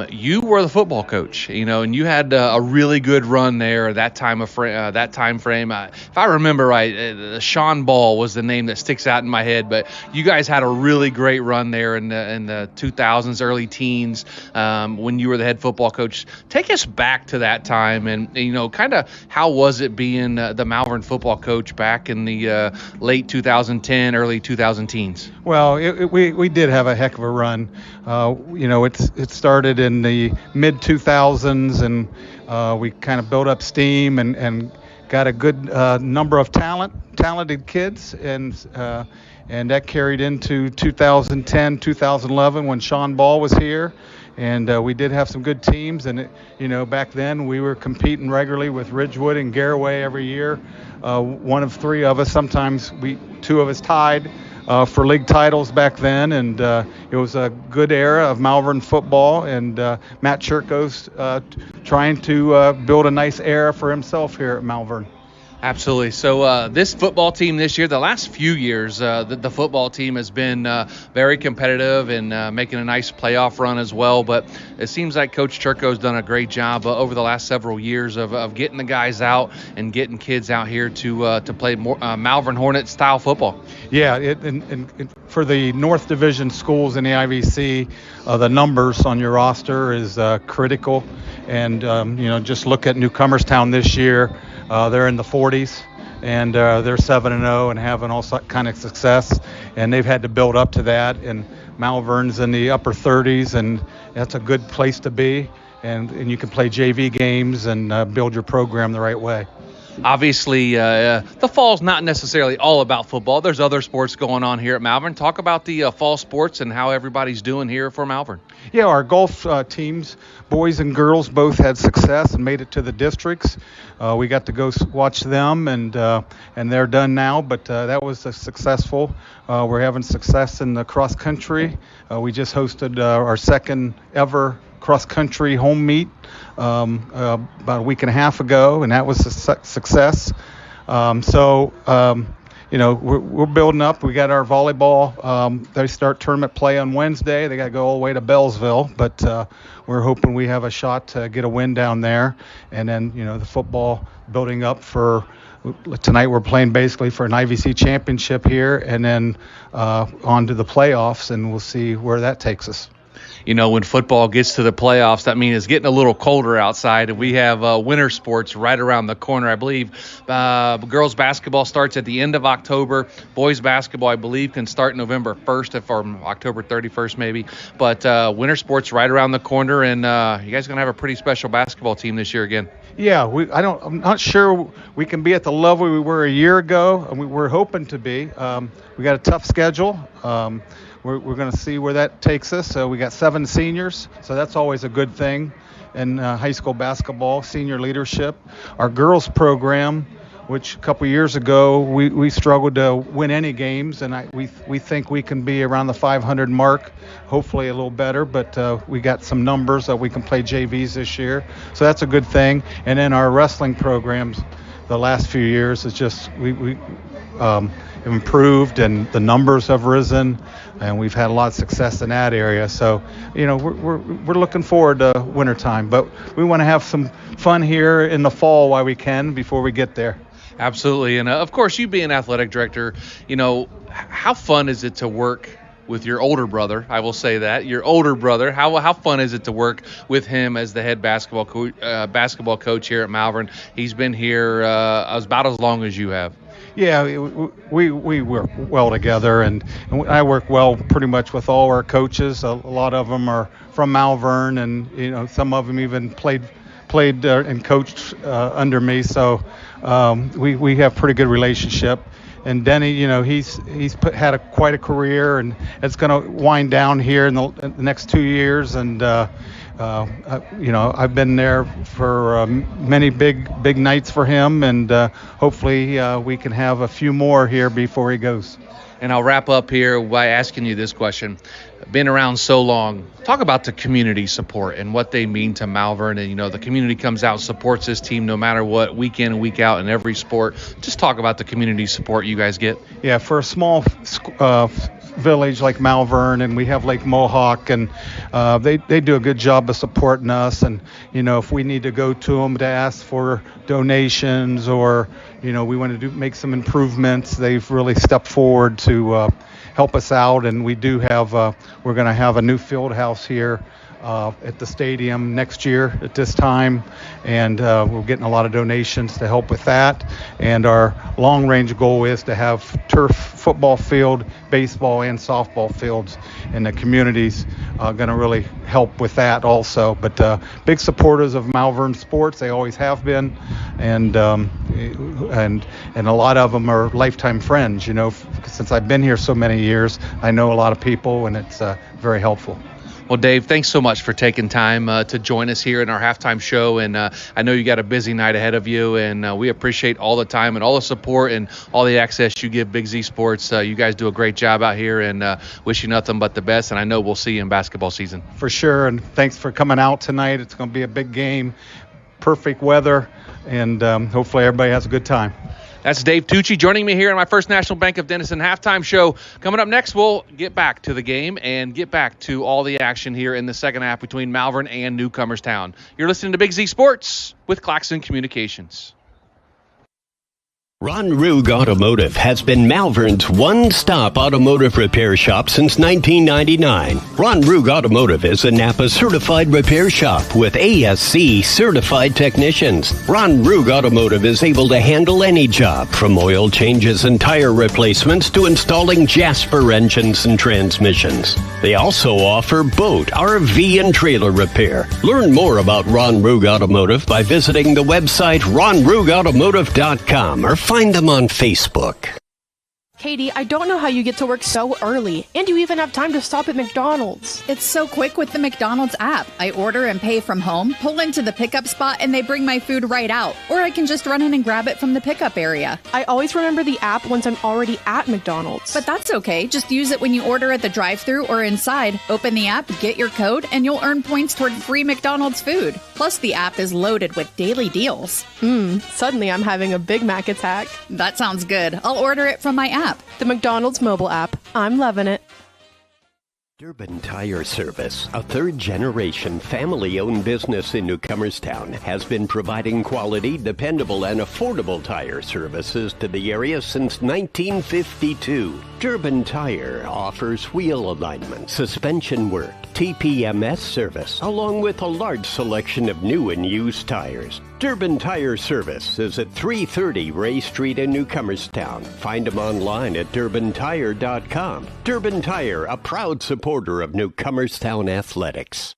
you were the football coach, you know, and you had a really good run there that time frame. If I remember right, Sean Ball was the name that sticks out in my head, but you guys had a really great run there in the 2000s, early teens, when you were the head football coach. Take us back to that time and, you know, kind of how was it being the Malvern football coach back in the late 2010, early 2010s? Well, we did have a heck of a run. It started in the mid 2000s, and we kind of built up steam and got a good number of talented kids, and that carried into 2010, 2011 when Sean Ball was here. And we did have some good teams, and back then we were competing regularly with Ridgewood and Garaway every year. One of three of us, sometimes two of us tied for league titles back then, and it was a good era of Malvern football, and Matt Churko's trying to build a nice era for himself here at Malvern. Absolutely. So this football team this year, the last few years, the football team has been very competitive and making a nice playoff run as well. But it seems like Coach Churko's done a great job over the last several years of getting the guys out and getting kids out here to play more Malvern Hornet style football. Yeah, and for the North Division schools in the IVC, the numbers on your roster is critical. And, just look at Newcomerstown this year. They're in the 40s, and they're 7-0 and having all kind of success, and they've had to build up to that. And Malvern's in the upper 30s, and that's a good place to be. And you can play JV games and build your program the right way. Obviously, the fall's not necessarily all about football. There's other sports going on here at Malvern. Talk about the fall sports and how everybody's doing here for Malvern. Yeah, our golf teams, boys and girls, both had success and made it to the districts. We got to go watch them, and they're done now, but that was successful. We're having success in the cross country. We just hosted our second ever cross country home meet about a week and a half ago, and that was a success. We're building up. We got our volleyball. They start tournament play on Wednesday. They got to go all the way to Bellsville, but we're hoping we have a shot to get a win down there. And then, the football building up for tonight. We're playing basically for an IVC championship here, and then on to the playoffs, and we'll see where that takes us. When football gets to the playoffs, that means it's getting a little colder outside, and we have winter sports right around the corner. I believe girls basketball starts at the end of October. Boys basketball, I believe, can start November 1st or October 31st maybe. But winter sports right around the corner, and you guys are going to have a pretty special basketball team this year again. Yeah, I'm not sure we can be at the level we were a year ago, and we're hoping to be. We got a tough schedule. We're going to see where that takes us. So we got 7 seniors, so that's always a good thing in high school basketball, senior leadership. Our girls program, which a couple years ago we struggled to win any games, and we think we can be around the 500 mark, hopefully a little better, but we got some numbers that we can play JVs this year, so that's a good thing. And then our wrestling programs the last few years is just we improved, and the numbers have risen, and we've had a lot of success in that area. So, we're looking forward to wintertime, but we want to have some fun here in the fall while we can before we get there. Absolutely. And of course, you being athletic director, how fun is it to work with your older brother? I will say that your older brother. How fun is it to work with him as the head basketball coach here at Malvern? He's been here about as long as you have. Yeah, we work well together, and I work well pretty much with all our coaches. A lot of them are from Malvern, and some of them even played and coached under me. So we have pretty good relationship. And Denny, he's had quite a career, and it's going to wind down here in the next 2 years. And I've been there for many big nights for him, and hopefully we can have a few more here before he goes. And I'll wrap up here by asking you this question. Been around so long, talk about the community support and what they mean to Malvern. And, the community comes out and supports this team no matter what, week in and week out in every sport. Just talk about the community support you guys get. Yeah, for a small village like Malvern, and we have Lake Mohawk, and they do a good job of supporting us. And, if we need to go to them to ask for donations, or, we want to make some improvements, they've really stepped forward to help us out. And we do have we're going to have a new field house here at the stadium next year at this time, and we're getting a lot of donations to help with that. And our long range goal is to have turf football field, baseball and softball fields, and the community's going to really help with that also. But big supporters of Malvern sports, they always have been, and a lot of them are lifetime friends. Since I've been here so many years, I know a lot of people, and it's very helpful. Well, Dave, thanks so much for taking time to join us here in our halftime show. And I know you got a busy night ahead of you, and we appreciate all the time and all the support and all the access you give Big Z Sports. You guys do a great job out here, and wish you nothing but the best. And I know we'll see you in basketball season. For sure, and thanks for coming out tonight. It's going to be a big game, perfect weather, and hopefully everybody has a good time. That's Dave Tucci joining me here in my First National Bank of Denison halftime show. Coming up next, we'll get back to the game and get back to all the action here in the second half between Malvern and Newcomerstown. You're listening to Big Z Sports with Claxon Communications. Ron Rugg Automotive has been Malvern's one-stop automotive repair shop since 1999. Ron Rugg Automotive is a Napa certified repair shop with ASC certified technicians. Ron Rugg Automotive is able to handle any job, from oil changes and tire replacements to installing Jasper engines and transmissions. They also offer boat, RV, and trailer repair. Learn more about Ron Rugg Automotive by visiting the website ronruggautomotive.com or find them on Facebook. Katie, I don't know how you get to work so early, and you even have time to stop at McDonald's. It's so quick with the McDonald's app. I order and pay from home, pull into the pickup spot, and they bring my food right out. Or I can just run in and grab it from the pickup area. I always remember the app once I'm already at McDonald's. But that's okay. Just use it when you order at the drive-thru or inside. Open the app, get your code, and you'll earn points toward free McDonald's food. Plus, the app is loaded with daily deals. Suddenly I'm having a Big Mac attack. That sounds good. I'll order it from my app. The McDonald's mobile app. I'm loving it. Durbin Tire Service, a third-generation family-owned business in Newcomerstown, has been providing quality, dependable, and affordable tire services to the area since 1952. Durbin Tire offers wheel alignment, suspension work, TPMS service, along with a large selection of new and used tires. Durbin Tire Service is at 330 Ray Street in Newcomerstown. Find them online at durbintire.com. Durbin Tire, a proud supporter of Newcomerstown athletics.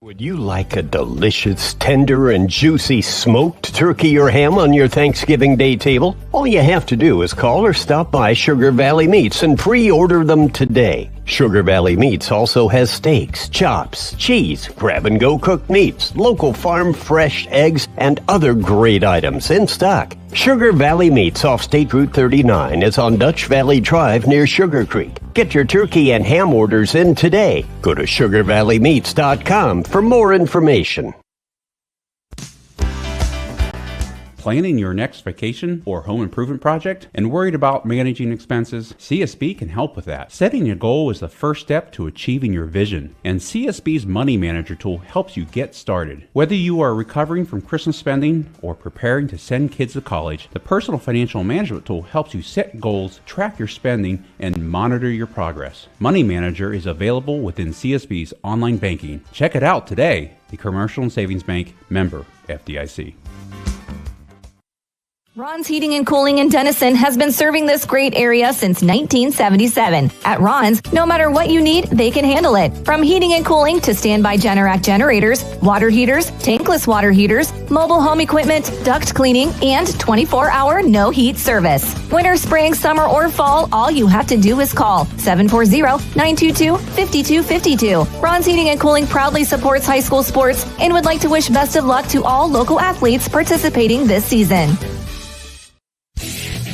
Would you like a delicious, tender, and juicy smoked turkey or ham on your Thanksgiving Day table? All you have to do is call or stop by Sugar Valley Meats and pre-order them today. Sugar Valley Meats also has steaks, chops, cheese, grab-and-go cooked meats, local farm fresh eggs, and other great items in stock. Sugar Valley Meats off State Route 39 is on Dutch Valley Drive near Sugar Creek. Get your turkey and ham orders in today. Go to sugarvalleymeats.com for more information. Planning your next vacation or home improvement project and worried about managing expenses? CSB can help with that. Setting a goal is the first step to achieving your vision, and CSB's Money Manager tool helps you get started. Whether you are recovering from Christmas spending or preparing to send kids to college, the Personal Financial Management tool helps you set goals, track your spending, and monitor your progress. Money Manager is available within CSB's online banking. Check it out today. The Commercial and Savings Bank, member FDIC. Ron's Heating and Cooling in Denison has been serving this great area since 1977. At Ron's, no matter what you need, they can handle it. From heating and cooling to standby Generac generators, water heaters, tankless water heaters, mobile home equipment, duct cleaning, and 24-hour no-heat service. Winter, spring, summer, or fall, all you have to do is call 740-922-5252. Ron's Heating and Cooling proudly supports high school sports and would like to wish best of luck to all local athletes participating this season.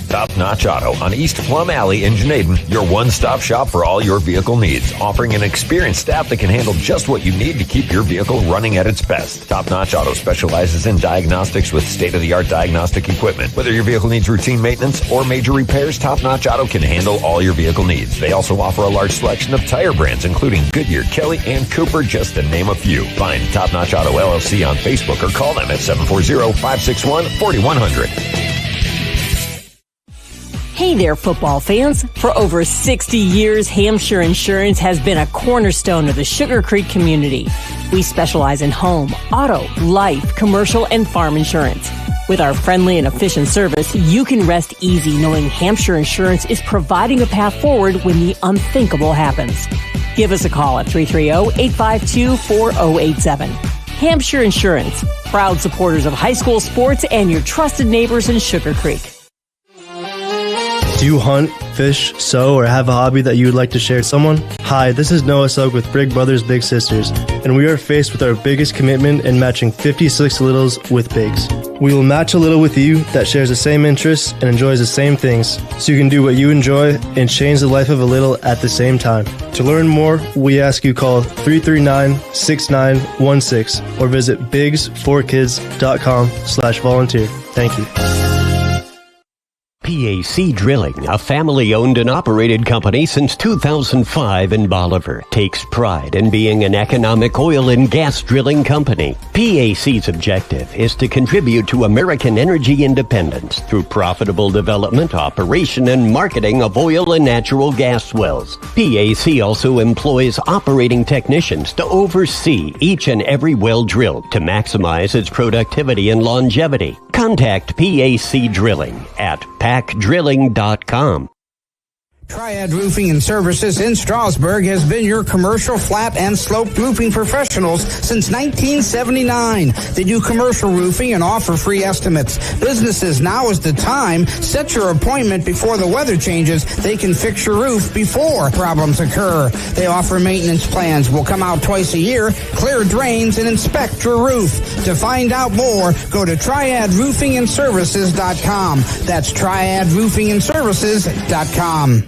Top Notch Auto on East Plum Alley in Janaden, your one-stop shop for all your vehicle needs, offering an experienced staff that can handle just what you need to keep your vehicle running at its best. Top Notch Auto specializes in diagnostics with state-of-the-art diagnostic equipment. Whether your vehicle needs routine maintenance or major repairs, Top Notch Auto can handle all your vehicle needs. They also offer a large selection of tire brands, including Goodyear, Kelly, and Cooper, just to name a few. Find Top Notch Auto LLC on Facebook or call them at 740-561-4100. Hey there, football fans. For over 60 years, Hampshire Insurance has been a cornerstone of the Sugar Creek community. We specialize in home, auto, life, commercial, and farm insurance. With our friendly and efficient service, you can rest easy knowing Hampshire Insurance is providing a path forward when the unthinkable happens. Give us a call at 330-852-4087. Hampshire Insurance, proud supporters of high school sports and your trusted neighbors in Sugar Creek. Do you hunt, fish, sew, or have a hobby that you would like to share with someone? Hi, this is Noah Sugg with Big Brothers Big Sisters, and we are faced with our biggest commitment in matching 56 littles with bigs. We will match a little with you that shares the same interests and enjoys the same things, so you can do what you enjoy and change the life of a little at the same time. To learn more, we ask you call 339-6916 or visit bigs4kids.com/volunteer. Thank you. PAC Drilling, a family-owned and operated company since 2005 in Bolivar, takes pride in being an economic oil and gas drilling company. PAC's objective is to contribute to American energy independence through profitable development, operation, and marketing of oil and natural gas wells. PAC also employs operating technicians to oversee each and every well drilled to maximize its productivity and longevity. Contact PAC Drilling at pacdrilling.com. Triad Roofing and Services in Strasburg has been your commercial flat and sloped roofing professionals since 1979. They do commercial roofing and offer free estimates. Businesses, now is the time. Set your appointment before the weather changes. They can fix your roof before problems occur. They offer maintenance plans. Will come out twice a year, clear drains, and inspect your roof. To find out more, go to triadroofingandservices.com. That's triadroofingandservices.com.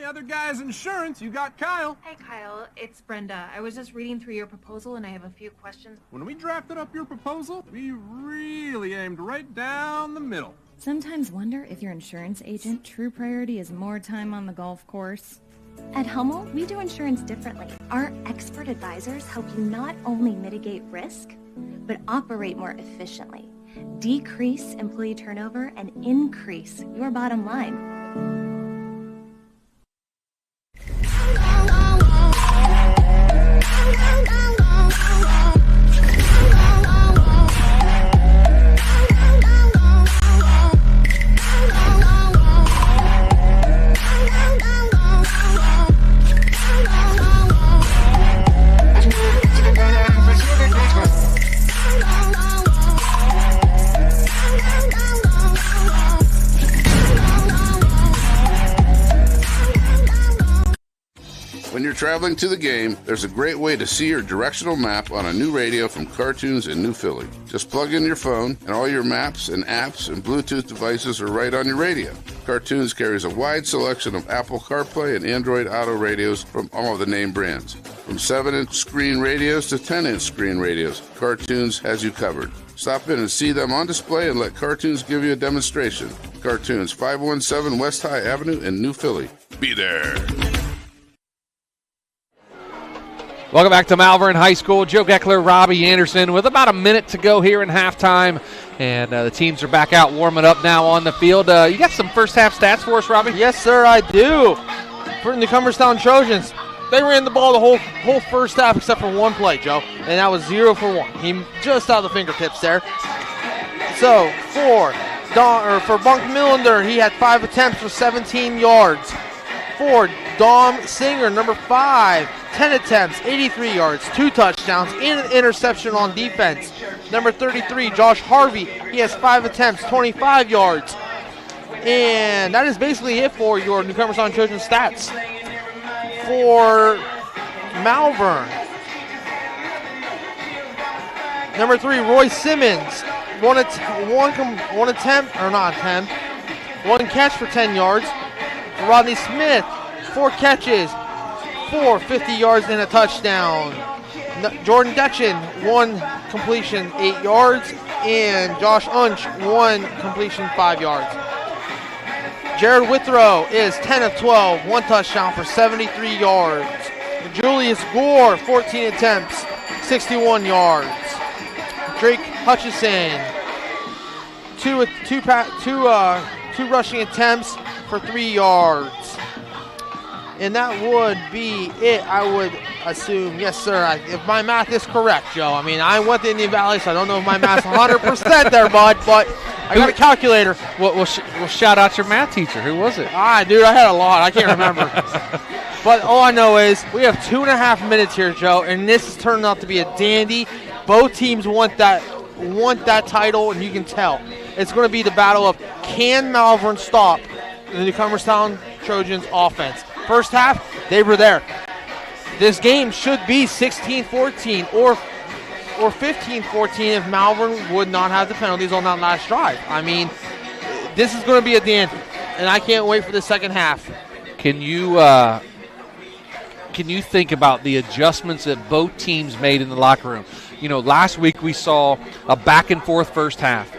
Other guys insurance, you got Kyle. Hey Kyle, it's Brenda. I was just reading through your proposal and I have a few questions. When we drafted up your proposal, we really aimed right down the middle. Sometimes wonder if your insurance agent true priority is more time on the golf course. At Hummel, we do insurance differently. Our expert advisors help you not only mitigate risk, but operate more efficiently, decrease employee turnover, and increase your bottom line. When you're traveling to the game, there's a great way to see your directional map on a new radio from Cartoons in New Philly. Just plug in your phone, and all your maps and apps and Bluetooth devices are right on your radio. Cartoons carries a wide selection of Apple CarPlay and Android Auto radios from all of the name brands. From 7-inch screen radios to 10-inch screen radios, Cartoons has you covered. Stop in and see them on display and let Cartoons give you a demonstration. Cartoons, 517 West High Avenue in New Philly. Be there. Welcome back to Malvern High School. Joe Geckler, Robbie Anderson with about a minute to go here in halftime. And the teams are back out warming up now on the field. You got some first half stats for us, Robbie? Yes, sir, I do. For the Newcomerstown Trojans, they ran the ball the whole first half except for one play, Joe. And that was 0 for 1. He just out of the fingertips there. So for Bunk Millender, he had 5 attempts for 17 yards. For Dom Singer, number 5, 10 attempts, 83 yards, 2 touchdowns, and an interception on defense. Number 33, Josh Harvey, he has 5 attempts, 25 yards. And that is basically it for your Newcomerstown Trojans stats. For Malvern, number 3, Roy Simmons, one catch for 10 yards. Rodney Smith, 4 catches, 50 yards and a touchdown. Jordan Detchen, 1 completion, 8 yards. And Josh Unch, 1 completion, 5 yards. Jared Withrow is 10 of 12, 1 touchdown for 73 yards. Julius Gore, 14 attempts, 61 yards. Drake Hutchison, 2 rushing attempts for 3 yards. And that would be it, I would assume. Yes, sir. If my math is correct, Joe. I mean, I went to Indian Valley, so I don't know if my math's 100% there, bud, but I got a calculator. Well, shout out your math teacher. Who was it? Dude, I had a lot. I can't remember. But all I know is we have 2.5 minutes here, Joe, and this has turned out to be a dandy. Both teams want that title, and you can tell. It's going to be the battle of, can Malvern stop the Newcomerstown Trojans offense? First half, they were there. This game should be 16-14 or 15-14 if Malvern would not have the penalties on that last drive. I mean, this is going to be a dandy, and I can't wait for the second half. Can you think about the adjustments that both teams made in the locker room? You know, last week we saw a back-and-forth first half.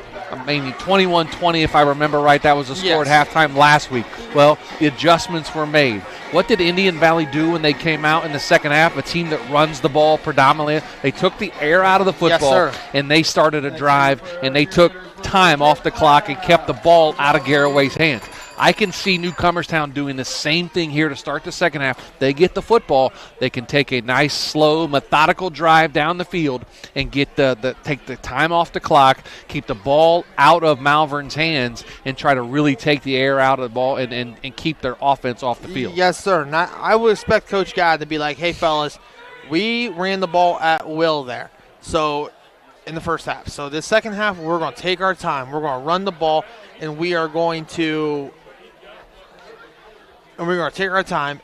maybe 21-20 if I remember right. That was the score at halftime last week. Well, the adjustments were made. What did Indian Valley do when they came out in the second half? A team that runs the ball predominantly. They took the air out of the football, and they started a drive, and they took time off the clock and kept the ball out of Garraway's hands. I can see Newcomerstown doing the same thing here to start the second half. They get the football. They can take a nice, slow, methodical drive down the field and get take the time off the clock, keep the ball out of Malvern's hands, and try to really take the air out of the ball and keep their offense off the field. Yes, sir. And I would expect Coach Gadd to be like, hey, fellas, we ran the ball at will there. So in the first half. So this second half, we're going to take our time. We're going to run the ball, and we are going to take our time,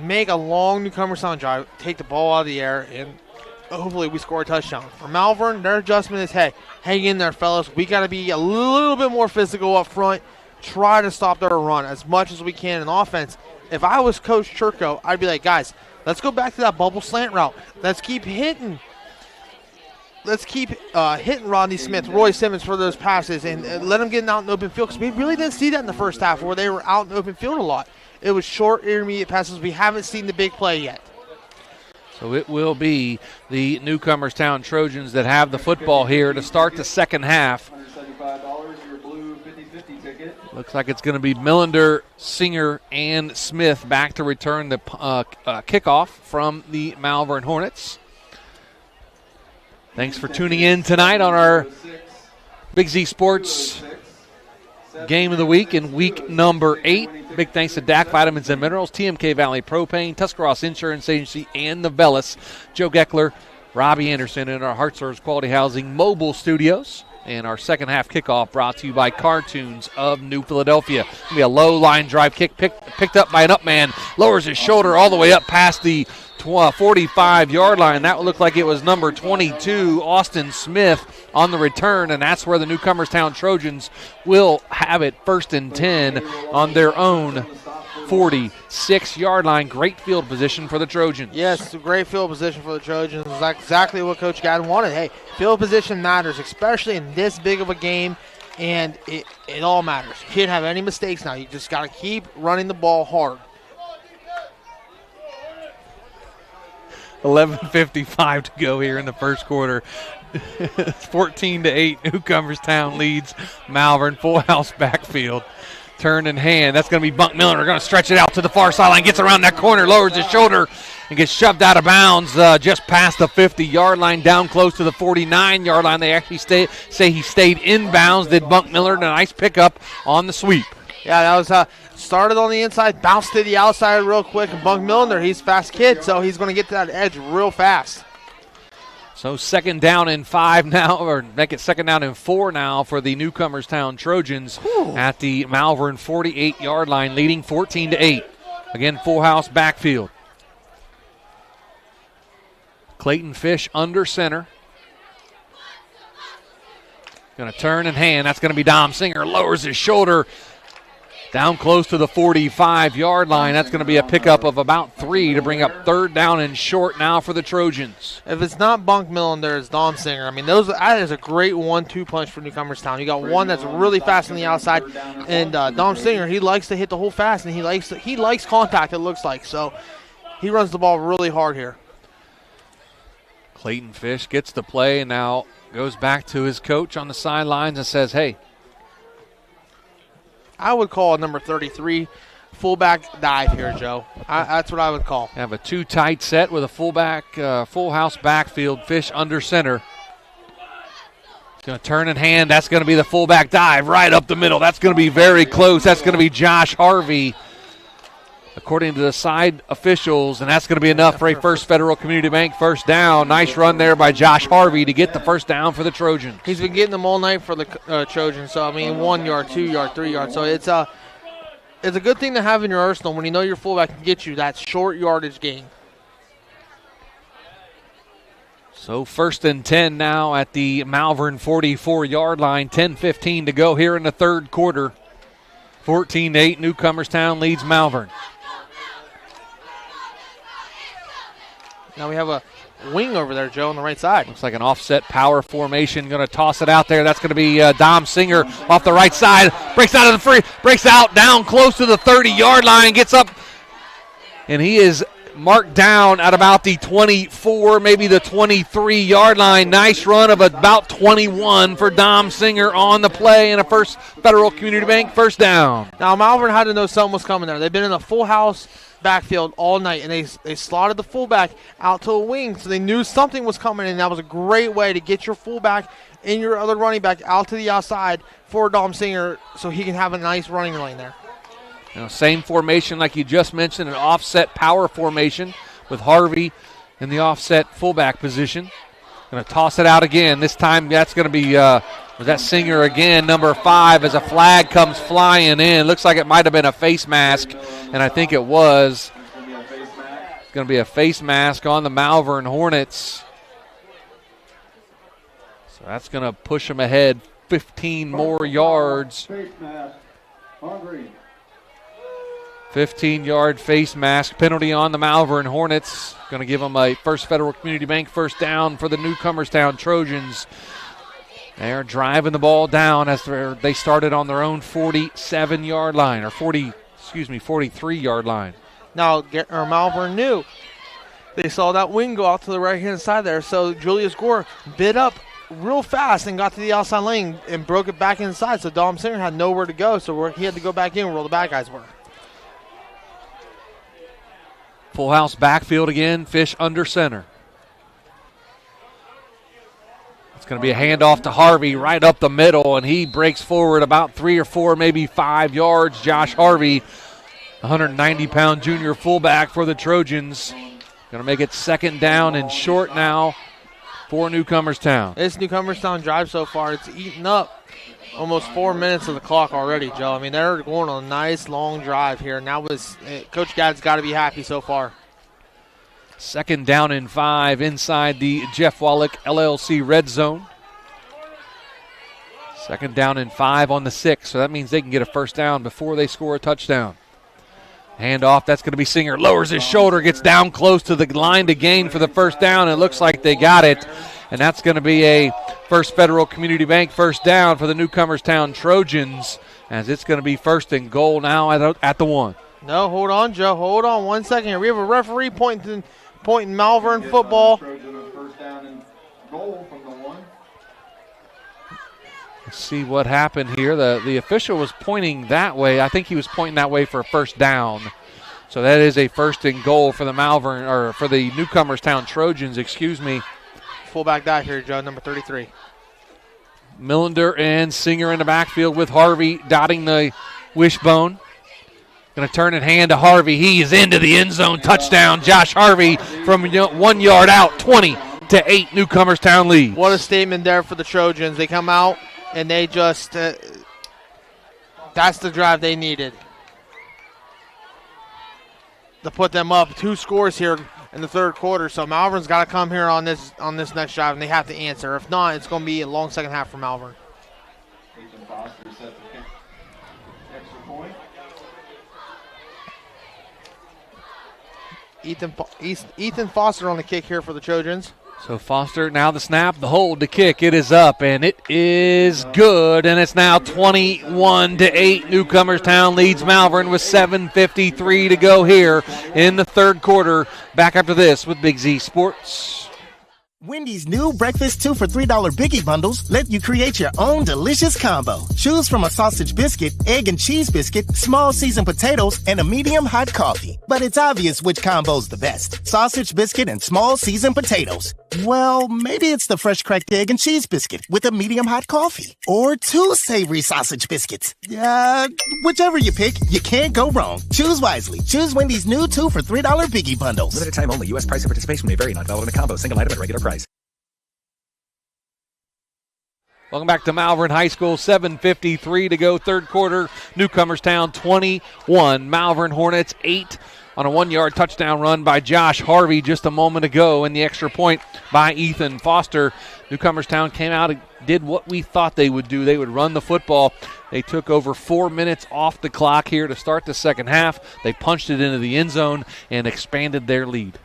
make a long Newcomerstown drive, take the ball out of the air, and hopefully we score a touchdown. For Malvern, their adjustment is, hey, hang in there, fellas. We got to be a little bit more physical up front, try to stop their run as much as we can in offense. If I was Coach Churko, I'd be like, guys, let's go back to that bubble slant route. Let's keep hitting. Let's keep hitting Rodney Smith, Roy Simmons for those passes, and let them get out in the open field, because we really didn't see that in the first half where they were out in the open field a lot. It was short, intermediate passes. We haven't seen the big play yet. So it will be the Newcomerstown Trojans that have the football here to start the second half. Looks like it's going to be Millender, Singer, and Smith back to return the kickoff from the Malvern Hornets. Thanks for tuning in tonight on our Big Z Sports Game of the Week in week number 8. Big thanks to DAC Vitamins and Minerals, TMK Valley Propane, Tuscarawas Insurance Agency, and the Velis. Joe Geckler, Robbie Anderson in our Hartshorse Quality Housing mobile studios. And our second half kickoff brought to you by Cartoons of New Philadelphia. It's going to be a low line drive kick picked up by an up man, lowers his shoulder all the way up past the 45-yard line. That would look like it was number 22, Austin Smith, on the return, and that's where the Newcomerstown Trojans will have it 1st and 10 on their own 46-yard line. Great field position for the Trojans. Yes, great field position for the Trojans. That's exactly what Coach Gadd wanted. Hey, field position matters, especially in this big of a game, and it all matters. You can't have any mistakes now. You just got to keep running the ball hard. 11:55 to go here in the first quarter. 14-8, Newcomerstown leads Malvern. Full house backfield. Turn in hand. That's going to be Bunk Miller. They're going to stretch it out to the far sideline. Gets around that corner, lowers his shoulder, and gets shoved out of bounds just past the 50-yard line, down close to the 49-yard line. They actually say he stayed in bounds. Did Bunk Miller. A nice pickup on the sweep. Yeah, that was started on the inside, bounced to the outside real quick, and Bunk Miller, he's a fast kid, so he's going to get to that edge real fast. So 2nd down and 5 now, or make it 2nd down and 4 now for the Newcomerstown Trojans at the Malvern 48-yard line, leading 14-8. Again, full house backfield. Clayton Fish under center. Going to turn and hand. That's going to be Dom Singer. Lowers his shoulder down close to the 45-yard line. That's going to be a pickup of about 3 to bring up 3rd down and short now for the Trojans. If it's not Bunk Millen, there's Dom Singer. I mean, that is a great 1-2 punch for Newcomerstown. You got one that's really fast on the outside, and Dom Singer, he likes to hit the hole fast, and he likes contact, it looks like. So he runs the ball really hard here. Clayton Fish gets the play and now goes back to his coach on the sidelines and says, hey, I would call a number 33 fullback dive here, Joe. That's what I would call. Have a 2 tight set with a full house backfield. Fish under center. Going to turn in hand. That's going to be the fullback dive right up the middle. That's going to be very close. That's going to be Josh Harvey, according to the side officials, and that's going to be enough for a First Federal Community Bank first down. Nice run there by Josh Harvey to get the first down for the Trojans. He's been getting them all night for the Trojans, so, I mean, 1 yard, 2 yard, 3 yard. So it's a good thing to have in your arsenal when you know your fullback can get you that short yardage gain. So 1st and 10 now at the Malvern 44-yard line. 10:15 to go here in the third quarter. 14-8, Newcomerstown leads Malvern. Now we have a wing over there, Joe, on the right side. Looks like an offset power formation. Going to toss it out there. That's going to be Dom Singer off the right side. Breaks out of the free. Breaks out down close to the 30-yard line. Gets up. And he is marked down at about the 24, maybe the 23-yard line. Nice run of about 21 for Dom Singer on the play, and a First Federal Community Bank first down. Now, Malvern had to know something was coming there. They've been in a full house backfield all night, and they slotted the fullback out to a wing, so they knew something was coming, and that was a great way to get your fullback and your other running back out to the outside for Dom Singer so he can have a nice running lane there. Same formation like you just mentioned, an offset power formation with Harvey in the offset fullback position. Going to toss it out again. This time that's going to be was that Singer again, number 5, as a flag comes flying in. Looks like it might have been a face mask, and I think it was. It's going to be a face mask on the Malvern Hornets. So that's going to push them ahead 15 more yards. 15-yard face mask penalty on the Malvern Hornets. Going to give them a First Federal Community Bank first down for the Newcomerstown Trojans. They're driving the ball down as they started on their own 47-yard line, or 43-yard line. Now, Malvern knew. They saw that wing go out to the right-hand side there, so Julius Gore bit up real fast and got to the outside lane and broke it back inside, so Dom Singer had nowhere to go, so he had to go back in where all the bad guys were. Full house backfield again, Fish under center. It's going to be a handoff to Harvey right up the middle, and he breaks forward about 3 or 4, maybe 5 yards. Josh Harvey, 190-pound junior fullback for the Trojans. Going to make it second down and short now for Newcomerstown. This Newcomerstown drive so far, it's eaten up almost 4 minutes of the clock already, Joe. I mean, they're going on a nice long drive here, and Coach Gadd's got to be happy so far. Second down and 5 inside the Jeff Wallach LLC red zone. Second down and 5 on the 6, so that means they can get a first down before they score a touchdown. Handoff, that's going to be Singer. Lowers his shoulder, gets down close to the line to gain for the first down. It looks like they got it, and that's going to be a First Federal Community Bank first down for the Newcomerstown Trojans, as it's going to be first and goal now at the 1. No, hold on, Joe. Hold on 1 second here. We have a referee pointing Malvern football. Let's see what happened here. The official was pointing that way. I think he was pointing that way for a first down. So that is a first and goal for the Malvern, or for the Newcomerstown Trojans, excuse me. Fullback dive here, Joe, number 33. Millender and Singer in the backfield with Harvey dotting the wishbone. Going to turn it hand to Harvey. He is into the end zone. Touchdown, Josh Harvey from 1 yard out, 20-8, Newcomerstown lead. What a statement there for the Trojans. They come out and they just, that's the drive they needed to put them up 2 scores here in the third quarter. So Malvern's got to come here on this next drive, and they have to answer. If not, it's going to be a long second half for Malvern. Ethan Foster on the kick here for the Trojans. So Foster, now the snap, the hold, the kick. It is up, and it is good, and it's now 21-8. Newcomerstown leads Malvern with 7:53 to go here in the third quarter. Back after this with Big Z Sports. Wendy's new breakfast 2 for $3 Biggie bundles let you create your own delicious combo. Choose from a sausage biscuit, egg and cheese biscuit, small seasoned potatoes, and a medium hot coffee. But it's obvious which combo's the best. Sausage biscuit and small seasoned potatoes. Well, maybe it's the fresh cracked egg and cheese biscuit with a medium hot coffee. Or 2 savory sausage biscuits. Whichever you pick, you can't go wrong. Choose wisely. Choose Wendy's new 2 for $3 Biggie bundles. Limited time only. U.S. price and participation may vary. Not valid in a combo. Single item at regular price. Welcome back to Malvern High School. 7:53 to go, third quarter. Newcomerstown 21, Malvern Hornets 8 on a 1-yard touchdown run by Josh Harvey just a moment ago, and the extra point by Ethan Foster. Newcomerstown came out and did what we thought they would do. They would run the football. They took over 4 minutes off the clock here to start the second half. They punched it into the end zone and expanded their lead.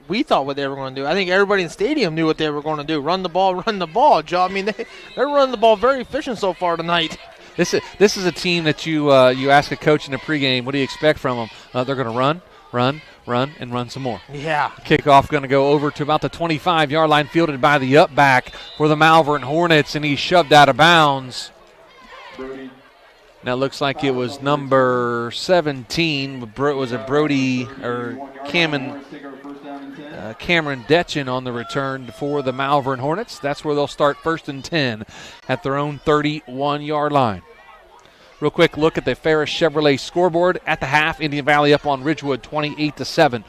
We thought what they were going to do. I think everybody in the stadium knew what they were going to do. Run the ball, Joe. I mean, they're running the ball very efficient so far tonight. This is a team that you ask a coach in the pregame, what do you expect from them? They're going to run, and run some more. Yeah. Kickoff going to go over to about the 25-yard line, fielded by the up back for the Malvern Hornets, and he's shoved out of bounds. Now it looks like it was number 17. Was it Brody or Cameron Detchen on the return for the Malvern Hornets? That's where they'll start 1st and 10 at their own 31-yard line. Real quick look at the Ferris Chevrolet scoreboard at the half. Indian Valley up on Ridgewood 28-7.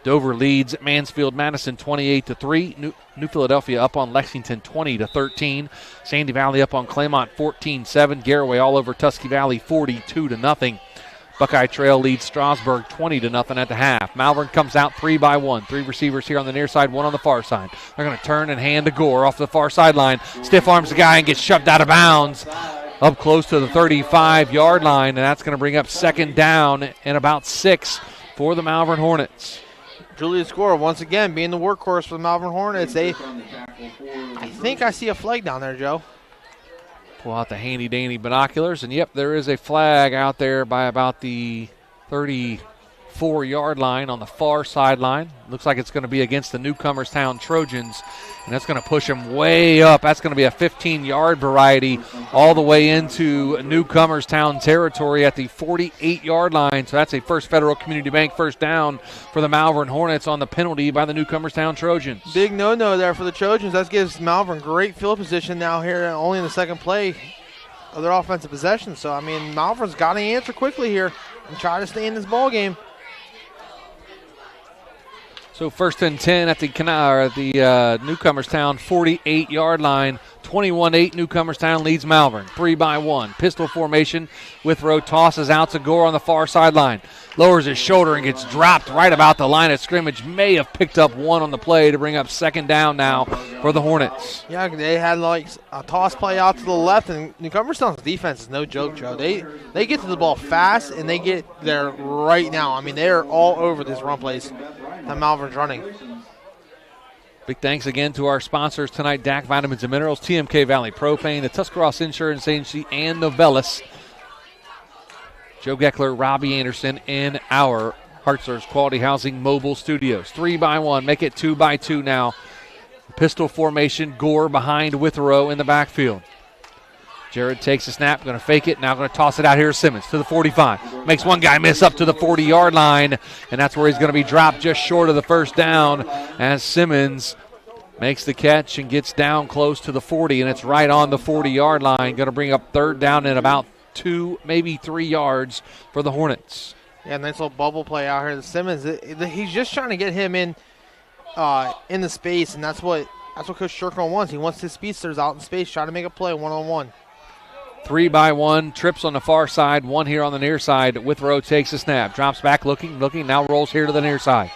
Dover leads Mansfield-Madison 28-3. New Philadelphia up on Lexington 20-13. Sandy Valley up on Claymont 14-7. Garaway all over Tusky Valley 42-0. Buckeye Trail leads Strasburg 20-0 at the half. Malvern comes out 3-by-1. 3 receivers here on the near side, 1 on the far side. They're going to turn and hand to Gore off the far sideline. Stiff arms the guy and gets shoved out of bounds up close to the 35-yard line, and that's going to bring up 2nd down and about 6 for the Malvern Hornets. Julius Gore, once again, being the workhorse for the Malvern Hornets. I think I see a flag down there, Joe. Pull out the handy-dandy binoculars, and yep, there is a flag out there by about the 34-yard line on the far sideline. Looks like it's going to be against the Newcomerstown Trojans, and that's going to push them way up. That's going to be a 15-yard variety all the way into Newcomerstown territory at the 48-yard line. So that's a First Federal Community Bank first down for the Malvern Hornets on the penalty by the Newcomerstown Trojans. Big no-no there for the Trojans. That gives Malvern great field position now here, only in the second play of their offensive possession. So, I mean, Malvern's got to answer quickly here and try to stay in this ball game. So 1st and 10 at the Newcomerstown 48-yard line. 21-8, Newcomerstown leads Malvern. 3-by-1. Pistol formation. Withrow tosses out to Gore on the far sideline. Lowers his shoulder and gets dropped right about the line of scrimmage. May have picked up 1 on the play to bring up 2nd down now for the Hornets. Yeah, they had like a toss play out to the left, and Newcomerstown's defense is no joke, Joe. They get to the ball fast, and they get there right now. I mean, they are all over this run plays that Malvern's running. Big thanks again to our sponsors tonight, DAC Vitamins and Minerals, TMK Valley Propane, the Tuscarawas Insurance Agency, and Novellis. Joe Geckler, Robbie Anderson in our Hartzler's Quality Housing Mobile Studios. 3-by-1, make it 2-by-2 now. Pistol formation, Gore behind Withrow in the backfield. Jared takes a snap, going to fake it, now going to toss it out here to Simmons to the 45. Makes one guy miss up to the 40-yard line, and that's where he's going to be dropped just short of the first down as Simmons makes the catch and gets down close to the 40, and it's right on the 40-yard line. Going to bring up 3rd down and about 2, maybe 3 yards for the Hornets. Yeah, nice little bubble play out here. The Simmons, he's just trying to get him in the space, and that's what Coach Sherkon wants. He wants his speedsters out in space, trying to make a play one-on-one. 3-by-1, trips on the far side, 1 here on the near side. Withrow takes a snap, drops back, looking, now rolls here to the near side.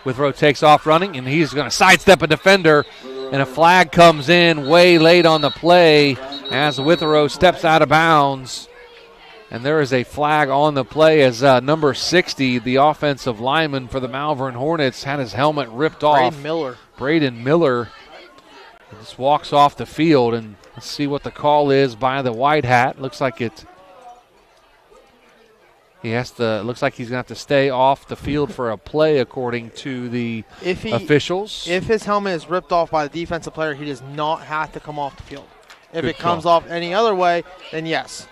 Withrow takes off running, and he's going to sidestep a defender, and a flag comes in way late on the play as Withrow steps out of bounds. And there is a flag on the play as number 60, the offensive lineman for the Malvern Hornets, had his helmet ripped off. Braden Miller just walks off the field, and let's see what the call is by the white hat. Looks like looks like he's going to have to stay off the field for a play according to the officials. If his helmet is ripped off by the defensive player, he does not have to come off the field. If it comes off any other way, then yes.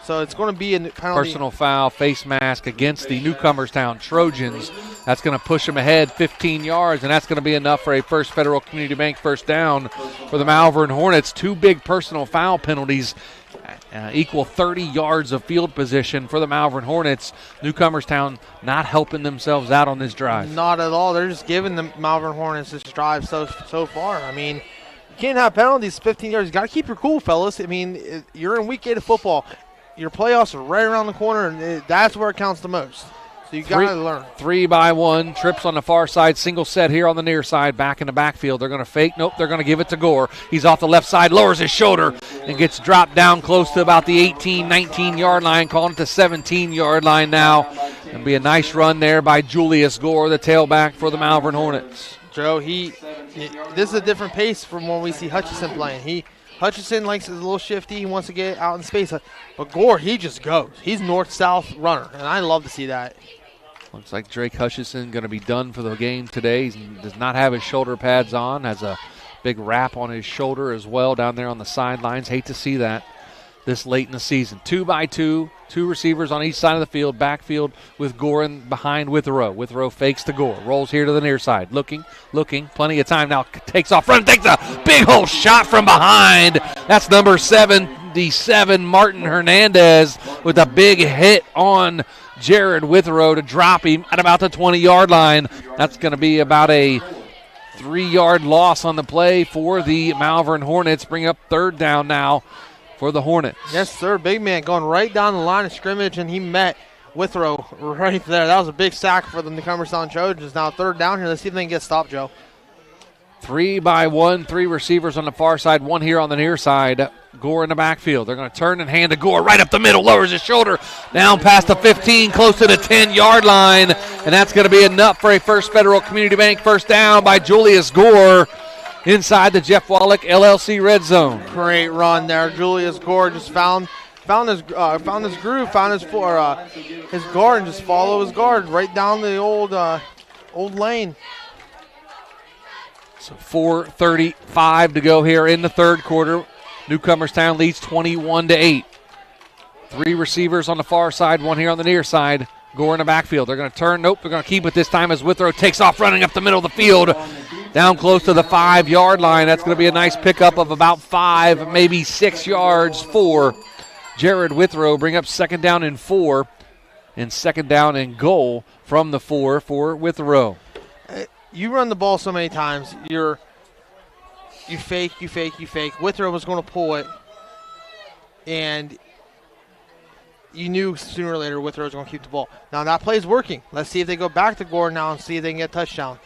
So it's going to be a penalty. Personal foul, face mask against the Newcomerstown Trojans. That's going to push them ahead 15 yards, and that's going to be enough for a First Federal Community Bank first down for the Malvern Hornets. 2 big personal foul penalties equal 30 yards of field position for the Malvern Hornets. Newcomerstown not helping themselves out on this drive. Not at all. They're just giving the Malvern Hornets this drive so far. I mean, you can't have penalties 15 yards. You got to keep your cool, fellas. I mean, you're in week 8 of football. Your playoffs are right around the corner, and that's where it counts the most. So So you got to learn. 3-by-1. Trips on the far side. Single set here on the near side. Back in the backfield. They're going to fake. Nope, they're going to give it to Gore. He's off the left side. Lowers his shoulder and gets dropped down close to about the 18, 19-yard line. Calling it the 17-yard line now. It'll be a nice run there by Julius Gore, the tailback for the Malvern Hornets. Joe, this is a different pace from when we see Hutchison playing. Hutchison likes a little shifty. He wants to get out in space. But Gore, he just goes. He's north-south runner, and I love to see that. Looks like Drake Hutchison going to be done for the game today. He does not have his shoulder pads on. Has a big wrap on his shoulder as well down there on the sidelines. Hate to see that this late in the season. 2-by-2, 2 receivers on each side of the field. Backfield with Gore and behind Withrow. Withrow fakes to Gore. Rolls here to the near side. Looking. Plenty of time now. Takes off front. Takes a big hole shot from behind. That's number 77, Martin Hernandez, with a big hit on Jared Withrow to drop him at about the 20-yard line. That's going to be about a 3-yard loss on the play for the Malvern Hornets. Bring up 3rd down now for the Hornets. Yes, sir. Big man going right down the line of scrimmage, and he met Withrow right there. That was a big sack for the Newcomerstown Trojans. Now 3rd down here. Let's see if they can get stopped, Joe. 3-by-1, 3 receivers on the far side, 1 here on the near side. Gore in the backfield. They're going to turn and hand to Gore right up the middle. Lowers his shoulder down past the 15, close to the 10-yard line. And that's going to be enough for a First Federal Community Bank first down by Julius Gore inside the Jeff Wallach LLC red zone. Great run there. Julius Gore just found his groove, found his guard, and just follow his guard right down the old lane. So 4:35 to go here in the 3rd quarter. Newcomerstown leads 21-8. 3 receivers on the far side, 1 here on the near side. Gore in the backfield. They're going to turn. Nope, they're going to keep it this time as Withrow takes off running up the middle of the field. Down close to the 5-yard line. That's going to be a nice pickup of about 5, maybe 6 yards for Jared Withrow. Bring up 2nd down and 4. And 2nd down and goal from the 4 for Withrow. You run the ball so many times, you fake. Withrow was going to pull it, and you knew sooner or later Withrow was going to keep the ball. Now that play's working. Let's see if they go back to Gore now and see if they can get a touchdown.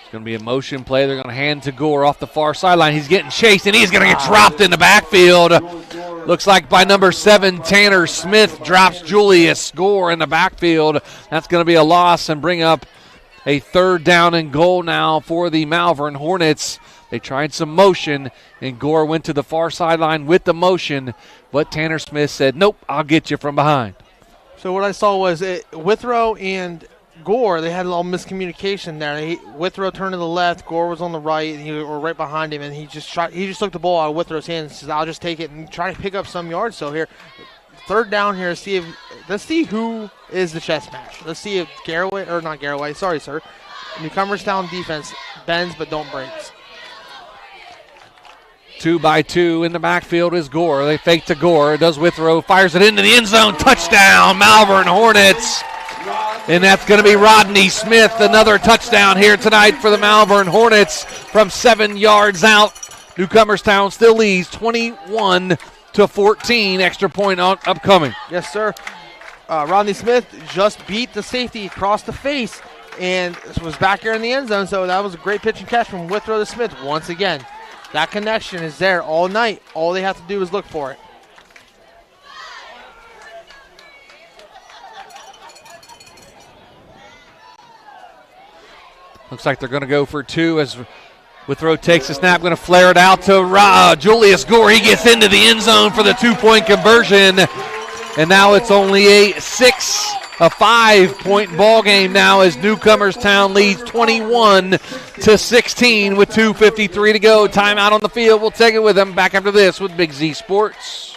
It's going to be a motion play. They're going to hand to Gore off the far sideline. He's getting chased, and he's going to get dropped in the backfield. Looks like by number 7, Tanner Smith drops Julius Gore in the backfield. That's going to be a loss and bring up a 3rd down and goal now for the Malvern Hornets. They tried some motion, and Gore went to the far sideline with the motion, but Tanner Smith said, nope, I'll get you from behind. So what I saw was Withrow and Gore, they had a little miscommunication there. Withrow turned to the left, Gore was on the right, and he were right behind him, and he just took the ball out of Withrow's hands and says, I'll just take it and try to pick up some yards. So here, 3rd down here, let's see who is the chess match. Let's see if Newcomerstown defense bends but don't breaks. 2-by-2 in the backfield is Gore. They fake to Gore. Does Withrow, fires it into the end zone. Touchdown, Malvern Hornets. And that's going to be Rodney Smith. Another touchdown here tonight for the Malvern Hornets from 7 yards out. Newcomerstown still leads 21-14. Extra point upcoming. Yes, sir. Rodney Smith just beat the safety across the face and was back here in the end zone. So that was a great pitch and catch from Withrow to Smith once again. That connection is there all night. All they have to do is look for it. Looks like they're going to go for 2 as Withrow takes the snap. Going to flare it out to Julius Gore. He gets into the end zone for the 2-point conversion. And now it's only a 5-point ball game now as Newcomerstown leads 21-16 with 2:53 to go. Timeout on the field. We'll take it with them. Back after this with Big Z Sports.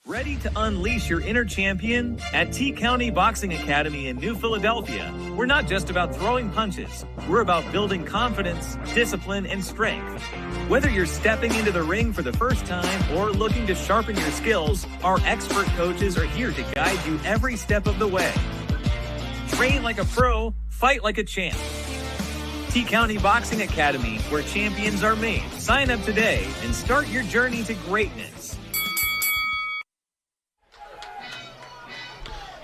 Ready to unleash your inner champion? At T-County Boxing Academy in New Philadelphia, we're not just about throwing punches. We're about building confidence, discipline, and strength. Whether you're stepping into the ring for the first time or looking to sharpen your skills, our expert coaches are here to guide you every step of the way. Train like a pro, fight like a champ. T-County Boxing Academy, where champions are made. Sign up today and start your journey to greatness.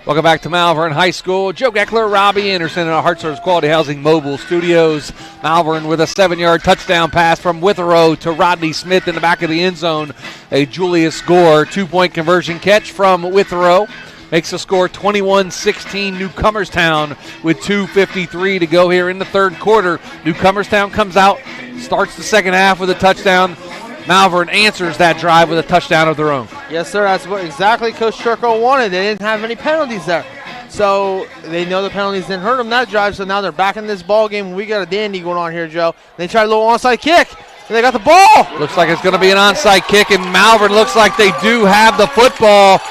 Welcome back to Malvern High School. Joe Geckler, Robbie Anderson in our Heart Service Quality Housing Mobile Studios. Malvern with a 7-yard touchdown pass from Withrow to Rodney Smith in the back of the end zone. A Julius Gore 2-point conversion catch from Withrow. Makes the score 21-16 Newcomerstown with 2:53 to go here in the third quarter. Newcomerstown comes out, starts the second half with a touchdown. Malvern answers that drive with a touchdown of their own. Yes, sir. That's what exactly Coach Turco wanted. They didn't have any penalties there. So they know the penalties didn't hurt them that drive, so now they're back in this ball game. We got a dandy going on here, Joe. They tried a little onside kick, and they got the ball. Looks like it's going to be an onside kick, and Malvern looks like they do have the football.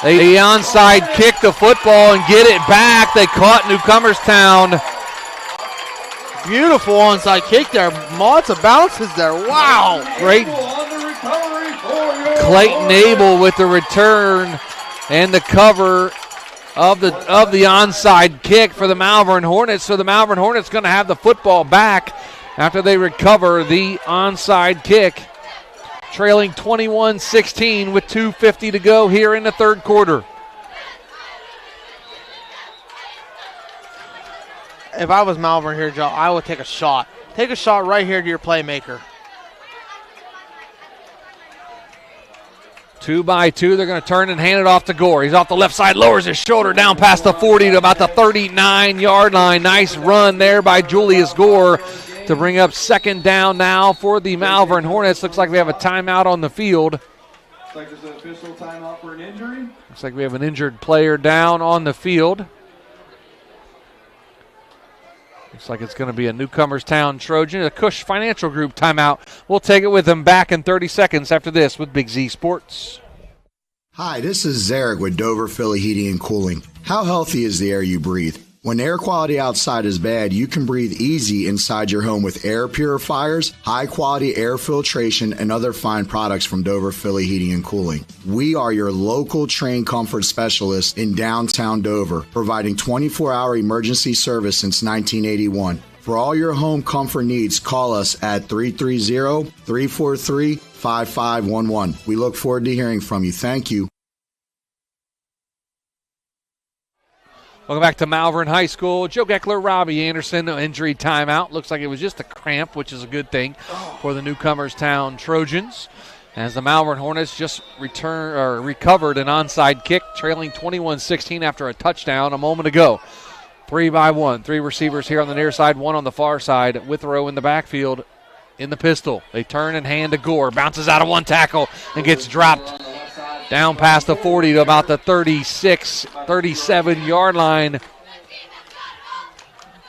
They onside kick the football and get it back. They caught Newcomerstown. Beautiful onside kick there. Lots of bounces there. Wow. Great. Clayton Abel with the return and the cover of the onside kick for the Malvern Hornets. So the Malvern Hornets going to have the football back after they recover the onside kick. Trailing 21-16 with 2:50 to go here in the third quarter. If I was Malvern here, Joe, I would take a shot. Take a shot right here to your playmaker. 2 by 2, they're going to turn and hand it off to Gore. He's off the left side, lowers his shoulder down past the 40 to about the 39-yard line. Nice run there by Julius Gore to bring up second down now for the Malvern Hornets. Looks like we have a timeout on the field. Looks like there's an official timeout for an injury. Looks like we have an injured player down on the field. Looks like it's going to be a Newcomerstown Trojan, a Cush Financial Group timeout. We'll take it with them back in 30 seconds after this with Big Z Sports. Hi, this is Zarek with Dover Philly Heating and Cooling. How healthy is the air you breathe? When air quality outside is bad, you can breathe easy inside your home with air purifiers, high-quality air filtration, and other fine products from Dover Philly Heating and Cooling. We are your local trained comfort specialists in downtown Dover, providing 24-hour emergency service since 1981. For all your home comfort needs, call us at 330-343-5511. We look forward to hearing from you. Thank you. Welcome back to Malvern High School. Joe Geckler, Robbie Anderson, injury timeout. Looks like it was just a cramp, which is a good thing for the Newcomerstown Trojans. As the Malvern Hornets just recovered an onside kick, trailing 21-16 after a touchdown a moment ago. 3 by 1. 3 receivers here on the near side, 1 on the far side. Withrow in the backfield in the pistol. They turn and hand to Gore. Bounces out of one tackle and gets dropped down past the 40 to about the 36, 37-yard line.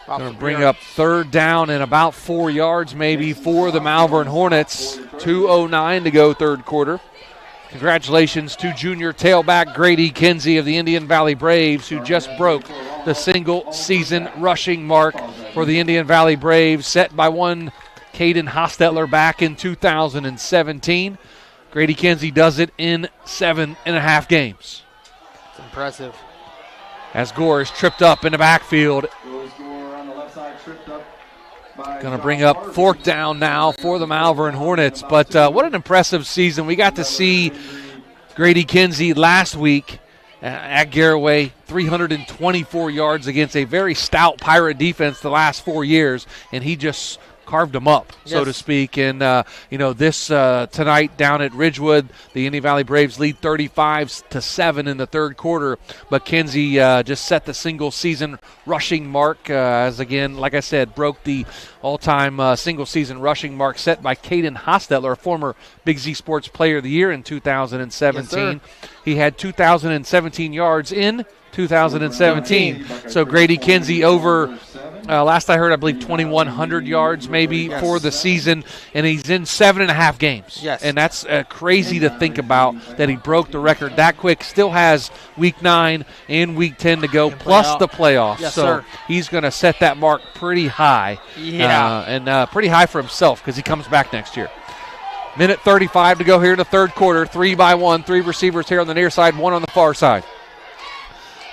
Going to bring up third down and about 4 yards maybe for the Malvern Hornets. 2:09 to go third quarter. Congratulations to junior tailback Grady Kinsey of the Indian Valley Braves, who just broke the single-season rushing mark for the Indian Valley Braves, set by one Caden Hostetler back in 2017. Grady Kinsey does it in 7.5 games. It's impressive. As Gore is tripped up in the backfield. Going to bring up fourth down now for the Malvern Hornets. But what an impressive season. We got to see Grady Kinsey last week at Garraway, 324 yards against a very stout Pirate defense the last 4 years, and he just carved them up, so to speak. And, this tonight down at Ridgewood, the Indian Valley Braves lead 35-7 in the third quarter. But Kinsey just set the single-season rushing mark as, again, like I said, broke the all-time single-season rushing mark set by Caden Hostetler, a former Big Z Sports Player of the Year in 2017. He had 2,017 yards in 2017. So Grady Kinsey over, last I heard, I believe 2,100 yards maybe for the season, and he's in 7.5 games. Yes. And that's crazy to think about that he broke the record that quick. Still has Week 9 and Week 10 to go, plus the playoffs. Yes, so sir. He's going to set that mark pretty high. Yeah. And pretty high for himself because he comes back next year. Minute 35 to go here in the third quarter. 3 by 1, 3 receivers here on the near side, 1 on the far side.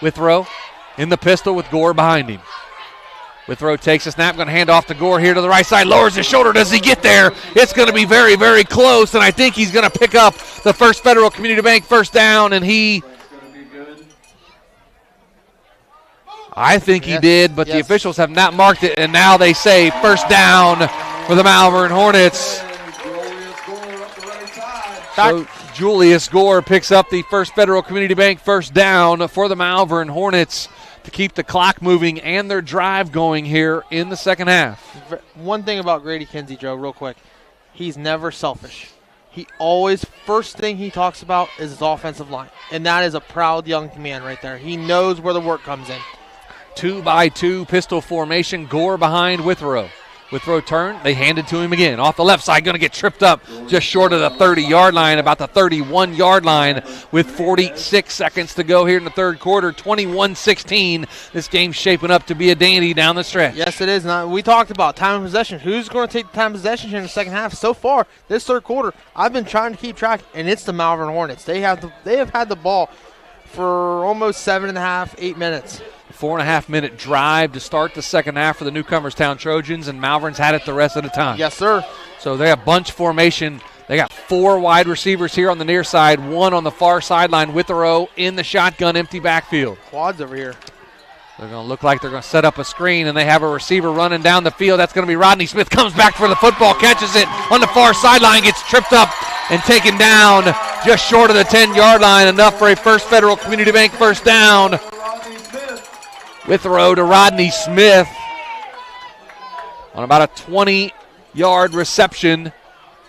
Withrow in the pistol with Gore behind him. Withrow takes a snap, going to hand off to Gore here to the right side, lowers his shoulder. Does he get there? It's going to be very, very close, and I think he's going to pick up the First Federal Community Bank first down, and he I think he did, but the officials have not marked it, and now they say first down for the Malvern Hornets. So Julius Gore picks up the First Federal Community Bank first down for the Malvern Hornets to keep the clock moving and their drive going here in the second half. One thing about Grady Kinsey, Joe, real quick, he's never selfish. He always, first thing he talks about is his offensive line, and that is a proud young man right there. He knows where the work comes in. 2-by-2 pistol formation, Gore behind Withrow. Withrow turn, they hand it to him again. Off the left side, going to get tripped up just short of the 30-yard line, about the 31-yard line with 46 seconds to go here in the third quarter. 21-16. This game's shaping up to be a dandy down the stretch. Yes, it is. Now, we talked about time of possession. Who's going to take the time of possession here in the second half? So far, this third quarter, I've been trying to keep track, and it's the Malvern Hornets. They have had the ball for almost 7.5, 8 minutes. 4.5-minute drive to start the second half for the Newcomerstown Trojans, and Malvern's had it the rest of the time. Yes, sir. So they have bunch formation. They got 4 wide receivers here on the near side, 1 on the far sideline. Withrow in the shotgun, empty backfield. Quads over here. They're going to look like they're going to set up a screen, and they have a receiver running down the field. That's going to be Rodney Smith. Comes back for the football, catches it on the far sideline, gets tripped up and taken down just short of the 10-yard line, enough for a First Federal Community Bank first down. Withrow to Rodney Smith on about a 20-yard reception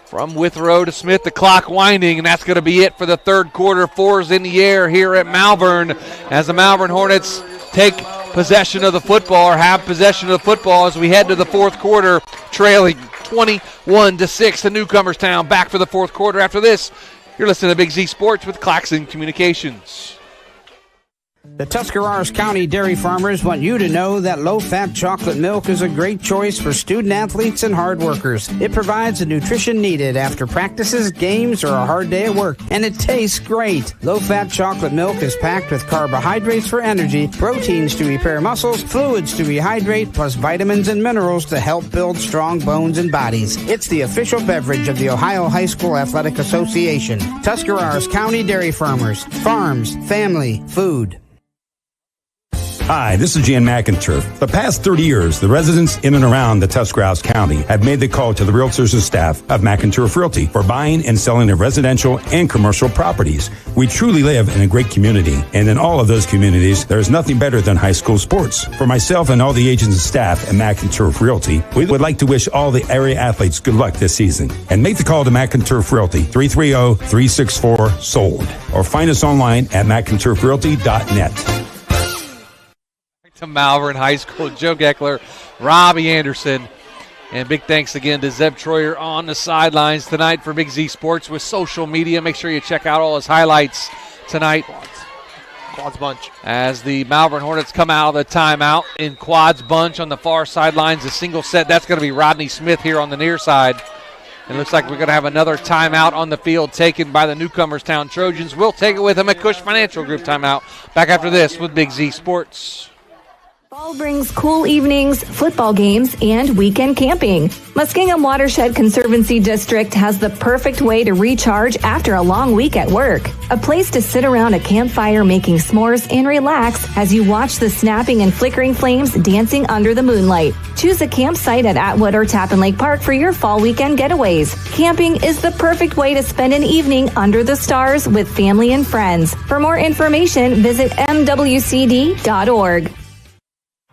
from Withrow to Smith. The clock winding, and that's going to be it for the third quarter. 4's in the air here at Malvern as the Malvern Hornets take possession of the football, or have possession of the football as we head to the fourth quarter, trailing 21-6 to Newcomerstown. Back for the fourth quarter after this. You're listening to Big Z Sports with Claxon Communications. The Tuscarawas County dairy farmers want you to know that low-fat chocolate milk is a great choice for student-athletes and hard workers. It provides the nutrition needed after practices, games, or a hard day at work, and it tastes great. Low-fat chocolate milk is packed with carbohydrates for energy, proteins to repair muscles, fluids to rehydrate, plus vitamins and minerals to help build strong bones and bodies. It's the official beverage of the Ohio High School Athletic Association. Tuscarawas County Dairy Farmers. Farms, family, food. Hi, this is Jan McInturf. The past 30 years, the residents in and around the Tuscarawas County have made the call to the realtors and staff of McInturf Realty for buying and selling their residential and commercial properties. We truly live in a great community, and in all of those communities, there is nothing better than high school sports. For myself and all the agents and staff at McInturf Realty, we would like to wish all the area athletes good luck this season. And make the call to McInturf Realty, 330-364-SOLD, or find us online at McInturfRealty.net. To Malvern High School, Joe Geckler, Robbie Anderson, and big thanks again to Zeb Troyer on the sidelines tonight for Big Z Sports with social media. Make sure you check out all his highlights tonight. Quads bunch. As the Malvern Hornets come out of the timeout in quads bunch on the far sidelines, a single set. That's going to be Rodney Smith here on the near side. It looks like we're going to have another timeout on the field taken by the Newcomerstown Trojans. We'll take it with them at Cush Financial Group timeout. Back after this with Big Z Sports. Fall brings cool evenings, football games, and weekend camping. Muskingum Watershed Conservancy District has the perfect way to recharge after a long week at work. A place to sit around a campfire making s'mores and relax as you watch the snapping and flickering flames dancing under the moonlight. Choose a campsite at Atwood or Tappan Lake Park for your fall weekend getaways. Camping is the perfect way to spend an evening under the stars with family and friends. For more information, visit mwcd.org.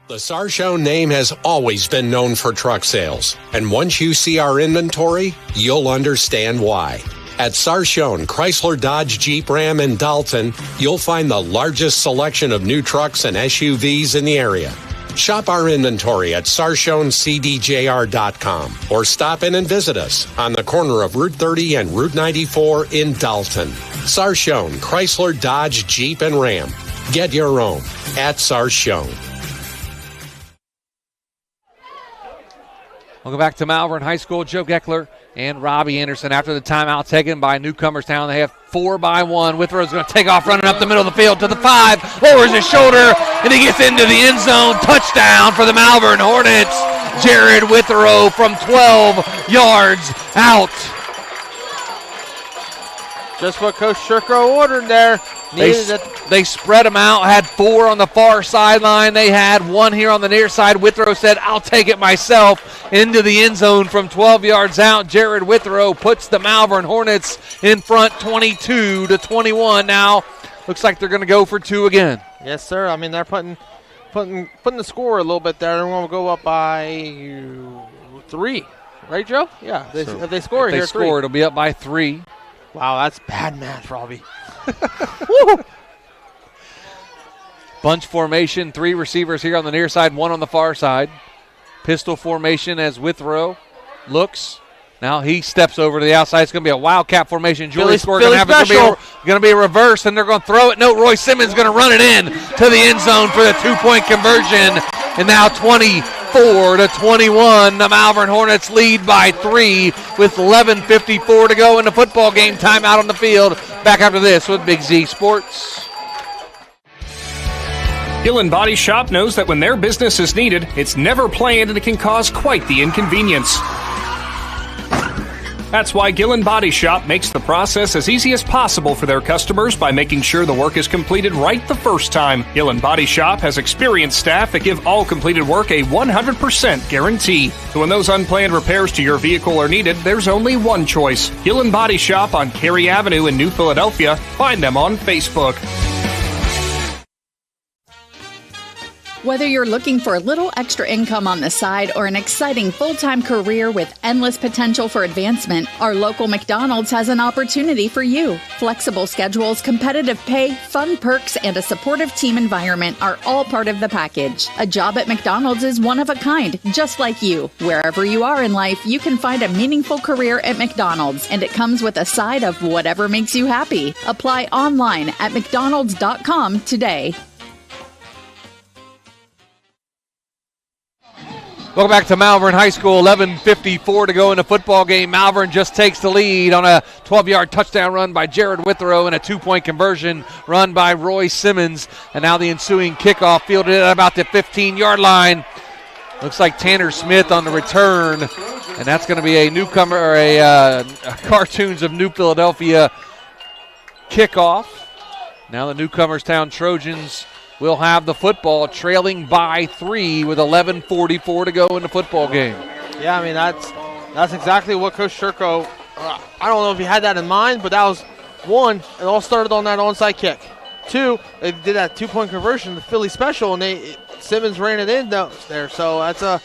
The Sarshow name has always been known for truck sales, and once you see our inventory, you'll understand why. At Sarshown Chrysler Dodge Jeep Ram in Dalton, you'll find the largest selection of new trucks and SUVs in the area. Shop our inventory at SarshownCDJR.com or stop in and visit us on the corner of Route 30 and Route 94 in Dalton. Sarshown Chrysler Dodge Jeep and Ram. Get your own at Sarshown. Welcome back to Malvern High School. Joe Geckler and Robbie Anderson after the timeout taken by Newcomerstown. They have 4-by-1. Withrow's going to take off running up the middle of the field to the 5. Lowers his shoulder, and he gets into the end zone. Touchdown for the Malvern Hornets. Jared Withrow from 12 yards out. Just what Coach Shirko ordered there. They spread them out, had 4 on the far sideline. They had 1 here on the near side. Withrow said, I'll take it myself. Into the end zone from 12 yards out. Jared Withrow puts the Malvern Hornets in front 22-21 now. Looks like they're going to go for 2 again. Yes, sir. I mean, they're putting the score a little bit there. They're going to go up by 3. Right, Joe? Yeah. If they score, it'll be up by 3. Wow, that's bad math, Robbie. Bunch formation, 3 receivers here on the near side, 1 on the far side. Pistol formation as Withrow looks. Now he steps over to the outside. It's going to be a wildcat formation. Julie Score going to be a reverse, and they're going to throw it. No, Roy Simmons going to run it in to the end zone for the 2-point conversion. And now 24-21. The Malvern Hornets lead by 3 with 11:54 to go in the football game. Timeout on the field. Back after this with Big Z Sports. Gillen Body Shop knows that when their business is needed, it's never planned and it can cause quite the inconvenience. That's why Gillen Body Shop makes the process as easy as possible for their customers by making sure the work is completed right the first time. Gillen Body Shop has experienced staff that give all completed work a 100% guarantee. So when those unplanned repairs to your vehicle are needed, there's only one choice. Gillen Body Shop on Cary Avenue in New Philadelphia. Find them on Facebook. Whether you're looking for a little extra income on the side or an exciting full-time career with endless potential for advancement, our local McDonald's has an opportunity for you. Flexible schedules, competitive pay, fun perks, and a supportive team environment are all part of the package. A job at McDonald's is one of a kind, just like you. Wherever you are in life, you can find a meaningful career at McDonald's, and it comes with a side of whatever makes you happy. Apply online at mcdonalds.com today. Welcome back to Malvern High School. 11:54 to go in the football game. Malvern just takes the lead on a 12-yard touchdown run by Jared Withrow and a 2-point conversion run by Roy Simmons. And now the ensuing kickoff fielded at about the 15-yard line. Looks like Tanner Smith on the return. And that's going to be a newcomer, or a Cartoons of New Philadelphia kickoff. Now the Newcomerstown Trojans will have the football, trailing by 3 with 11:44 to go in the football game. Yeah, I mean, that's exactly what Coach Sherko, I don't know if he had that in mind, but that was 1, it all started on that onside kick. 2, they did that 2-point conversion, the Philly special, and Simmons ran it in there. So that's a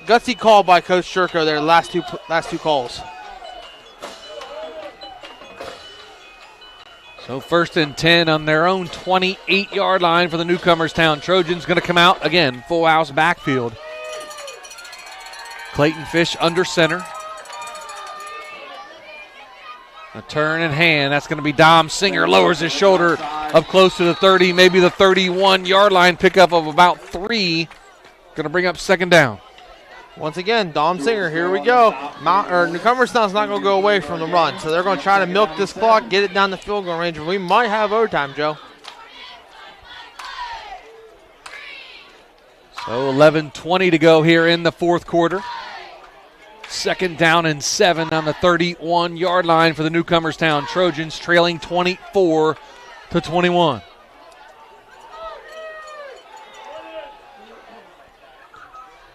gutsy call by Coach Sherko there, last two calls. So 1st and 10 on their own 28-yard line for the Newcomerstown Trojans. Going to come out again, full house backfield. Clayton Fish under center. A turn and hand. That's going to be Dom Singer. Lowers his shoulder up close to the 30, maybe the 31-yard line. Pickup of about 3. Going to bring up 2nd down. Once again, Dom Singer, here we go. Newcomerstown's not going to go away from the run, so they're going to try to milk this clock, get it down the field goal range. We might have overtime, Joe. So 11:20 to go here in the fourth quarter. 2nd down and 7 on the 31-yard line for the Newcomerstown Trojans, trailing 24-21.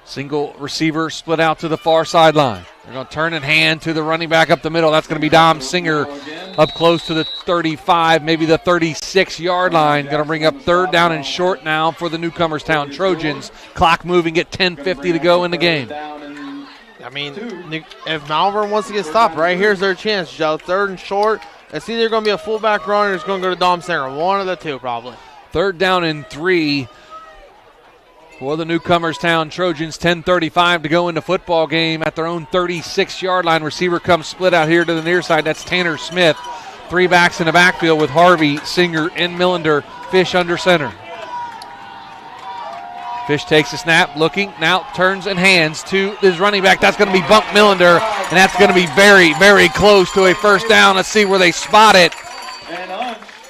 Single receiver split out to the far sideline. They're going to turn and hand to the running back up the middle. That's going to be Dom Singer up close to the 35, maybe the 36-yard line. Going to bring up 3rd down and short now for the Newcomerstown Trojans. Clock moving at 10:50 to go in the game. I mean, if Malvern wants to get stopped, right here's their chance, Joe. 3rd and short. It's either going to be a fullback run or it's going to go to Dom Singer. One of the two, probably. 3rd down and 3. For the Newcomerstown Trojans, 10:35 to go in the football game at their own 36-yard line. Receiver comes split out here to the near side. That's Tanner Smith. 3 backs in the backfield with Harvey, Singer, and Millender. Fish under center. Fish takes a snap, looking, now turns and hands to his running back. That's going to be Bunk Millender, and that's going to be very, very close to a 1st down. Let's see where they spot it.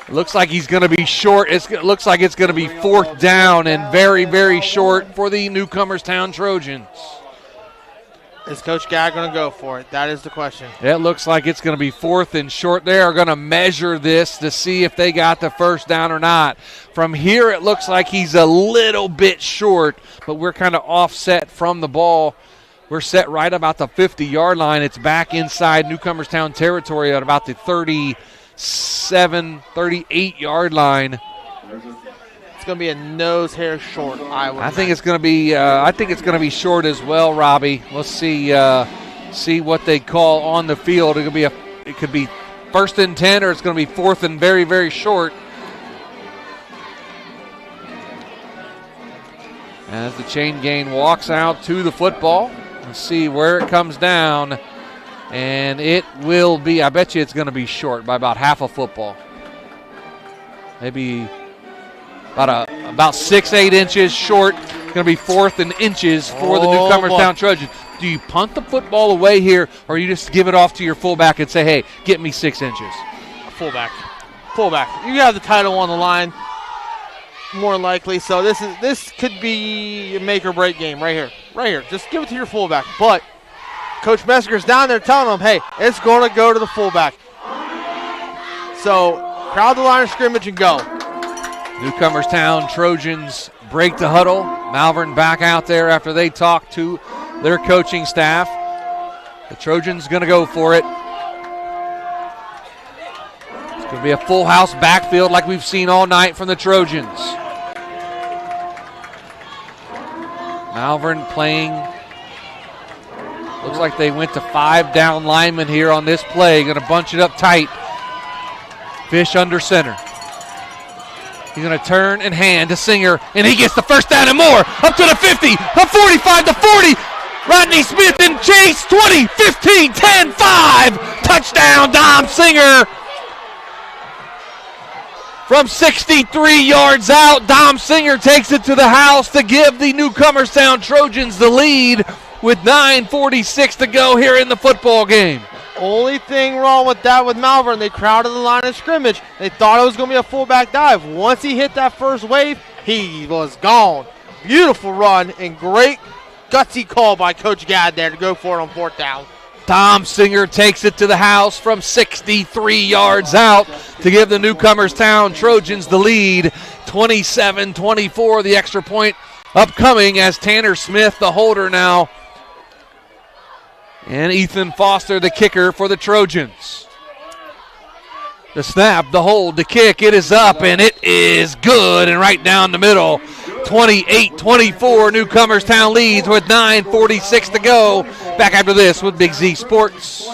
Looks like he's going to be short. It looks like it's going to be 4th down and very, very short for the Newcomerstown Trojans. Is Coach Gadd going to go for it? That is the question. It looks like it's going to be 4th and short. They are going to measure this to see if they got the first down or not. From here, it looks like he's a little bit short, but we're kind of offset from the ball. We're set right about the 50-yard line. It's back inside Newcomerstown territory at about the 37, 38-yard line. It's going to be a nose hair short. I think it's going to be. I think it's going to be short as well, Robbie. Let's see what they call on the field. It could be 1st and 10, or it's going to be 4th and very, very short. As the chain gang walks out to the football, let's see where it comes down, and it will be. I bet you it's going to be short by about half a football. Maybe. About 6-8 inches short. Going to be 4th and inches for the Newcomerstown Trojans. Do you punt the football away here, or you just give it off to your fullback and say, hey, get me 6 inches? Fullback. You have the title on the line, more likely. So this could be a make or break game right here. Just give it to your fullback. But Coach Mesker's down there telling them, hey, it's going to go to the fullback. So crowd the line of scrimmage and go. Newcomerstown Trojans break the huddle. Malvern back out there after they talk to their coaching staff. The Trojans going to go for it. It's going to be a full house backfield like we've seen all night from the Trojans. Malvern playing. Looks like they went to 5 down linemen here on this play. Going to bunch it up tight. Fish under center. He's going to turn and hand to Singer, and he gets the first down and more. Up to the 50, the 45, the 40. Rodney Smith and Chase, 20, 15, 10, 5. Touchdown, Dom Singer. From 63 yards out, Dom Singer takes it to the house to give the Newcomerstown Trojans the lead with 9:46 to go here in the football game. Only thing wrong with that with Malvern, they crowded the line of scrimmage. They thought it was going to be a fullback dive. Once he hit that first wave, he was gone. Beautiful run and great gutsy call by Coach Gadd there to go for it on 4th down. Dom Singer takes it to the house from 63 yards out to give the Newcomerstown Trojans the lead. 27-24, the extra point upcoming as Tanner Smith, the holder now, and Ethan Foster, the kicker for the Trojans. The snap, the hold, the kick, it is up, and it is good, and right down the middle. 28-24, Newcomerstown leads with 9:46 to go. Back after this with Big Z Sports.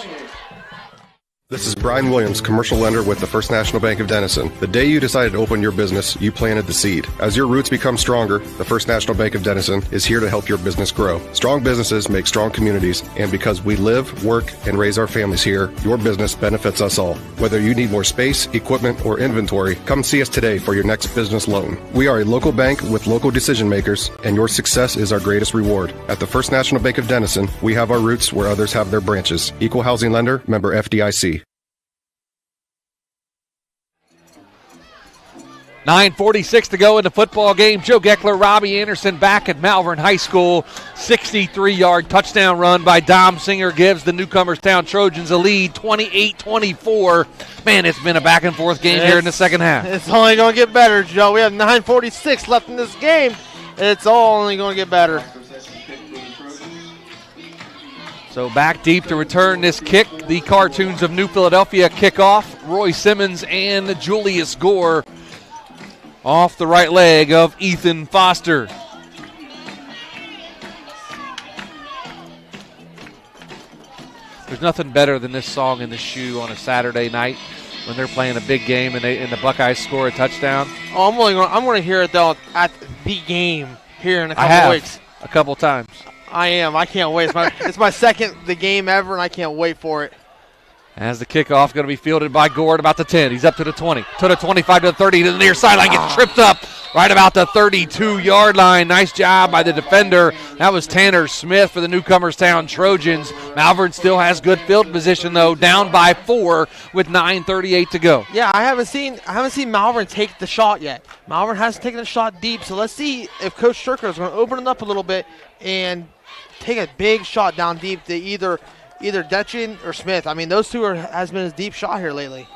This is Brian Williams, commercial lender with the First National Bank of Denison. The day you decided to open your business, you planted the seed. As your roots become stronger, the First National Bank of Denison is here to help your business grow. Strong businesses make strong communities, and because we live, work, and raise our families here, your business benefits us all. Whether you need more space, equipment, or inventory, come see us today for your next business loan. We are a local bank with local decision makers, and your success is our greatest reward. At the First National Bank of Denison, we have our roots where others have their branches. Equal housing lender, member FDIC. 9:46 to go in the football game. Joe Geckler, Robbie Anderson back at Malvern High School. 63-yard touchdown run by Dom Singer gives the Newcomerstown Trojans a lead, 28-24. Man, it's been a back-and-forth game here in the second half. It's only going to get better, Joe. We have 9:46 left in this game. It's all only going to get better. So back deep to return this kick. The Cartoons of New Philadelphia kick off. Roy Simmons and Julius Gore off the right leg of Ethan Foster. There's nothing better than this song in the shoe on a Saturday night when they're playing a big game and the Buckeyes score a touchdown. Oh, I'm going to hear it, though, at the game here in a couple weeks. A couple times. I am. I can't wait. It's my second the game ever, and I can't wait for it. As the kickoff going to be fielded by Gore at about the 10. He's up to the 20, to the 25, to the 30, to the near sideline. Gets tripped up right about the 32-yard line. Nice job by the defender. That was Tanner Smith for the Newcomerstown Trojans. Malvern still has good field position, though, down by 4 with 9:38 to go. Yeah, I haven't seen Malvern take the shot yet. Malvern hasn't taken the shot deep, so let's see if Coach Shirker is going to open it up a little bit and take a big shot down deep to either Detchen or Smith. I mean, those two has been his deep shot here lately.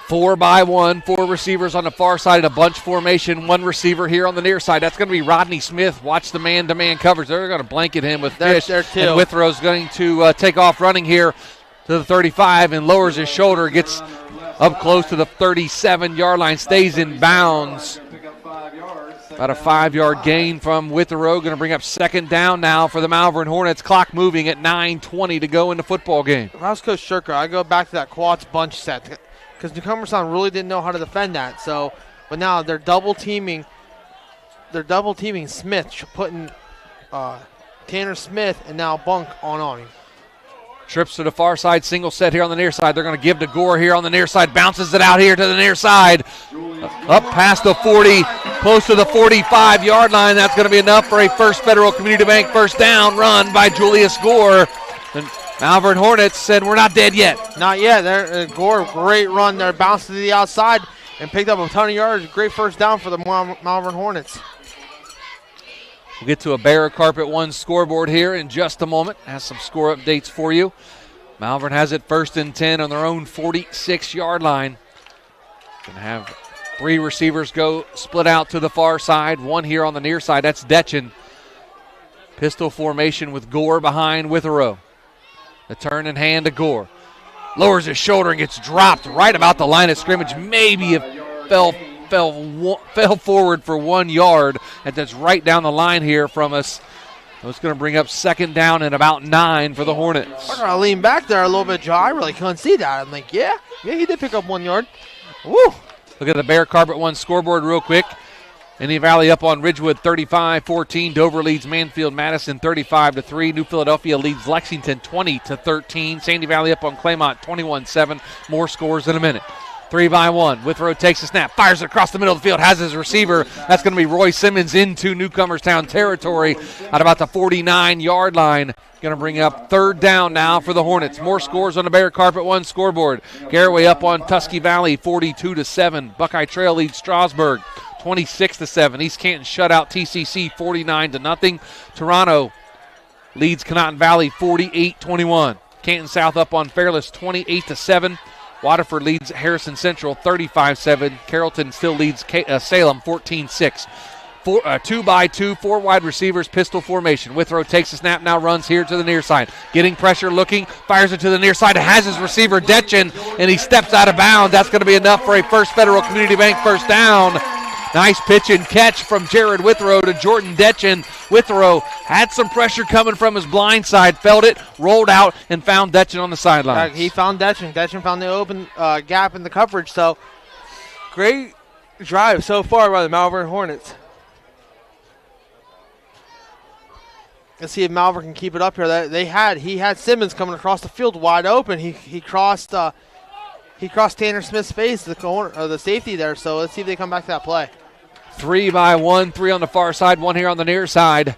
Four by one, 4 receivers on the far side in a bunch formation, 1 receiver here on the near side. That's going to be Rodney Smith. Watch the man-to-man coverage. They're going to blanket him with Fish. And Withrow's going to take off running here to the 35 and lowers his shoulder, gets up close to the 37-yard line, stays in bounds. About a 5-yard gain from Withrow. Going to bring up second down now for the Malvern Hornets. Clock moving at 9:20 to go in the football game. If I was Coach Shurker, I go back to that quads bunch set because Newcomerstown really didn't know how to defend that. So, but now they're double teaming. They're double teaming Smith, putting Tanner Smith and now Bunk on him. Trips to the far side, single set here on the near side. They're going to give to Gore here on the near side. Bounces it out here to the near side. Up past the 40, close to the 45-yard line. That's going to be enough for a First Federal Community Bank first down run by Julius Gore. The Malvern Hornets said we're not dead yet. Not yet. Gore, great run there. Bounced to the outside and picked up a ton of yards. Great first down for the Malvern Hornets. We'll get to a Bear Carpet 1 scoreboard here in just a moment. Has some score updates for you. Malvern has it 1st and 10 on their own 46-yard line. Going to have 3 receivers go split out to the far side. 1 here on the near side. That's Detchen. Pistol formation with Gore behind Withrow. The turn and hand to Gore. Lowers his shoulder and gets dropped right about the line of scrimmage. Maybe it fell forward for 1 yard, and that's right down the line here from us. It's going to bring up second down and about 9 for the Hornets. I'm going to lean back there a little bit, Joe. I really couldn't see that. I'm like, yeah, he did pick up 1 yard. Woo! Look at the Bear Carpet 1 scoreboard real quick. Indian Valley up on Ridgewood 35-14. Dover leads Manfield Madison 35-3. New Philadelphia leads Lexington 20-13. Sandy Valley up on Claymont 21-7. More scores in a minute. 3 by 1. Withrow takes a snap, fires it across the middle of the field, has his receiver. That's going to be Roy Simmons into Newcomerstown territory at about the 49-yard line. Going to bring up third down now for the Hornets. More scores on the Bear Carpet 1 scoreboard. Garaway up on Tusky Valley 42-7. Buckeye Trail leads Strasburg 26-7. East Canton shut out TCC 49-0. Toronto leads Conotton Valley 48-21. Canton South up on Fairless 28-7. Waterford leads Harrison Central 35-7. Carrollton still leads Salem 14-6. 2 by 2, 4 wide receivers, pistol formation. Withrow takes the snap, now runs here to the near side. Getting pressure, looking, fires it to the near side, has his receiver Detchen, and he steps out of bounds. That's going to be enough for a First Federal Community Bank first down. Nice pitch and catch from Jared Withrow to Jordan Detchen. Withrow had some pressure coming from his blind side, felt it, rolled out, and found Detchen on the sideline. He found Detchen. Detchen found the open gap in the coverage. So, great drive so far by the Malvern Hornets. Let's see if Malvern can keep it up here. He had Simmons coming across the field wide open. He crossed Tanner Smith's face, the safety there. So let's see if they come back to that play. 3 by 1, 3 on the far side, 1 here on the near side.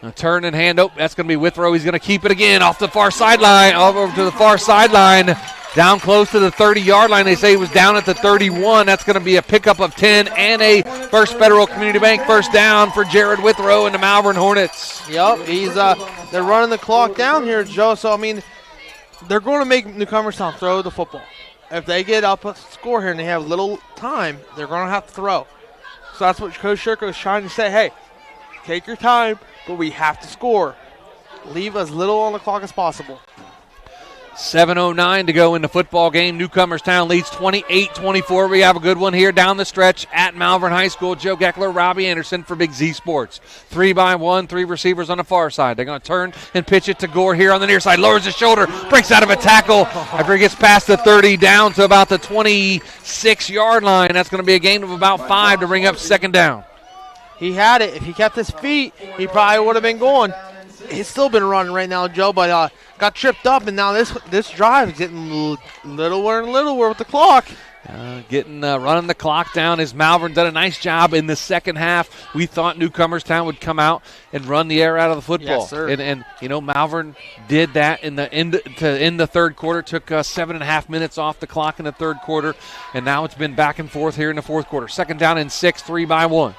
A turn and hand. Oh, that's going to be Withrow. He's going to keep it again off the far sideline, over to the far sideline, down close to the 30-yard line. They say he was down at the 31. That's going to be a pickup of 10 and a First Federal Community Bank first down for Jared Withrow and the Malvern Hornets. Yep, they're running the clock down here, Joe. So, I mean, they're going to make Newcomerstown throw the football. If they get up a score here and they have little time, they're going to have to throw. So that's what Coach Shurker is trying to say. Hey, take your time, but we have to score. Leave as little on the clock as possible. 7:09 to go in the football game. Newcomerstown leads 28-24. We have a good one here down the stretch at Malvern High School. Joe Geckler, Robbie Anderson for Big Z Sports. 3 by 1, 3 receivers on the far side. They're going to turn and pitch it to Gore here on the near side. Lowers his shoulder, breaks out of a tackle after he gets past the 30 down to about the 26-yard line. That's going to be a gain of about 5 to bring up second down. He had it. If he kept his feet, he probably would have been going. He's still been running right now, Joe, but got tripped up, and now this drive is getting littler and littler with the clock. Running the clock down as Malvern done a nice job in the second half. We thought Newcomerstown would come out and run the air out of the football. Yes, sir. And Malvern did that in the end the third quarter. Took 7.5 minutes off the clock in the third quarter, and now it's been back and forth here in the fourth quarter. 2nd down and 6, 3-1.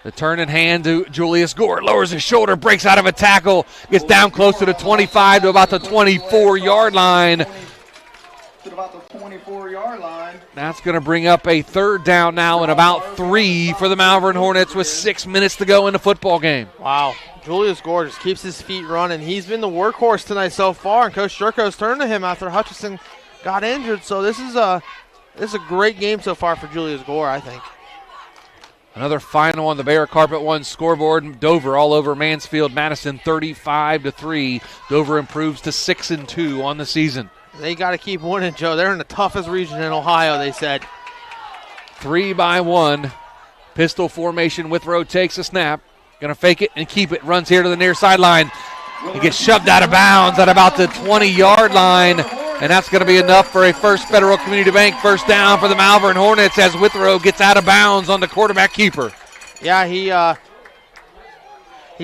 The turn in hand to Julius Gore. Lowers his shoulder, breaks out of a tackle, gets down close to the 25 to about the 24-yard line. To about the 24-yard line. That's going to bring up a 3rd down now and about 3 for the Malvern Hornets with 6 minutes to go in the football game. Wow. Julius Gore just keeps his feet running. He's been the workhorse tonight so far, and Coach Jerko's turned to him after Hutchison got injured. So this is a great game so far for Julius Gore, I think. Another final on the Bear Carpet One scoreboard. Dover all over Mansfield Madison 35-3. Dover improves to 6-2 on the season. They got to keep winning, Joe. They're in the toughest region in Ohio, they said. 3-1. Pistol formation. Withrow takes a snap. Going to fake it and keep it. Runs here to the near sideline. He gets shoved out of bounds at about the 20-yard line. And that's going to be enough for a First Federal Community Bank first down for the Malvern Hornets as Withrow gets out of bounds on the quarterback keeper. Yeah, he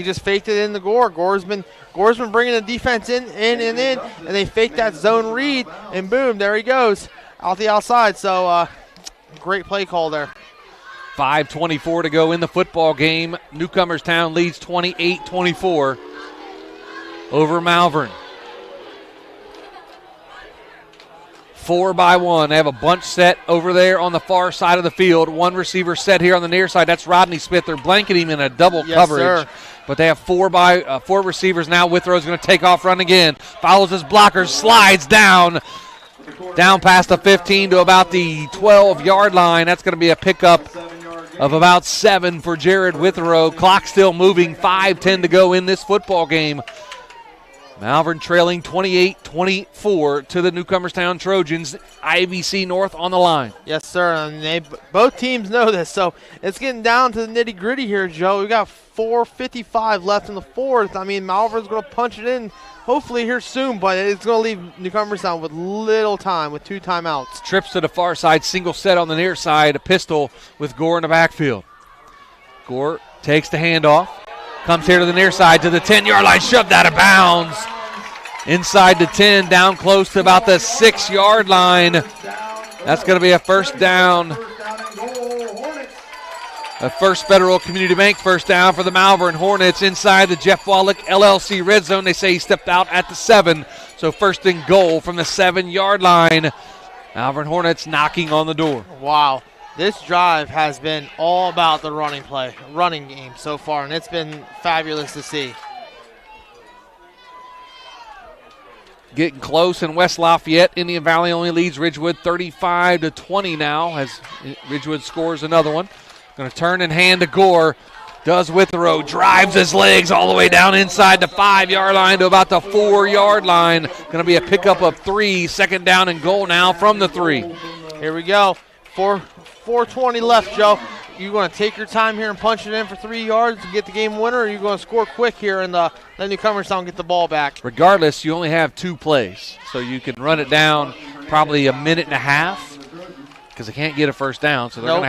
just faked it in the Gore. Gore's been bringing the defense in, and they faked that zone read, and boom, there he goes out the outside. So great play call there. 5:24 to go in the football game. Newcomerstown leads 28-24 over Malvern. 4-1. They have a bunch set over there on the far side of the field. One receiver set here on the near side. That's Rodney Smith. They're blanketing him in a double coverage. Sir. But they have four receivers now. Withrow's going to take off, run again. Follows his blockers, slides down past the 15 to about the 12-yard line. That's going to be a pickup of about 7 for Jared Withrow. Clock still moving. 5:10 to go in this football game. Malvern trailing 28-24 to the Newcomerstown Trojans. IBC North on the line. Yes, sir. And both teams know this, so it's getting down to the nitty-gritty here, Joe. We got 4:55 left in the fourth. I mean, Malvern's going to punch it in hopefully here soon, but it's going to leave Newcomerstown with little time, with 2 timeouts. Trips to the far side, single set on the near side, a pistol with Gore in the backfield. Gore takes the handoff. Comes here to the near side to the 10-yard line, shoved out of bounds. Inside the 10, down close to about the 6-yard line. That's going to be a first down. A First Federal Community Bank first down for the Malvern Hornets inside the Jeff Wallach LLC red zone. They say he stepped out at the 7, so first and goal from the 7-yard line. Malvern Hornets knocking on the door. Wow. This drive has been all about the running game so far, and it's been fabulous to see. Getting close, and West Lafayette, Indian Valley only leads Ridgewood 35-20 now as Ridgewood scores another one. Going to turn and hand to Gore. Does Withrow, drives his legs all the way down inside the 5-yard line to about the 4-yard line. Going to be a pickup of 3, second down and goal now from the 3. Here we go. 4:20 left, Joe. You going to take your time here and punch it in for 3 yards to get the game winner, or are you going to score quick here and let Newcomerstown get the ball back? Regardless, you only have 2 plays, so you can run it down probably a minute and a half because they can't get a first down, so they're going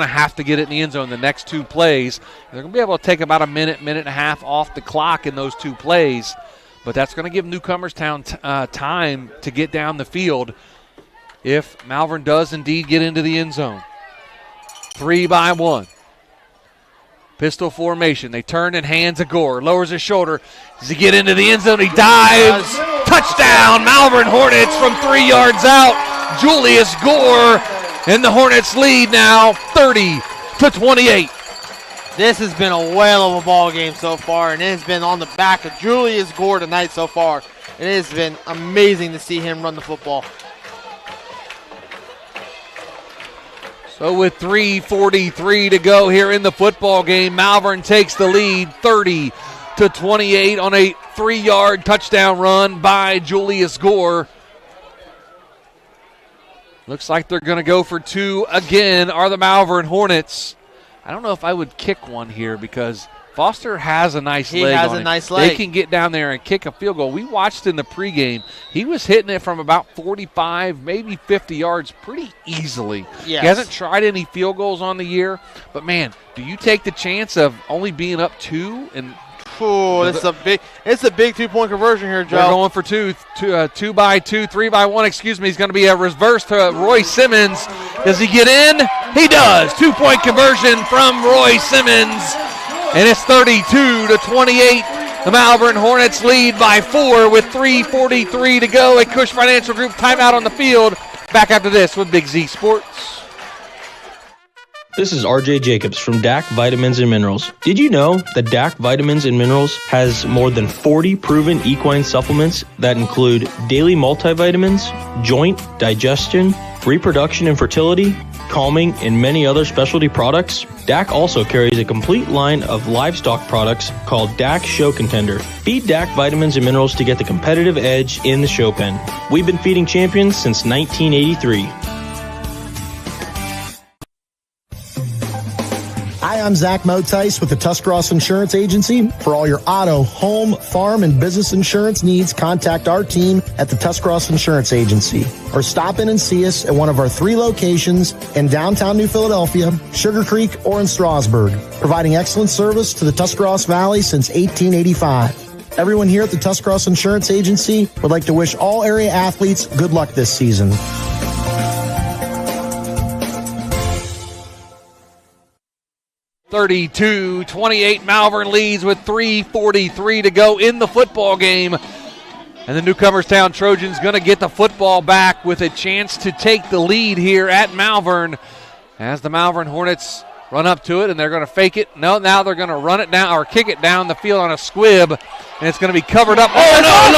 to have to get it in the end zone the next 2 plays. They're going to be able to take about a minute and a half off the clock in those 2 plays, but that's going to give Newcomerstown time to get down the field if Malvern does indeed get into the end zone. 3-1. Pistol formation. They turn and hands to Gore. Lowers his shoulder. Does he get into the end zone? He dives. Touchdown, Malvern Hornets from 3 yards out. Julius Gore, and the Hornets lead now 30-28. This has been a whale of a ball game so far, and it has been on the back of Julius Gore tonight so far. It has been amazing to see him run the football. So with 3:43 to go here in the football game, Malvern takes the lead 30-28 on a 3-yard touchdown run by Julius Gore. Looks like they're going to go for 2 again, are the Malvern Hornets. I don't know if I would kick one here because Foster has a nice leg. He has on a him. nice leg. They can get down there and kick a field goal. We watched in the pregame. He was hitting it from about 45, maybe 50 yards pretty easily. Yes. He hasn't tried any field goals on the year. But, man, do you take the chance of only being up 2 and – it's a big 2-point conversion here, Joe. They're going for 2 by 2, 3 by 1. Excuse me. He's going to be a reverse to Roy Simmons. Does he get in? He does. 2-point conversion from Roy Simmons, and it's 32-28. The Malvern Hornets lead by 4 with 3:43 to go. A Cush Financial Group timeout on the field. Back after this with Big Z Sports. This is RJ Jacobs from DAC Vitamins and Minerals. Did you know that DAC Vitamins and Minerals has more than 40 proven equine supplements that include daily multivitamins, joint, digestion, reproduction and fertility, calming, and many other specialty products? DAC also carries a complete line of livestock products called DAC Show Contender. Feed DAC Vitamins and Minerals to get the competitive edge in the show pen. We've been feeding champions since 1983. Hi, I'm Zach Motice with the Tuscarawas Insurance Agency. For all your auto, home, farm, and business insurance needs, contact our team at the Tuscarawas Insurance Agency. Or stop in and see us at one of our 3 locations in downtown New Philadelphia, Sugar Creek, or in Strasburg, providing excellent service to the Tuscarawas Valley since 1885. Everyone here at the Tuscarawas Insurance Agency would like to wish all area athletes good luck this season. 32-28, Malvern leads with 3:43 to go in the football game. And the Newcomerstown Trojans going to get the football back with a chance to take the lead here at Malvern as the Malvern Hornets run up to it, and they're going to fake it. No, now they're going to run it down or kick it down the field on a squib, and it's going to be covered up. Oh, no, it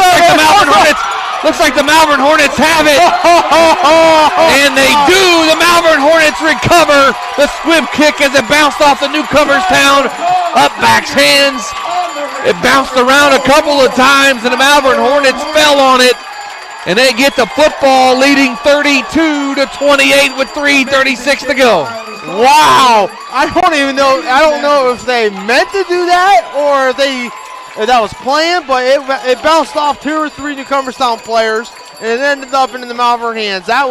looks like the Malvern Hornets have it. And they do. The Malvern Hornets recover the squib kick as it bounced off the Newcomerstown up-back's hands. It bounced around a couple of times, and the Malvern Hornets fell on it. And they get the football leading 32-28 with 3:36 to go. Wow. I don't know if they meant to do that or if that was planned, but it bounced off 2 or 3 Newcomerstown players, and it ended up in the Malvern hands. That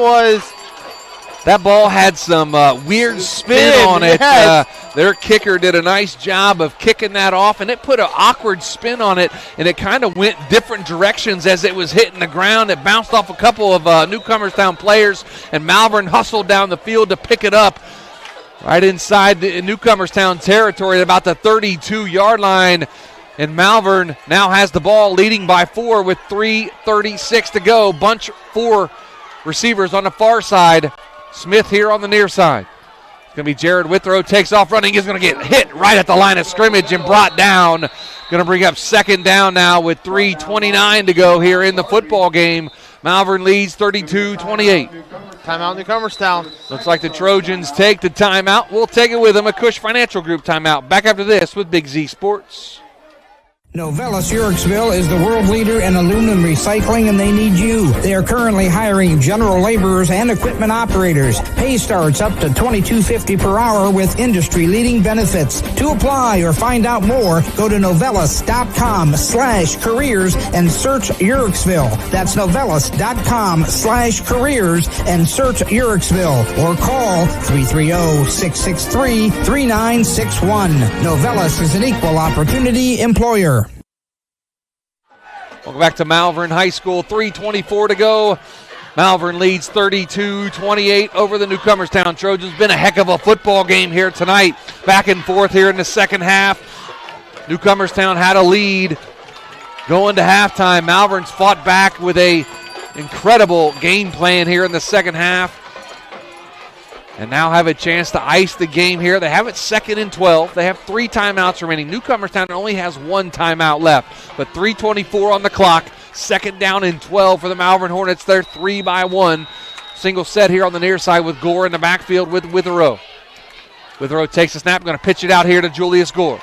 ball had some weird spin on it. Yes. Their kicker did a nice job of kicking that off, and it put an awkward spin on it, and it kind of went different directions as it was hitting the ground. It bounced off a couple of Newcomerstown players, and Malvern hustled down the field to pick it up right inside the Newcomerstown territory at about the 32-yard line. And Malvern now has the ball, leading by 4 with 3:36 to go. Bunch 4 receivers on the far side. Smith here on the near side. It's going to be Jared Withrow, takes off running. He's going to get hit right at the line of scrimmage and brought down. Going to bring up 2nd down now with 3:29 to go here in the football game. Malvern leads 32-28. Timeout Newcomerstown. Looks like the Trojans take the timeout. We'll take it with them. A Cush Financial Group timeout. Back after this with Big Z Sports. Novelis Urixville is the world leader in aluminum recycling, and they need you. They are currently hiring general laborers and equipment operators. Pay starts up to $22.50 per hour with industry-leading benefits. To apply or find out more, go to novelis.com/careers and search Urixville. That's novelis.com/careers and search Urixville, or call 330-663-3961. Novelis is an equal opportunity employer. Welcome back to Malvern High School. 3:24 to go. Malvern leads 32-28 over the Newcomerstown Trojans. Been a heck of a football game here tonight. Back and forth here in the second half. Newcomerstown had a lead going to halftime. Malvern's fought back with a incredible game plan here in the second half, and now have a chance to ice the game here. They have it 2nd and 12. They have 3 timeouts remaining. Newcomerstown only has 1 timeout left, but 3:24 on the clock. 2nd down and 12 for the Malvern Hornets. They're 3 by 1. Single set here on the near side with Gore in the backfield with Withrow. Withrow takes a snap, going to pitch it out here to Julius Gore.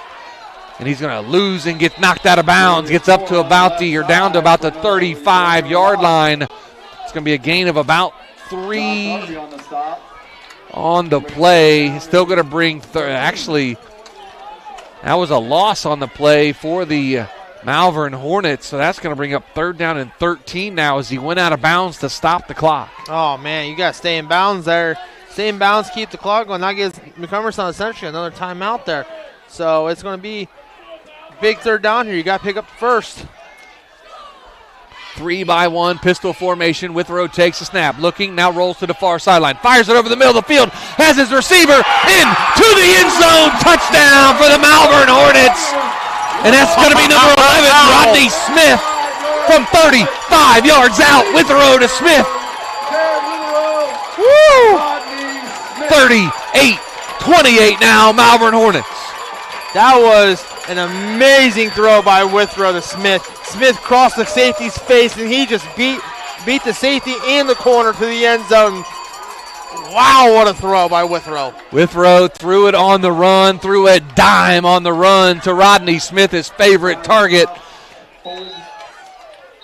And he's going to lose and get knocked out of bounds. Gets up to down to about the 35-yard line. It's going to be a gain of about 3 on the play. Still going to bring, actually, That was a loss on the play for the Malvern Hornets, so that's going to bring up 3rd down and 13 now as he went out of bounds to stop the clock. Oh, man, you got to stay in bounds there. Stay in bounds, keep the clock going. That gives Newcomerstown essentially another timeout there. So it's going to be big 3rd down here. You got to pick up first. 3-by-1 pistol formation. Withrow takes a snap. Looking, now rolls to the far sideline. Fires it over the middle of the field. Has his receiver into the end zone. Touchdown for the Malvern Hornets. And that's going to be number 11, Rodney Smith, from 35 yards out. Withrow to Smith. Woo! 38-28 now, Malvern Hornets. That was an amazing throw by Withrow to Smith. Smith crossed the safety's face, and he just beat the safety and the corner to the end zone. Wow, what a throw by Withrow. Withrow threw it on the run, threw a dime on the run to Rodney Smith, his favorite target.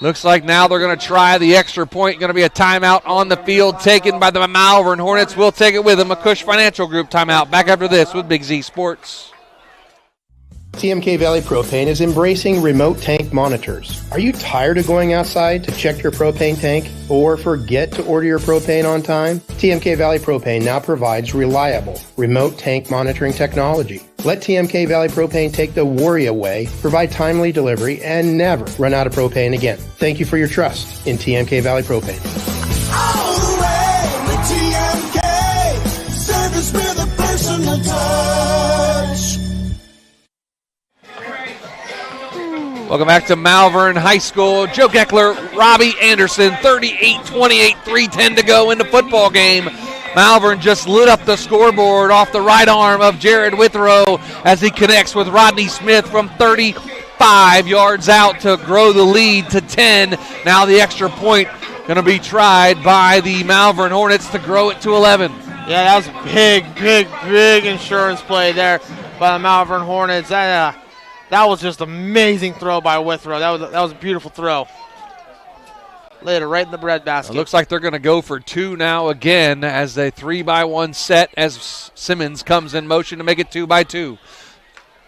Looks like now they're going to try the extra point. Going to be a timeout on the field taken by the Malvern Hornets. We'll take it with them. A Cush Financial Group timeout. Back after this with Big Z Sports. TMK Valley Propane is embracing remote tank monitors. Are you tired of going outside to check your propane tank or forget to order your propane on time? TMK Valley Propane now provides reliable remote tank monitoring technology. Let TMK Valley Propane take the worry away, provide timely delivery, and never run out of propane again. Thank you for your trust in TMK Valley Propane. All the way with TMK, service with a personal touch. Welcome back to Malvern High School. Joe Geckler, Robbie Anderson, 38-28, 3:10 to go in the football game. Malvern just lit up the scoreboard off the right arm of Jared Withrow as he connects with Rodney Smith from 35 yards out to grow the lead to 10. Now the extra point going to be tried by the Malvern Hornets to grow it to 11. Yeah, that was a big insurance play there by the Malvern Hornets. That was just amazing throw by Withrow. That was a beautiful throw. Laid it right in the breadbasket. It looks like they're going to go for 2 now again as a 3-by-1 set as Simmons comes in motion to make it 2-by-2.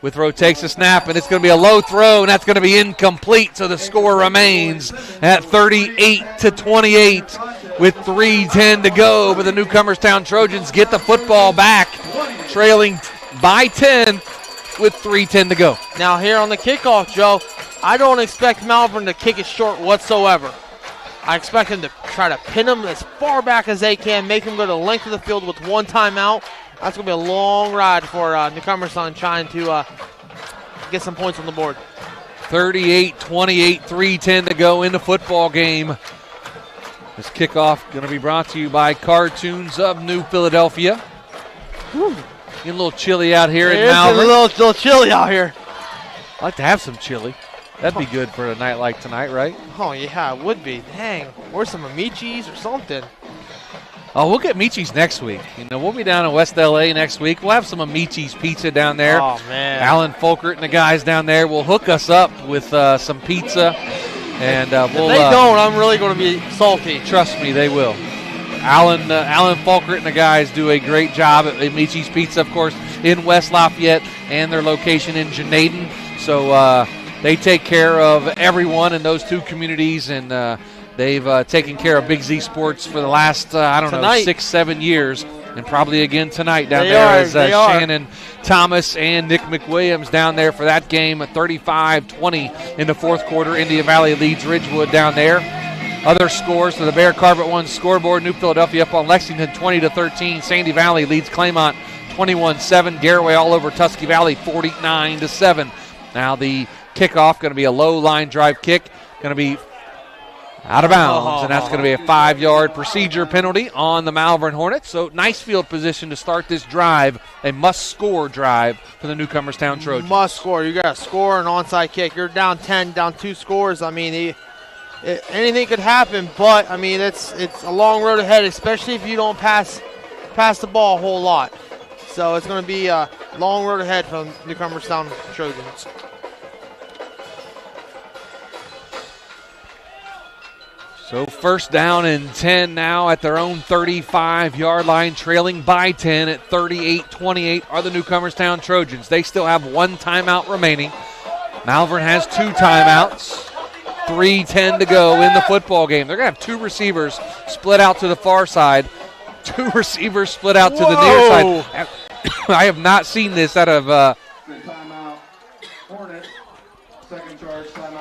Withrow takes a snap, and it's going to be a low throw, and that's going to be incomplete, so the score remains at 38-28 with 3:10 to go. But the Newcomerstown Trojans get the football back, trailing by 10 with 3:10 to go. Now here on the kickoff, Joe, I don't expect Malvern to kick it short whatsoever. I expect them to try to pin them as far back as they can, make them go to the length of the field with 1 timeout. That's going to be a long ride for Newcomerstown trying to get some points on the board. 38-28, 3:10 to go in the football game. This kickoff going to be brought to you by Cartoons of New Philadelphia. Whew. Getting a little chilly out here in Malvern. It's a little chilly out here. I'd like to have some chili. That'd be good for a night like tonight, right? Oh, yeah, it would be. Dang. Or some Amichis or something. Oh, we'll get Michi's next week. We'll be down in West L.A. next week. We'll have some Amichis pizza down there. Oh, man. Alan Folkert and the guys down there will hook us up with some pizza. And if they don't, I'm really going to be salty. Trust me, they will. Alan Folkert and the guys do a great job at Michi's Pizza, of course, in West Lafayette and their location in Janaden. So they take care of everyone in those 2 communities, and they've taken care of Big Z Sports for the last, 6-7 years, and probably again tonight down as Shannon Thomas and Nick McWilliams down there for that game at 35-20 in the fourth quarter. Indian Valley leads Ridgewood down there. Other scores for the Bear Carpet 1 scoreboard. New Philadelphia up on Lexington 20-13. Sandy Valley leads Claymont 21-7. Garaway all over Tusky Valley 49-7. Now the kickoff going to be a low line drive kick. Going to be out of bounds, and that's going to be a 5-yard procedure penalty on the Malvern Hornets. So nice field position to start this drive, a must-score drive for the Newcomerstown Trojans. Must score. You got to score an onside kick. You're down 10, down 2 scores. I mean, anything could happen, but I mean it's a long road ahead, especially if you don't pass the ball a whole lot. So it's going to be a long road ahead from Newcomerstown Trojans. So first down and 10 now at their own 35-yard line, trailing by 10 at 38-28 are the Newcomerstown Trojans. They still have 1 timeout remaining. Malvern has 2 timeouts. 3:10 to go in the football game. They're going to have 2 receivers split out to the far side. 2 receivers split out to the near side. I have not seen this out of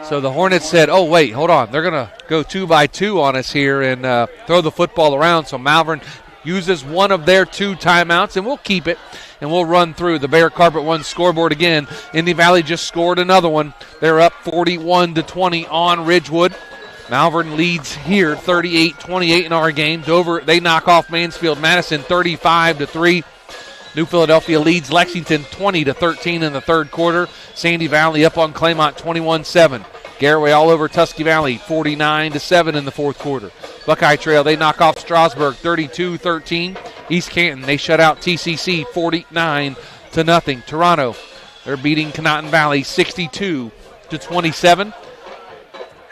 so the Hornets said, oh, wait, hold on. They're going to go 2 by 2 on us here and throw the football around. So Malvern uses one of their 2 timeouts, and we'll keep it, and we'll run through the Bear Carpet 1 scoreboard again. Indy Valley just scored another one. They're up 41-20 on Ridgewood. Malvern leads here 38-28 in our game. Dover, they knock off Mansfield-Madison 35-3. New Philadelphia leads Lexington 20-13 in the third quarter. Sandy Valley up on Claymont 21-7. Garaway all over Tusky Valley 49-7 in the fourth quarter. Buckeye Trail, they knock off Strasburg 32-13. East Canton, they shut out TCC 49-0. Toronto, they're beating Conotton Valley 62-27.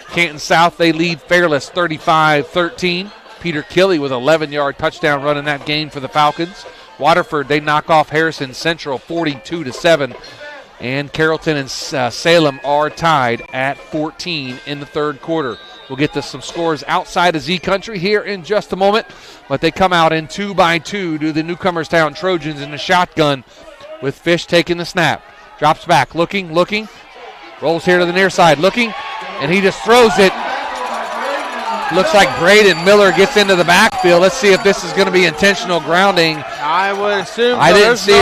Canton South, they lead Fairless 35-13. Peter Killey with an 11-yard touchdown run in that game for the Falcons. Waterford, they knock off Harrison Central 42-7. And Carrollton and Salem are tied at 14 in the third quarter. We'll get to some scores outside of Z Country here in just a moment. But they come out in 2 by 2 to the Newcomerstown Trojans in the shotgun with Fish taking the snap. Drops back, looking. Rolls here to the near side, looking. And he just throws it. Looks like Braden Miller gets into the backfield. Let's see if this is going to be intentional grounding. I would assume I didn't see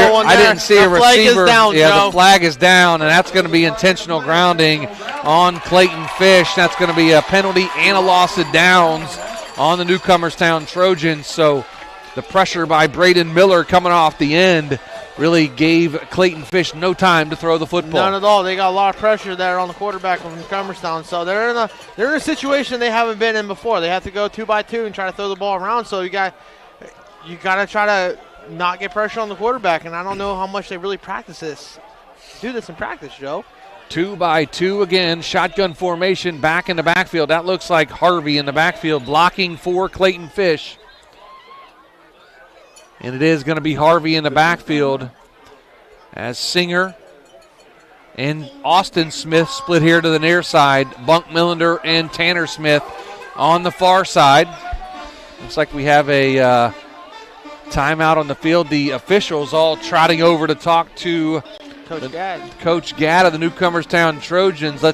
a receiver. Down, the flag is down, and that's going to be intentional grounding on Clayton Fish. That's going to be a penalty and a loss of downs on the Newcomerstown Trojans. So the pressure by Braden Miller coming off the end really gave Clayton Fish no time to throw the football. None at all. They got a lot of pressure there on the quarterback from Newcomerstown. So they're in a situation they haven't been in before. They have to go 2 by 2 and try to throw the ball around. So you got to try to not get pressure on the quarterback. And I don't know how much they really do this in practice, Joe. 2 by 2 again. Shotgun formation back in the backfield. That looks like Harvey in the backfield blocking for Clayton Fish. And it is going to be Harvey in the backfield as Singer and Austin Smith split here to the near side. Bunk Millender and Tanner Smith on the far side. Looks like we have a timeout on the field. The officials all trotting over to talk to Coach Gadd of the Newcomerstown Trojans.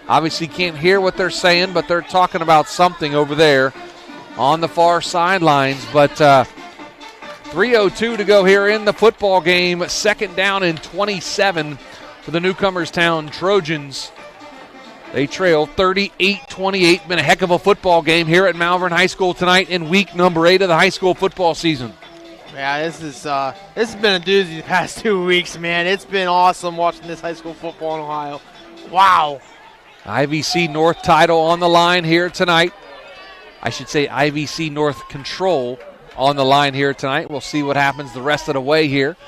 Obviously can't hear what they're saying, but they're talking about something over there on the far sidelines. But 3:02 to go here in the football game. Second down and 27 for the Newcomerstown Trojans. They trail 38-28. Been a heck of a football game here at Malvern High School tonight in week number 8 of the high school football season. Yeah, this has been a doozy the past 2 weeks, man. It's been awesome watching this high school football in Ohio. Wow. IVC North title on the line here tonight. I should say IVC North control on the line here tonight. We'll see what happens the rest of the way here.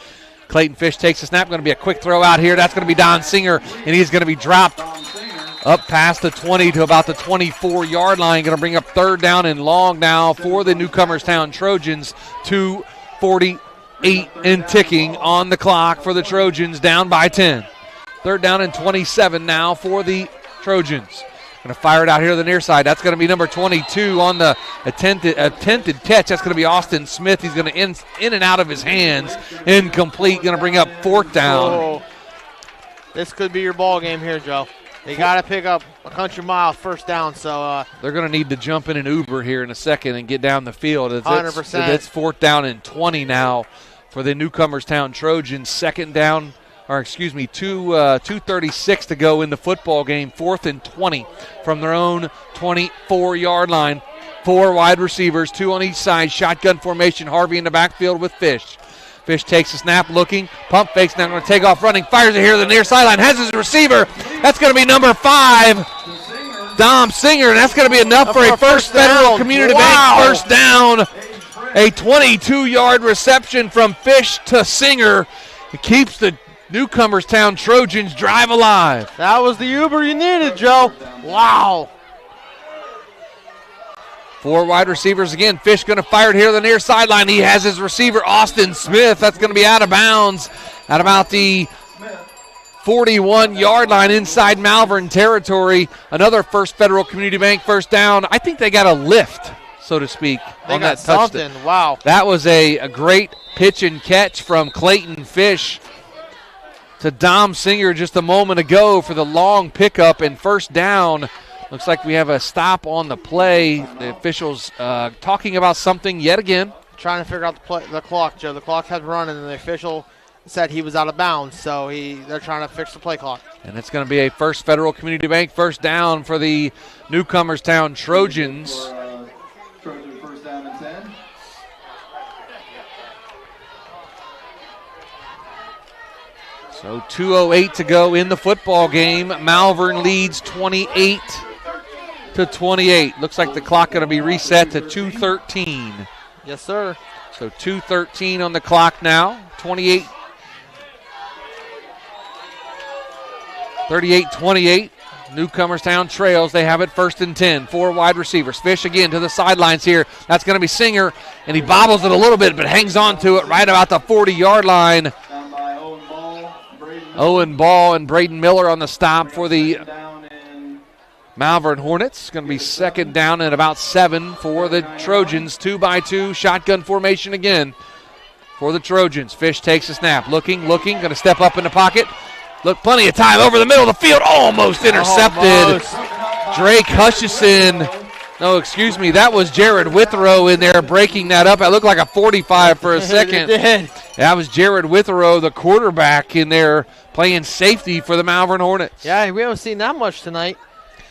Clayton Fish takes a snap. Going to be a quick throw out here. That's going to be Don Singer, and he's going to be dropped up past the 20 to about the 24-yard line. Going to bring up third down and long now for the Newcomerstown Trojans. 2:48 and ticking on the clock for the Trojans, down by 10. Third down and 27 now for the Trojans. Going to fire it out here to the near side. That's going to be number 22 on the attempted catch. That's going to be Austin Smith. He's going to in and out of his hands. Incomplete. Going to bring up fourth down. Oh. This could be your ball game here, Joe. They got to pick up a country mile first down. So they're going to need to jump in an Uber here in a second and get down the field. 100%. It's fourth down and 20 now for the Newcomerstown Trojans. Second down. 2:36 to go in the football game. 4th and 20 from their own 24-yard line. 4 wide receivers, 2 on each side. Shotgun formation. Harvey in the backfield with Fish. Fish takes a snap, looking, pump fakes, now going to take off running, fires it here to the near sideline, has his receiver. That's going to be number 5, Dom Singer, and that's going to be enough for a First Federal Community Bank first down. A 22-yard reception from Fish to Singer. It keeps the Newcomerstown Trojans drive alive. That was the Uber you needed, Joe. Wow. 4 wide receivers again. Fish going to fire it here on the near sideline. He has his receiver, Austin Smith. That's going to be out of bounds at about the 41-yard line inside Malvern territory. Another First Federal Community Bank first down. I think they got a lift, so to speak, on that touchdown. Wow. That was a great pitch and catch from Clayton Fish to Dom Singer just a moment ago for the long pickup and first down. Looks like we have a stop on the play. The officials talking about something yet again. Trying to figure out the clock, Joe. The clock had run, and the official said he was out of bounds, so they're trying to fix the play clock. And it's going to be a First Federal Community Bank first down for the Newcomerstown Trojans. Trojan first down and 10. So 2:08 to go in the football game. Malvern leads 28-28. Looks like the clock going to be reset to 2:13. Yes, sir. So 2:13 on the clock now. 38-28. Newcomerstown trails. They have it first and 10. 4 wide receivers. Fish again to the sidelines here. That's going to be Singer, and he bobbles it a little bit, but hangs on to it right about the 40-yard line. Owen Ball and Braden Miller on the stop for the Malvern Hornets. It's going to be second down and about 7 for the Trojans. 2-by-2 shotgun formation again for the Trojans. Fish takes a snap. Looking, going to step up in the pocket. Look, plenty of time over the middle of the field. Almost intercepted. Drake Hutchison. No, excuse me. That was Jared Withrow in there breaking that up. It looked like a 45 for a second. It did. That was Jared Withrow, the quarterback, in there playing safety for the Malvern Hornets. Yeah, we haven't seen that much tonight.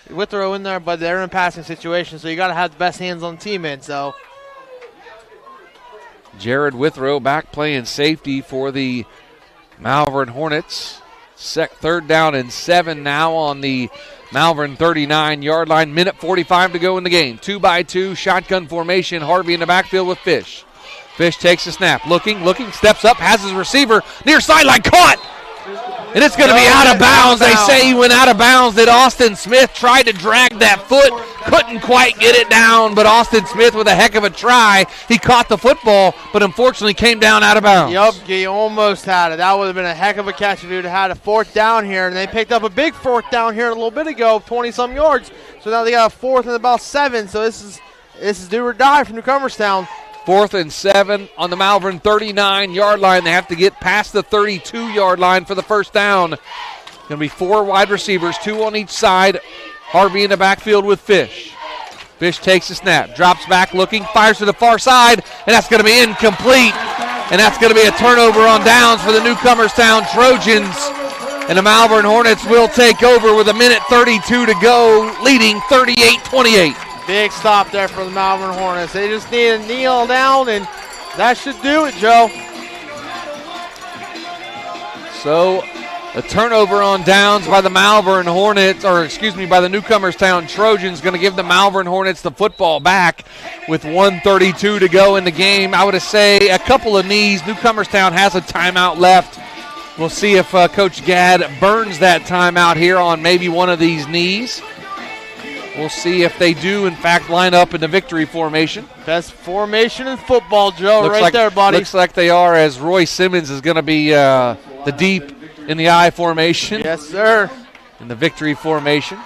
Withrow in there, but they're in a passing situation, so you got to have the best hands on the team in. So Jared Withrow back playing safety for the Malvern Hornets. Third down and 7 now on the Malvern 39-yard line. Minute 45 to go in the game. 2-by-2 shotgun formation. Harvey in the backfield with Fish. Fish takes a snap. Looking, steps up, has his receiver. Near sideline, caught! And it's going to be out of bounds. They say he went out of bounds. That Austin Smith tried to drag that foot. Couldn't quite get it down, but Austin Smith with a heck of a try. He caught the football, but unfortunately came down out of bounds. Yup, he almost had it. That would have been a heck of a catch if he would have had a fourth down here. And they picked up a big fourth down here a little bit ago, 20-some yards. So now they got a fourth and about 7. So this is do or die for Newcomerstown. 4th and 7 on the Malvern 39-yard line. They have to get past the 32-yard line for the first down. Going to be 4 wide receivers, 2 on each side. Harvey in the backfield with Fish. Fish takes a snap, drops back looking, fires to the far side, and that's going to be incomplete. And that's going to be a turnover on downs for the Newcomerstown Trojans. And the Malvern Hornets will take over with a minute 32 to go, leading 38-28. Big stop there for the Malvern Hornets. They just need to kneel down, and that should do it, Joe. So a turnover on downs by the Malvern Hornets, by the Newcomerstown Trojans, going to give the Malvern Hornets the football back with 1:32 to go in the game. I would say a couple of knees. Newcomerstown has a timeout left. We'll see if Coach Gadd burns that timeout here on maybe one of these knees. We'll see if they do, in fact, line up in the victory formation. Best formation in football, Joe, looks right like, there, buddy. Looks like they are, as Roy Simmons is going to be the deep in the I formation. Yes, sir. In the victory formation.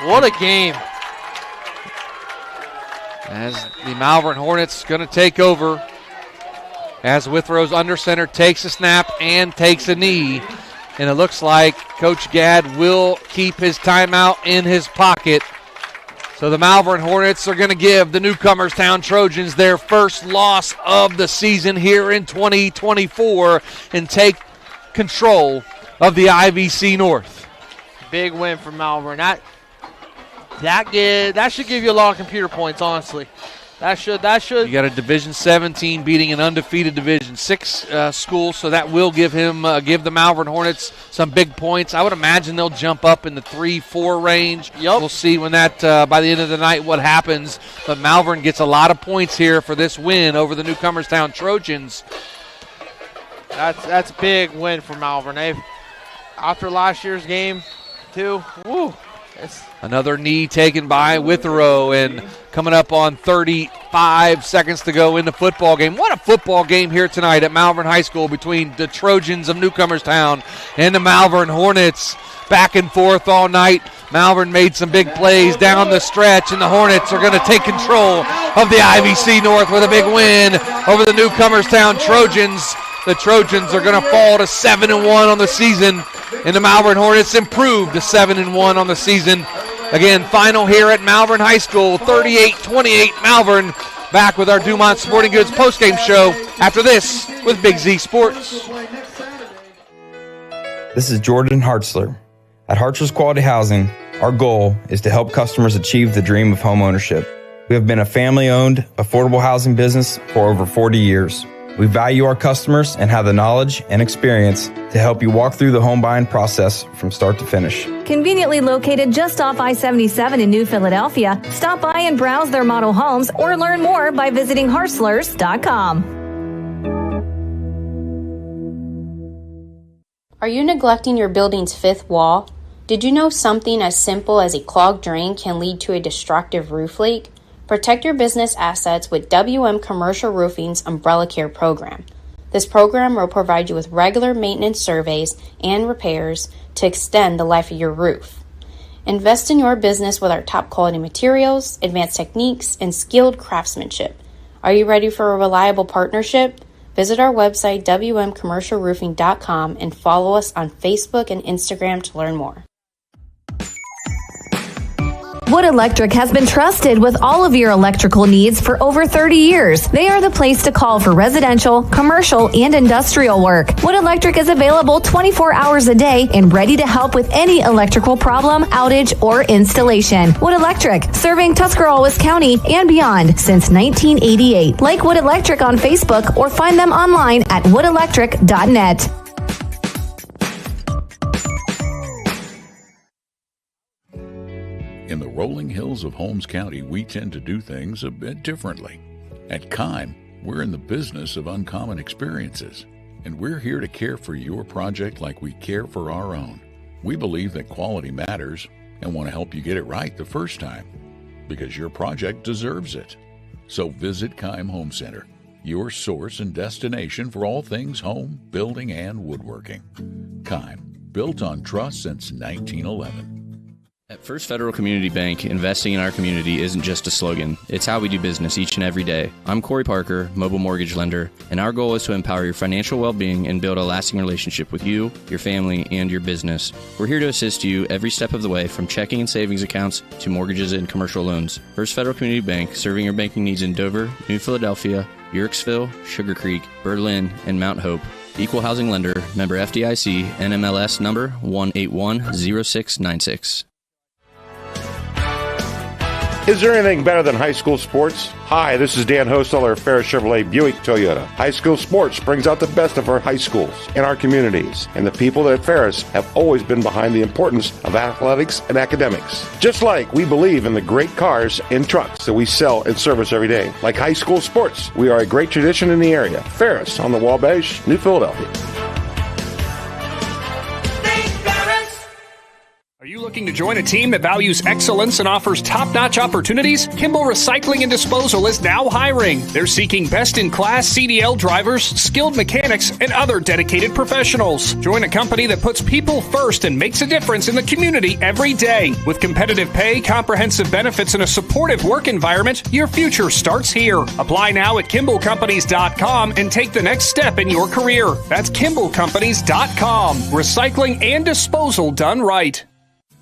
What a game. As the Malvern Hornets going to take over. As Withrow's under center takes a snap and takes a knee. And it looks like Coach Gadd will keep his timeout in his pocket. So the Malvern Hornets are going to give the Newcomerstown Trojans their first loss of the season here in 2024 and take control of the IVC North. Big win for Malvern. That should give you a lot of computer points, honestly. That should. You got a Division 17 beating an undefeated Division 6 school, so that will give the Malvern Hornets some big points. I would imagine they'll jump up in the 3-4 range. Yep. We'll see when that by the end of the night what happens. But Malvern gets a lot of points here for this win over the Newcomerstown Trojans. That's a big win for Malvern. After last year's game, too. Woo. Another knee taken by Withrow, and coming up on 35 seconds to go in the football game. What a football game here tonight at Malvern High School between the Trojans of Newcomerstown and the Malvern Hornets. Back and forth all night. Malvern made some big plays down the stretch, and the Hornets are going to take control of the IVC North with a big win over the Newcomerstown Trojans. The Trojans are going to fall to 7-1 on the season, and the Malvern Hornets improved to 7-1 on the season. Again, final here at Malvern High School, 38-28 Malvern. Back with our Dumont Sporting Goods postgame show after this with Big Z Sports. This is Jordan Hartzler. At Hartzler's Quality Housing, our goal is to help customers achieve the dream of home ownership. We have been a family-owned, affordable housing business for over 40 years. We value our customers and have the knowledge and experience to help you walk through the home buying process from start to finish. Conveniently located just off I-77 in New Philadelphia, stop by and browse their model homes or learn more by visiting Hartzlers.com. Are you neglecting your building's fifth wall? Did you know something as simple as a clogged drain can lead to a destructive roof leak? Protect your business assets with WM Commercial Roofing's Umbrella Care program. This program will provide you with regular maintenance surveys and repairs to extend the life of your roof. Invest in your business with our top quality materials, advanced techniques, and skilled craftsmanship. Are you ready for a reliable partnership? Visit our website, wmcommercialroofing.com, and follow us on Facebook and Instagram to learn more. Wood Electric has been trusted with all of your electrical needs for over 30 years. They are the place to call for residential, commercial, and industrial work. Wood Electric is available 24 hours a day and ready to help with any electrical problem, outage, or installation. Wood Electric, serving Tuscarawas County and beyond since 1988. Like Wood Electric on Facebook or find them online at woodelectric.net. In the rolling hills of Holmes County, we tend to do things a bit differently. At Kime, we're in the business of uncommon experiences, and we're here to care for your project like we care for our own. We believe that quality matters and want to help you get it right the first time, because your project deserves it. So visit Kime Home Center, your source and destination for all things home, building, and woodworking. Kime, built on trust since 1911. At First Federal Community Bank, investing in our community isn't just a slogan. It's how we do business each and every day. I'm Corey Parker, mobile mortgage lender, and our goal is to empower your financial well-being and build a lasting relationship with you, your family, and your business. We're here to assist you every step of the way, from checking and savings accounts to mortgages and commercial loans. First Federal Community Bank, serving your banking needs in Dover, New Philadelphia, Yerkesville, Sugar Creek, Berlin, and Mount Hope. Equal housing lender, member FDIC, NMLS number 1810696. Is there anything better than high school sports? Hi, this is Dan Hosteller of Ferris Chevrolet Buick Toyota. High school sports brings out the best of our high schools and our communities, and the people at Ferris have always been behind the importance of athletics and academics. Just like we believe in the great cars and trucks that we sell and service every day. Like high school sports, we are a great tradition in the area. Ferris on the Wabash, New Philadelphia. Are you looking to join a team that values excellence and offers top-notch opportunities? Kimball Recycling and Disposal is now hiring. They're seeking best-in-class CDL drivers, skilled mechanics, and other dedicated professionals. Join a company that puts people first and makes a difference in the community every day. With competitive pay, comprehensive benefits, and a supportive work environment, your future starts here. Apply now at KimballCompanies.com and take the next step in your career. That's KimballCompanies.com. Recycling and disposal done right.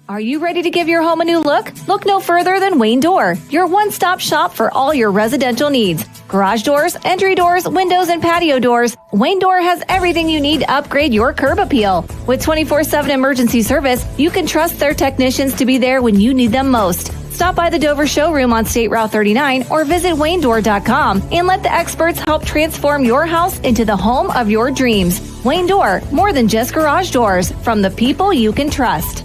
Are you ready to give your home a new look? Look no further than Wayne Door, your one-stop shop for all your residential needs. Garage doors, entry doors, windows, and patio doors. Wayne Door has everything you need to upgrade your curb appeal. With 24/7 emergency service, you can trust their technicians to be there when you need them most. Stop by the Dover showroom on State Route 39 or visit WayneDoor.com and let the experts help transform your house into the home of your dreams. Wayne Door, more than just garage doors, from the people you can trust.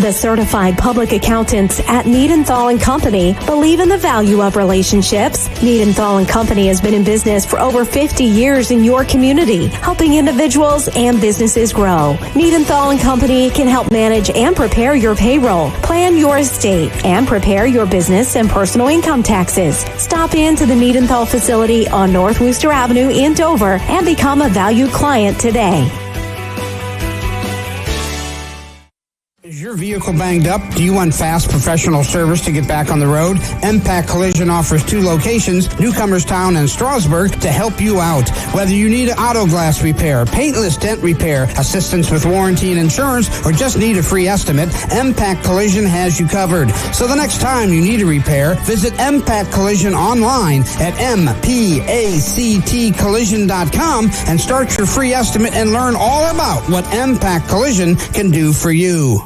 The certified public accountants at Niedenthal & Company believe in the value of relationships. Niedenthal & Company has been in business for over 50 years in your community, helping individuals and businesses grow. Niedenthal & Company can help manage and prepare your payroll, plan your estate, and prepare your business and personal income taxes. Stop into the Niedenthal facility on North Worcester Avenue in Dover and become a valued client today. Is your vehicle banged up? Do you want fast professional service to get back on the road? MPAC Collision offers 2 locations, Newcomerstown and Strasburg, to help you out. Whether you need auto glass repair, paintless dent repair, assistance with warranty and insurance, or just need a free estimate, MPAC Collision has you covered. So the next time you need a repair, visit MPAC Collision online at mpactcollision.com and start your free estimate and learn all about what MPAC Collision can do for you.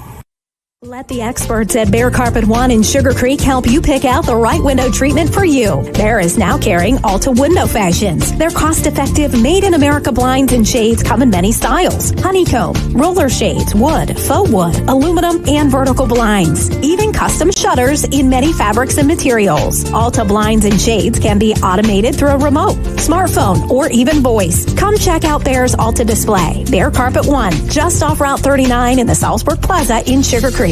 Let the experts at Bear Carpet One in Sugar Creek help you pick out the right window treatment for you. Bear is now carrying Alta Window Fashions. Their cost-effective, made-in-America blinds and shades come in many styles. Honeycomb, roller shades, wood, faux wood, aluminum, and vertical blinds. Even custom shutters in many fabrics and materials. Alta blinds and shades can be automated through a remote, smartphone, or even voice. Come check out Bear's Alta display. Bear Carpet One, just off Route 39 in the Salzburg Plaza in Sugar Creek.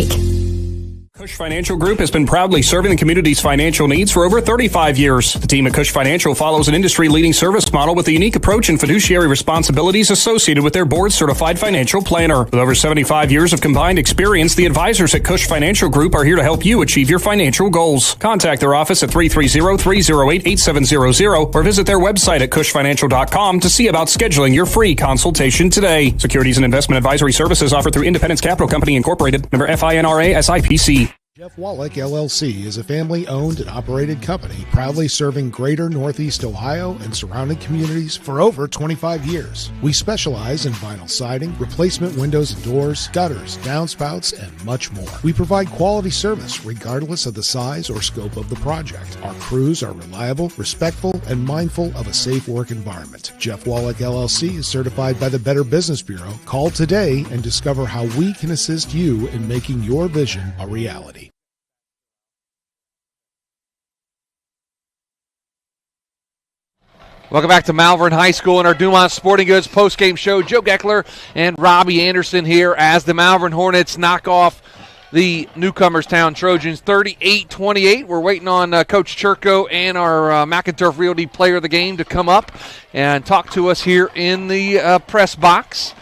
Cush Financial Group has been proudly serving the community's financial needs for over 35 years. The team at Cush Financial follows an industry-leading service model with a unique approach and fiduciary responsibilities associated with their board-certified financial planner. With over 75 years of combined experience, the advisors at Cush Financial Group are here to help you achieve your financial goals. Contact their office at 330-308-8700 or visit their website at cushfinancial.com to see about scheduling your free consultation today. Securities and investment advisory services offered through Independence Capital Company Incorporated, member FINRA SIPC. Jeff Wallach, LLC, is a family-owned and operated company proudly serving greater Northeast Ohio and surrounding communities for over 25 years. We specialize in vinyl siding, replacement windows and doors, gutters, downspouts, and much more. We provide quality service regardless of the size or scope of the project. Our crews are reliable, respectful, and mindful of a safe work environment. Jeff Wallach, LLC is certified by the Better Business Bureau. Call today and discover how we can assist you in making your vision a reality. Welcome back to Malvern High School and our Dumont Sporting Goods postgame show. Joe Geckler and Robbie Anderson here as the Malvern Hornets knock off the Newcomerstown Trojans 38-28. We're waiting on Coach Churko and our McInturf Realty player of the game to come up and talk to us here in the press box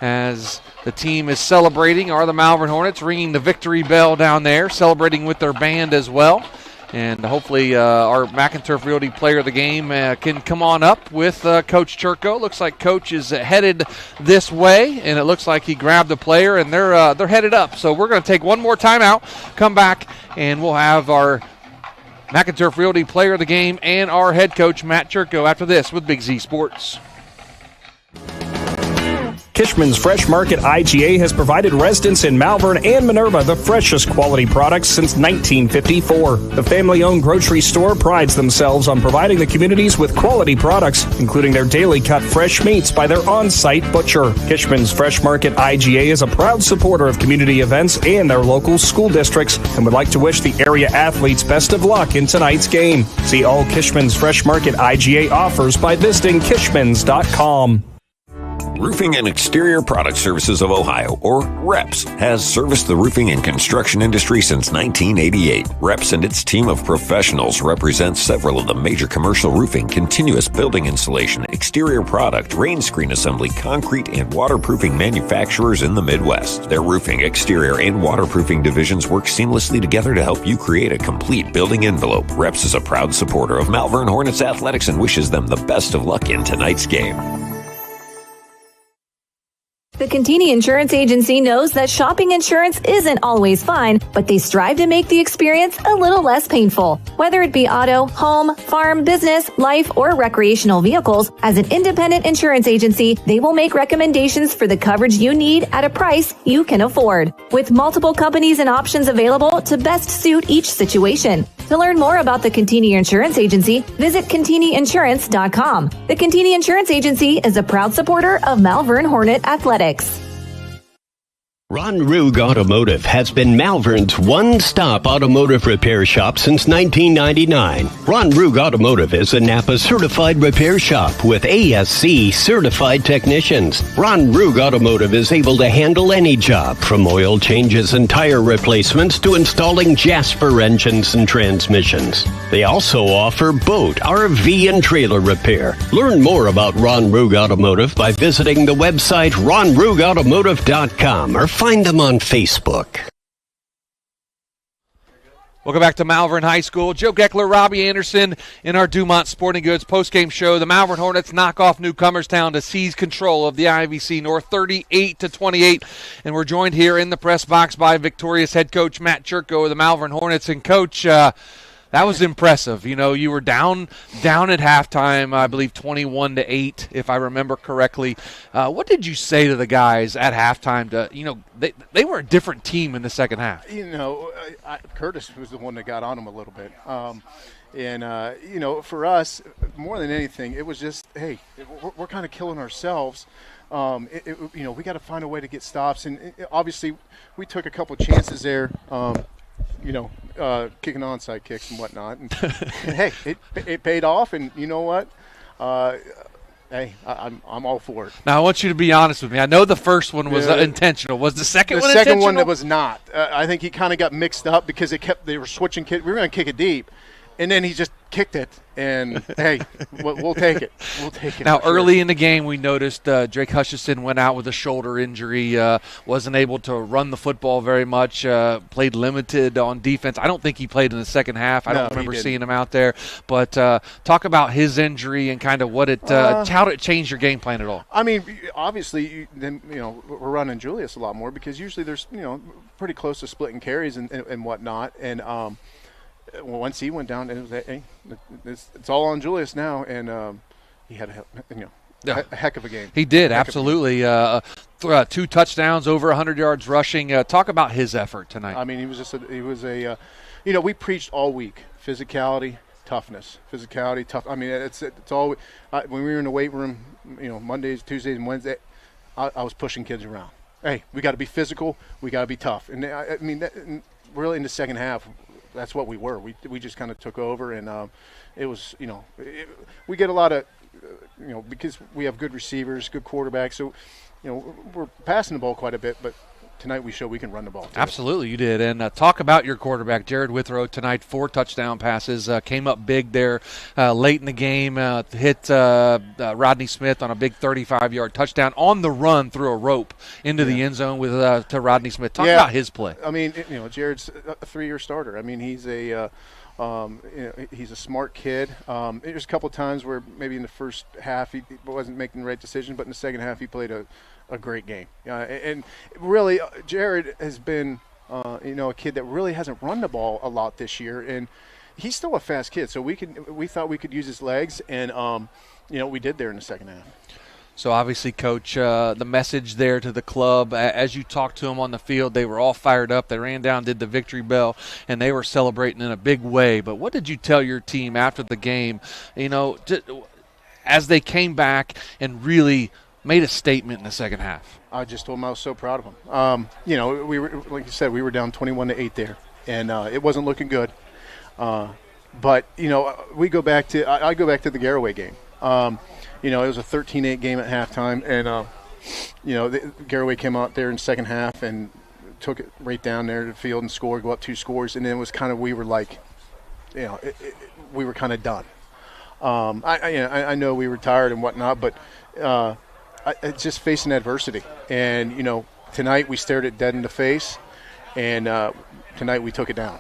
as the team is celebrating. Are the Malvern Hornets ringing the victory bell down there, celebrating with their band as well. And hopefully our McInturf Realty player of the game can come on up with Coach Churko. Looks like Coach is headed this way, and it looks like he grabbed the player, and they're headed up. So we're going to take one more timeout, come back, and we'll have our McInturf Realty player of the game and our head coach, Matt Churko, after this with Big Z Sports. Kishman's Fresh Market IGA has provided residents in Malvern and Minerva the freshest quality products since 1954. The family-owned grocery store prides themselves on providing the communities with quality products, including their daily cut fresh meats by their on-site butcher. Kishman's Fresh Market IGA is a proud supporter of community events and their local school districts and would like to wish the area athletes best of luck in tonight's game. See all Kishman's Fresh Market IGA offers by visiting kishmans.com. Roofing and Exterior Product Services of Ohio, or REPS, has serviced the roofing and construction industry since 1988. REPS and its team of professionals represent several of the major commercial roofing, continuous building insulation, exterior product, rain screen assembly, concrete, and waterproofing manufacturers in the Midwest. Their roofing, exterior, and waterproofing divisions work seamlessly together to help you create a complete building envelope. REPS is a proud supporter of Malvern Hornets athletics and wishes them the best of luck in tonight's game. The Contini Insurance Agency knows that shopping insurance isn't always fun, but they strive to make the experience a little less painful. Whether it be auto, home, farm, business, life, or recreational vehicles, as an independent insurance agency, they will make recommendations for the coverage you need at a price you can afford. With multiple companies and options available to best suit each situation. To learn more about the Contini Insurance Agency, visit ContiniInsurance.com. The Contini Insurance Agency is a proud supporter of Malvern Hornet Athletics. Ron Rugg Automotive has been Malvern's one-stop automotive repair shop since 1999. Ron Rugg Automotive is a Napa certified repair shop with ASC certified technicians. Ron Rugg Automotive is able to handle any job, from oil changes and tire replacements to installing Jasper engines and transmissions. They also offer boat, RV, and trailer repair. Learn more about Ron Rugg Automotive by visiting the website ronruggautomotive.com or find them on Facebook. Welcome back to Malvern High School. Joe Geckler, Robbie Anderson in our Dumont Sporting Goods postgame show. The Malvern Hornets knock off Newcomerstown to seize control of the IVC North 38-28. And we're joined here in the press box by victorious head coach Matt Churko of the Malvern Hornets. And, Coach, that was impressive. You know, you were down at halftime, I believe 21-8, if I remember correctly. What did you say to the guys at halftime? They were a different team in the second half. Curtis was the one that got on them a little bit. For us, more than anything, it was just, hey, we're kind of killing ourselves. We got to find a way to get stops. And obviously, we took a couple chances there. Kicking onside kicks and whatnot. And hey, it paid off, and you know what? Hey, I'm all for it. Now, I want you to be honest with me. I know the first one was intentional. Was the second one intentional? The second one intentional? that was not. I think he kind of got mixed up because they were switching kick. We were going to kick it deep, and then he just kicked it. And, hey, we'll take it. We'll take it. Now, early in the game, we noticed Drake Hutchison went out with a shoulder injury, wasn't able to run the football very much, played limited on defense. I don't think he played in the second half. I don't remember seeing him out there. But talk about his injury and kind of how did it change your game plan at all? I mean, obviously, we're running Julius a lot more because usually there's, pretty close to splitting carries and whatnot. And, once he went down, it was it's all on Julius now, and he had a heck of a game. He did, absolutely. 2 touchdowns, over 100 yards rushing. Talk about his effort tonight. I mean, we preached all week, physicality, toughness. Physicality, tough. I mean, it's all when we were in the weight room, Mondays, Tuesdays, and Wednesdays, I was pushing kids around. Hey, we got to be physical. We got to be tough. And really in the second half, that's what we were. We just kind of took over, and it was, we get a lot of, because we have good receivers, good quarterbacks, so, we're passing the ball quite a bit, but tonight we show we can run the ball too. Absolutely, you did. And talk about your quarterback, Jared Withrow, tonight, 4 touchdown passes, came up big there late in the game, hit Rodney Smith on a big 35-yard touchdown on the run through a rope into the end zone to Rodney Smith. Talk about his play. I mean, Jared's a 3-year starter. I mean, he's he's a smart kid. There's a couple of times where maybe in the first half he wasn't making the right decision, but in the second half he played a great game. And really, Jared has been, a kid that really hasn't run the ball a lot this year, and he's still a fast kid. So we thought we could use his legs, and we did there in the second half. So obviously, Coach, the message there to the club, as you talked to them on the field, they were all fired up. They ran down, did the victory bell, and they were celebrating in a big way. But what did you tell your team after the game, as they came back and really made a statement in the second half? I just told them I was so proud of them. We were, like you said, we were down 21-8 there, and it wasn't looking good. But we go back to I go back to the Garaway game. It was a 13-8 game at halftime, and Garaway came out there in the second half and took it right down there to the field and scored, go up 2 scores, and then it was kind of we were like, we were kind of done. I know we were tired and whatnot, but it's just facing adversity. And tonight we stared it dead in the face, and tonight we took it down.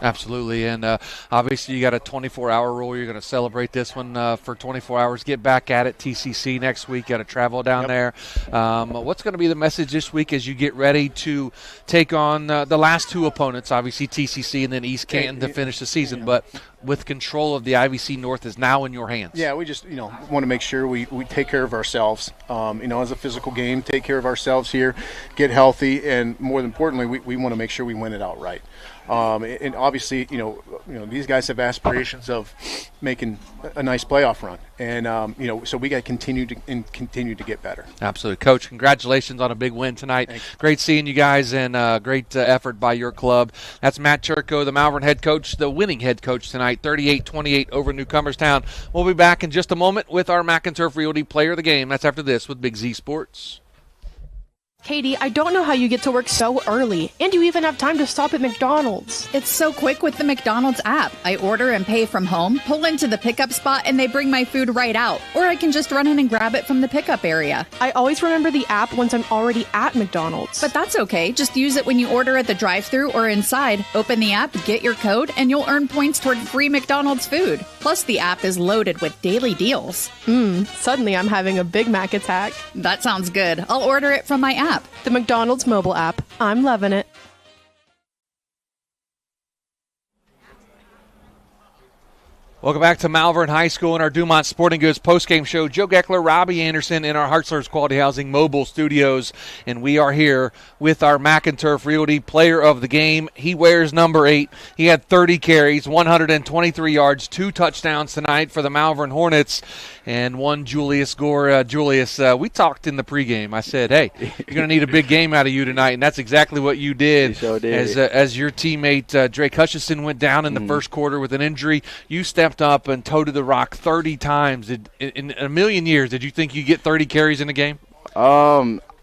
Absolutely, and obviously you got a 24-hour rule. You're going to celebrate this one for 24 hours. Get back at it, TCC next week. Got to travel down there. What's going to be the message this week as you get ready to take on the last 2 opponents, obviously TCC and then East Canton to finish the season, but with control of the IVC North is now in your hands. Yeah, we just want to make sure we take care of ourselves. As a physical game, take care of ourselves here, get healthy, and more importantly, we want to make sure we win it outright. And obviously, these guys have aspirations of making a nice playoff run, and so we got to continue to get better. Absolutely, Coach. Congratulations on a big win tonight. Thanks. Great seeing you guys, and great effort by your club. That's Matt Churko, the Malvern head coach, the winning head coach tonight, 38-28 over Newcomerstown. We'll be back in just a moment with our Mac and Turf Realty Player of the Game. That's after this with Big Z Sports. Katie, I don't know how you get to work so early, and you even have time to stop at McDonald's. It's so quick with the McDonald's app. I order and pay from home, pull into the pickup spot, and they bring my food right out. Or I can just run in and grab it from the pickup area. I always remember the app once I'm already at McDonald's. But that's okay. Just use it when you order at the drive-thru or inside. Open the app, get your code, and you'll earn points toward free McDonald's food. Plus, the app is loaded with daily deals. Suddenly I'm having a Big Mac attack. That sounds good. I'll order it from my app. The McDonald's mobile app. I'm loving it. Welcome back to Malvern High School in our Dumont Sporting Goods postgame show. Joe Geckler, Robbie Anderson in our Hartzler's Quality Housing mobile studios, and we are here with our Mac and Turf Realty Player of the Game. He wears number 8. He had 30 carries, 123 yards, 2 touchdowns tonight for the Malvern Hornets, and one Julius Gore. Julius, we talked in the pregame. I said, hey, you're going to need a big game out of you tonight, and that's exactly what you did. You sure did. As your teammate Drake Hutchison went down in the first quarter with an injury, you stepped up and toted the rock 30 times. In a million years, did you think you'd get 30 carries in a game?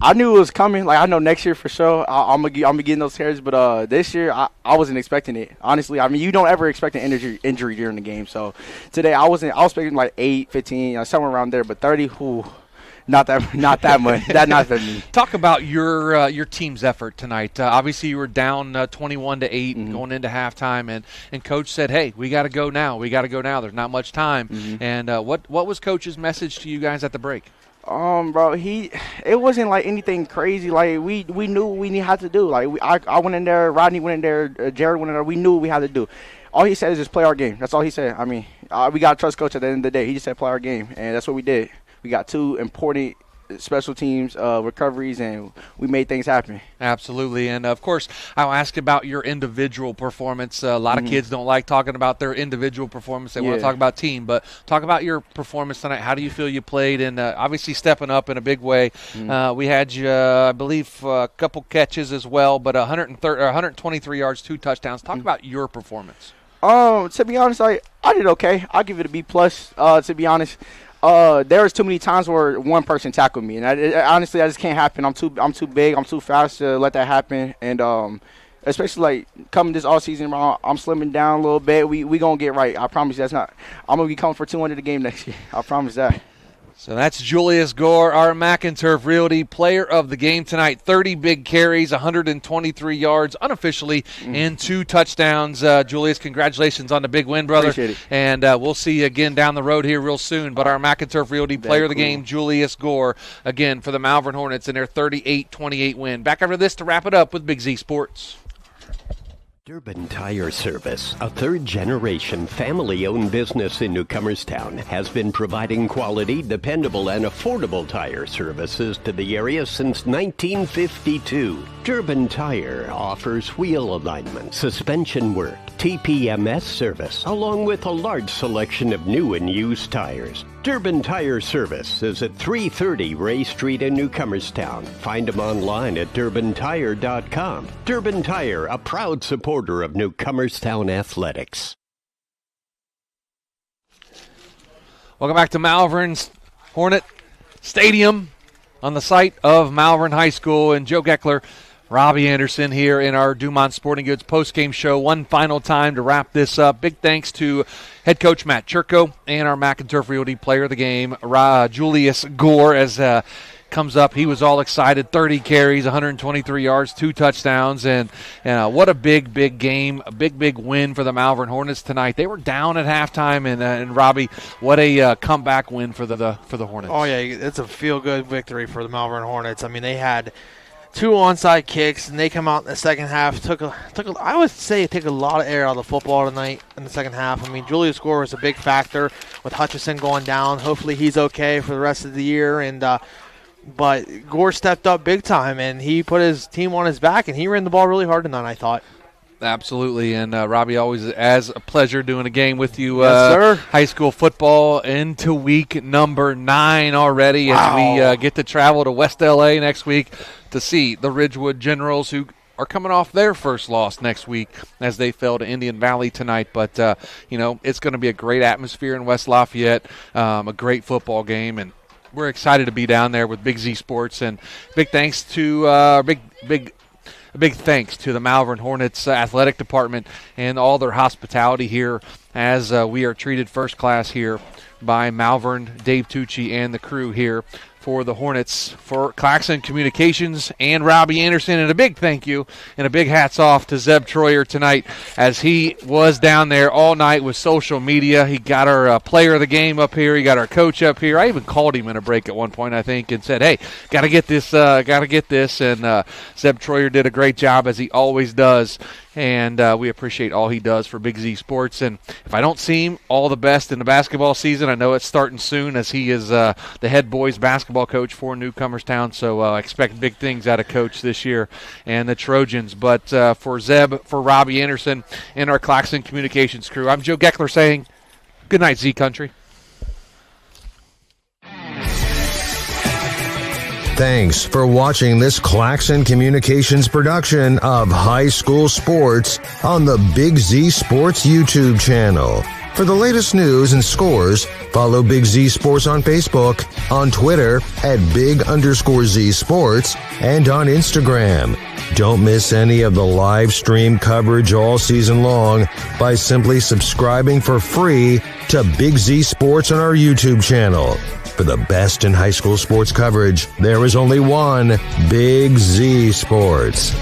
I knew it was coming. Like, I know next year for sure I'm gonna getting those carries, but this year I wasn't expecting it. Honestly, I mean, you don't ever expect an injury during the game. So today I was expecting like 8, 15, somewhere around there, but 30, not that much. Not for me. Talk about your team's effort tonight. Obviously, you were down 21-8 going into halftime, and Coach said, "Hey, we got to go now. We got to go now. There's not much time." And what was Coach's message to you guys at the break? Bro, it wasn't like anything crazy. Like we knew what we had to do. Like I went in there, Rodney went in there, Jared went in there. We knew what we had to do. All he said is just play our game. That's all he said. I mean, we got to trust Coach at the end of the day. He just said play our game, and that's what we did. We got 2 important special teams recoveries, and we made things happen. Absolutely. And, of course, I'll ask about your individual performance. A lot of kids don't like talking about their individual performance. They want to talk about team. But talk about your performance tonight. How do you feel you played? And obviously stepping up in a big way. We had you, I believe, a couple catches as well, but 123 yards, 2 touchdowns. Talk about your performance. To be honest, I did okay. I'll give it a B+, to be honest. There was too many times where one person tackled me, and honestly, that just can't happen. I'm too big, I'm too fast to let that happen, and especially like coming this all season, I'm slimming down a little bit. We gonna get right. I promise you. I'm gonna be coming for 200 a game next year. I promise that. So that's Julius Gore, our Mac and Turf Realty Player of the Game tonight. 30 big carries, 123 yards unofficially, and 2 touchdowns. Julius, congratulations on the big win, brother. Appreciate it. And we'll see you again down the road here real soon. But our Mac and Turf Realty Player of the Game, Julius Gore, again for the Malvern Hornets in their 38-28 win. Back after this to wrap it up with Big Z Sports. Durbin Tire Service, a third-generation family-owned business in Newcomerstown, has been providing quality, dependable, and affordable tire services to the area since 1952. Durbin Tire offers wheel alignment, suspension work, TPMS service, along with a large selection of new and used tires. Durbin Tire Service is at 330 Ray Street in Newcomerstown. Find them online at durbintire.com. Durbin Tire, a proud supporter of Newcomerstown athletics. Welcome back to Malvern's Hornet Stadium on the site of Malvern High School. And Joe Geckler, Robbie Anderson here in our Dumont Sporting Goods postgame show. One final time to wrap this up. Big thanks to head coach Matt Churko and our Mac and Turf Realty Player of the Game, Julius Gore, as comes up. He was all excited. 30 carries, 123 yards, 2 touchdowns, and what a big game, a big win for the Malvern Hornets tonight. They were down at halftime, and Robbie, what a comeback win for the Hornets. Oh yeah, it's a feel-good victory for the Malvern Hornets. I mean, they had 2 onside kicks, and they come out in the second half. I would say take a lot of air out of the football tonight in the second half. I mean, Julius Gore was a big factor with Hutchison going down. Hopefully he's okay for the rest of the year. But Gore stepped up big time, and he put his team on his back, and he ran the ball really hard tonight, I thought. Absolutely, and Robbie, always as a pleasure doing a game with you. Yes, sir. High school football into week number 9 already. Wow. As we get to travel to West LA next week to see the Ridgewood Generals, who are coming off their first loss next week as they fell to Indian Valley tonight. But, it's going to be a great atmosphere in West Lafayette, a great football game, and we're excited to be down there with Big Z Sports. And big thanks to a big thanks to the Malvern Hornets athletic department and all their hospitality here as we are treated first class here by Malvern, Dave Tucci, and the crew here for the Hornets, for Claxon Communications and Robbie Anderson. And a big thank you and a big hats off to Zeb Troyer tonight as he was down there all night with social media. He got our player of the game up here. He got our coach up here. I even called him in a break at one point, I think, and said, hey, got to get this. And Zeb Troyer did a great job, as he always does. And we appreciate all he does for Big Z Sports. And if I don't see him, all the best in the basketball season. I know it's starting soon, as he is the head boys basketball coach for Newcomerstown. So I expect big things out of Coach this year and the Trojans. But for Zeb, for Robbie Anderson, and our Claxon Communications crew, I'm Joe Geckler saying good night, Z Country. Thanks for watching this Claxon Communications production of High School Sports on the Big Z Sports YouTube channel. For the latest news and scores, follow Big Z Sports on Facebook, on Twitter at @Big_Z Sports, and on Instagram. Don't miss any of the live stream coverage all season long by simply subscribing for free to Big Z Sports on our YouTube channel. For the best in high school sports coverage, there is only one Big Z Sports.